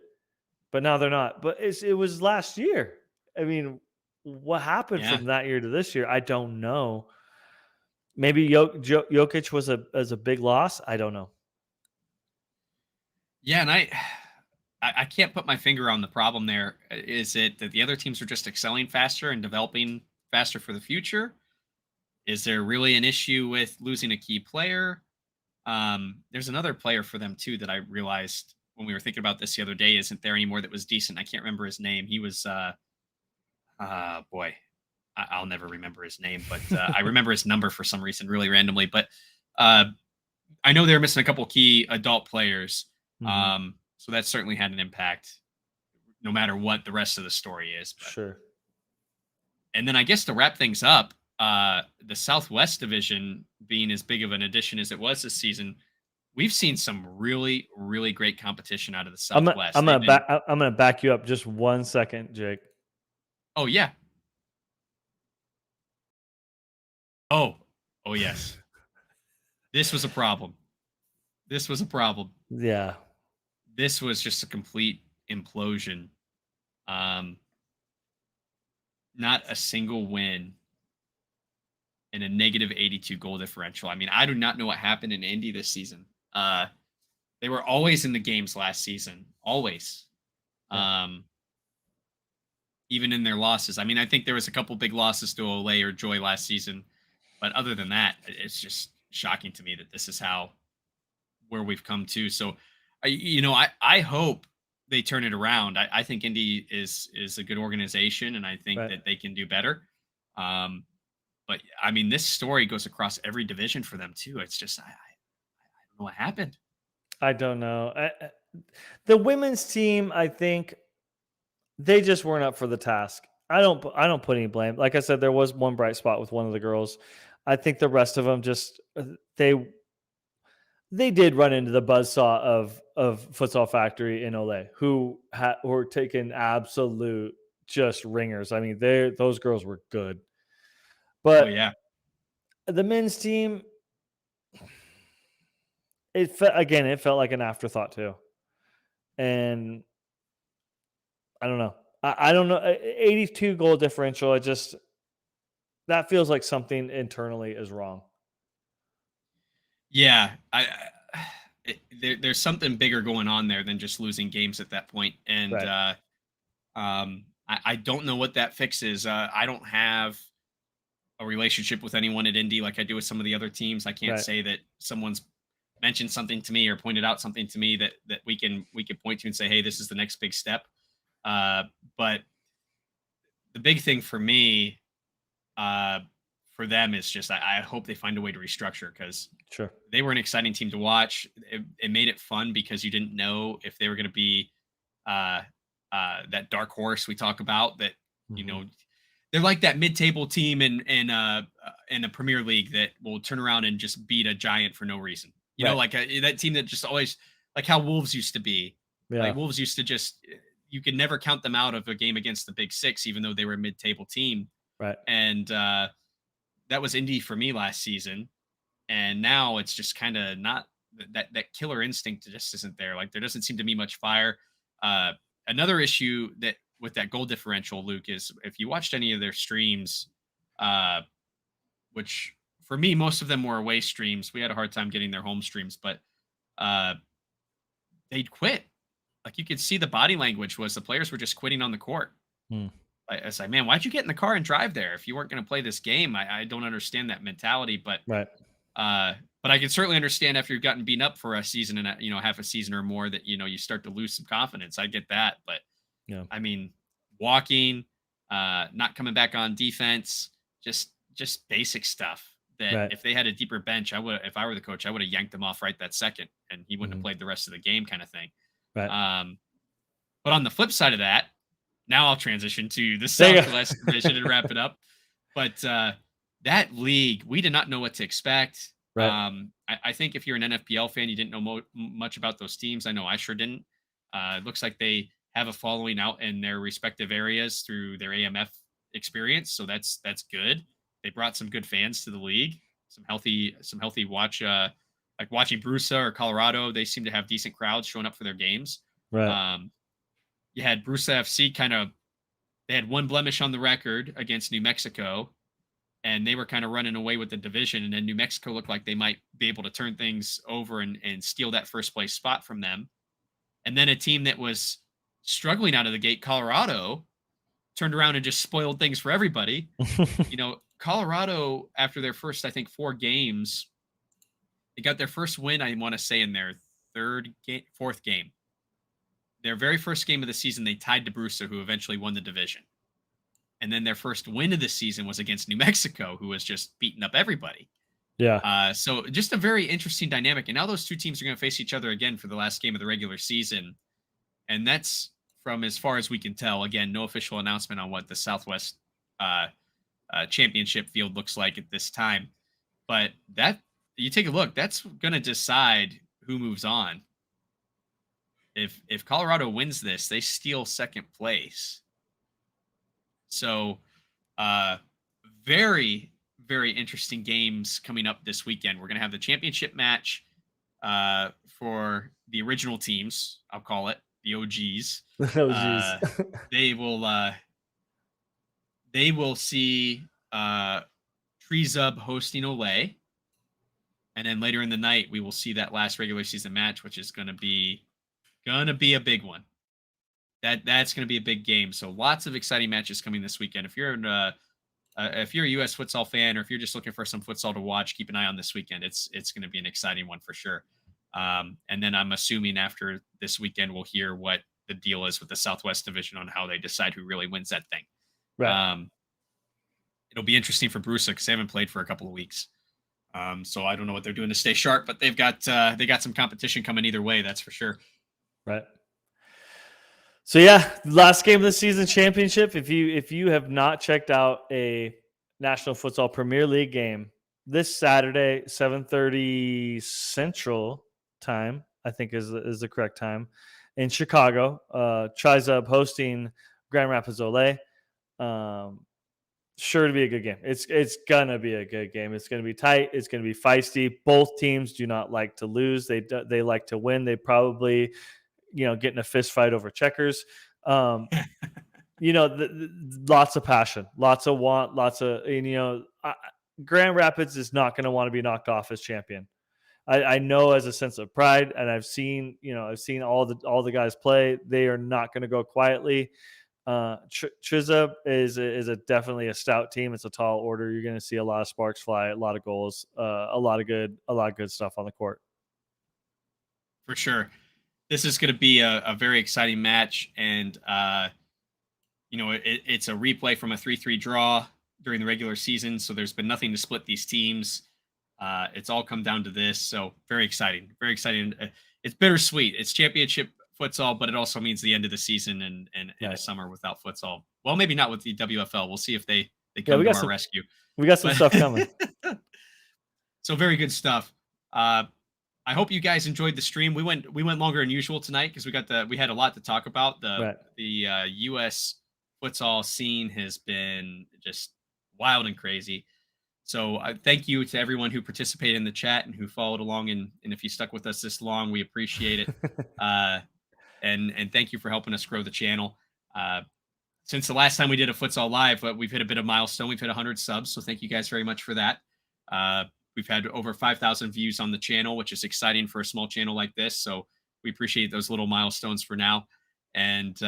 but now they're not. But it was last year. I mean, what happened yeah, from that year to this year? I don't know. Maybe Jokic was a big loss. I don't know. yeah. And I can't put my finger on the problem there. Is it that the other teams are just excelling faster and developing faster for the future? Is there really an issue with losing a key player? There's another player for them too that I realized when we were thinking about this the other day isn't there anymore that was decent. I can't remember his name. He was boy, I'll never remember his name, but I remember his number for some reason, really randomly. But uh, I know they were missing a couple key adult players, Mhm. so that certainly had an impact, no matter what the rest of the story is. But Sure. and then I guess to wrap things up, the Southwest Division being as big of an addition as it was this season, we've seen some really, really great competition out of the Southwest. They've been, I'm gonna back you up just 1 second, Jake. oh yeah, oh, oh yes, this was a problem. This was a problem. Yeah. This was just a complete implosion. Um, Not a single win and a negative 82 goal differential. I mean, I do not know what happened in Indy this season. They were always in the games last season, always. Yeah. Um, Even in their losses. I mean, I think there was a couple big losses to Olay or Joy last season, but other than that, it's just shocking to me that this is how where we've come to. So, I hope they turn it around. I think Indy is a good organization, and I think Right. that they can do better. Um, but I mean, this story goes across every division for them too. It's just I don't know what happened. I don't know. The women's team, I think they just weren't up for the task. I don't put any blame. Like I said, there was one bright spot with one of the girls. I think the rest of them just they did run into the buzzsaw of Futsal Factory in Olay, who were taking absolute just ringers. I mean, those girls were good, Oh but yeah, the men's team, it felt like an afterthought too, and I don't know. I don't know. 82 goal differential. It just that feels like something internally is wrong. yeah. There's something bigger going on there than just losing games at that point, and Right. I don't know what that fix is. I don't have a relationship with anyone at Indy like I do with some of the other teams. I can't Right. say that someone's mentioned something to me or pointed out something to me that we can point to and say, hey, this is the next big step. Uh, but the big thing for me, uh, for them is just I hope they find a way to restructure because Sure. they were an exciting team to watch. It made it fun because you didn't know if they were going to be uh, that dark horse we talk about. That you Hmm. know they're like that mid-table team in the Premier League that will turn around and just beat a giant for no reason. Right. Like that team that just always like how Wolves used to be. Like Yeah. Wolves used to just you could never count them out of a game against the Big Six, even though they were a mid-table team. Right. And that was Indy for me last season. And now it's just kind of not that killer instinct just isn't there. Like there doesn't seem to be much fire. Uh, Another issue that with that goal differential, Luke, is if you watched any of their streams, uh, which for me most of them were away streams. We had a hard time getting their home streams, but uh, they'd quit. Like you could see the body language was the players were just quitting on the court. Mm. I was like, man, why'd you get in the car and drive there if you weren't going to play this game? I don't understand that mentality, Right. uh, but I can certainly understand after you've gotten beaten up for a season and half a season or more that you start to lose some confidence. I get that, but Yeah. I mean, walking, not coming back on defense, just basic stuff. That Right. if they had a deeper bench, if I were the coach, I would have yanked them off right that second, and he wouldn't have Hmm. played the rest of the game, kind of thing. Right. Um, but on the flip side of that, now I'll transition to the There you Southwest Division and wrap it up. But that league, we did not know what to expect. Right. I think if you're an NFPL fan, you didn't know much about those teams. I know I sure didn't. It looks like they have a following out in their respective areas through their AMF experience, so that's good. They brought some good fans to the league, some healthy watch. Like watching Brusa or Colorado, they seem to have decent crowds showing up for their games. Right. Um, you had Brusa FC they had one blemish on the record against New Mexico, and they were kind of running away with the division. And then New Mexico looked like they might be able to turn things over and steal that first place spot from them. And then a team that was struggling out of the gate, Colorado, turned around and just spoiled things for everybody. Colorado, after their first, I think, 4 games, they got their first win, I want to say, in their fourth game. Their very first game of the season, they tied to Brusa, who eventually won the division. And then their first win of the season was against New Mexico, who was just beating up everybody. Yeah. So just a very interesting dynamic. And now those two teams are going to face each other again for the last game of the regular season. And that's from as far as we can tell. Again, no official announcement on what the Southwest championship field looks like at this time. But that you take a look, that's going to decide who moves on. If Colorado wins this, they steal second place. So, very, very interesting games coming up this weekend. We're going to have the championship match for the original teams. I'll call it the OGs. Oh, geez. They will see Trezub hosting Olay, and then later in the night we will see that last regular season match, which is going to be a big one. That's going to be a big game. So lots of exciting matches coming this weekend. If you're a U.S. futsal fan, or if you're just looking for some futsal to watch, keep an eye on this weekend. It's going to be an exciting one for sure. And then I'm assuming after this weekend, we'll hear what the deal is with the Southwest Division on how they decide who really wins that thing. Right. It'll be interesting for Brusa because they haven't played for a couple of weeks. So I don't know what they're doing to stay sharp, but they got some competition coming either way. That's for sure. Right. So yeah, last game of the season, championship. If you have not checked out a National Futsal Premier League game this Saturday, 7:30 Central Time, I think is the correct time, in Chicago. Trizub hosting Grand Rapids Olay. Sure to be a good game. It's gonna be a good game. It's gonna be tight. It's gonna be feisty. Both teams do not like to lose. They like to win. They probably get in a fist fight over checkers. Lots of passion, lots of want, lots of Grand Rapids is not going to want to be knocked off as champion. I know as a sense of pride, and I've seen all the guys play. They are not going to go quietly. Trizza is a definitely a stout team. It's a tall order. You're going to see a lot of sparks fly, a lot of goals, a lot of good stuff on the court. For sure. This is going to be a very exciting match. And, it's a replay from a 3-3 draw during the regular season. So there's been nothing to split these teams. It's all come down to this. So very exciting. Very exciting. It's bittersweet. It's championship futsal, but it also means the end of the season and a Nice. summer without futsal. Well, maybe not with the WFL. We'll see if they Yeah, come to our rescue. we got some But stuff coming. so very good stuff. I hope you guys enjoyed the stream. We went longer than usual tonight because we had a lot to talk about. Right. The U.S. futsal scene has been just wild and crazy. So thank you to everyone who participated in the chat and who followed along. And if you stuck with us this long, we appreciate it. And thank you for helping us grow the channel. Since the last time we did a futsal live, we've hit a bit of milestone. We've hit 100 subs. So thank you guys very much for that. We've had over 5,000 views on the channel, which is exciting for a small channel like this. So we appreciate those little milestones for now. And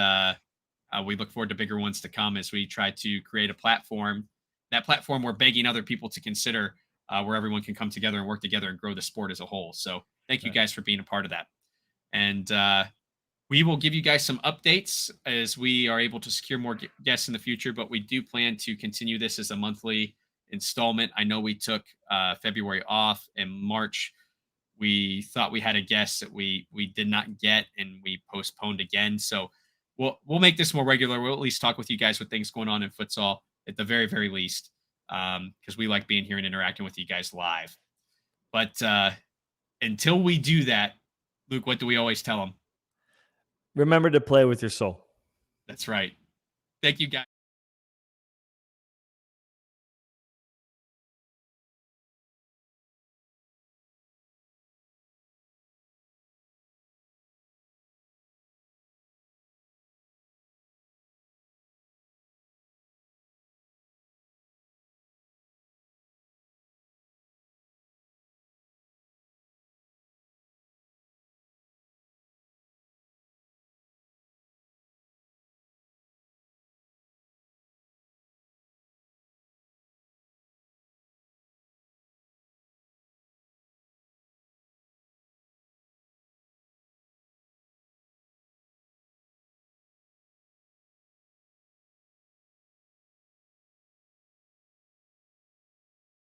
we look forward to bigger ones to come as we try to create a platform. That platform we're begging other people to consider, where everyone can come together and work together and grow the sport as a whole. So thank you guys for being a part of that. And we will give you guys some updates as we are able to secure more guests in the future, but we do plan to continue this as a monthly installment. I know we took February off. In March, we thought we had a guest that we did not get, and we postponed again. So we'll make this more regular. We'll at least talk with you guys with things going on in futsal at the very, very least, because we like being here and interacting with you guys live. But until we do that, Luke, what do we always tell them? Remember to play with your soul. That's right. Thank you, guys.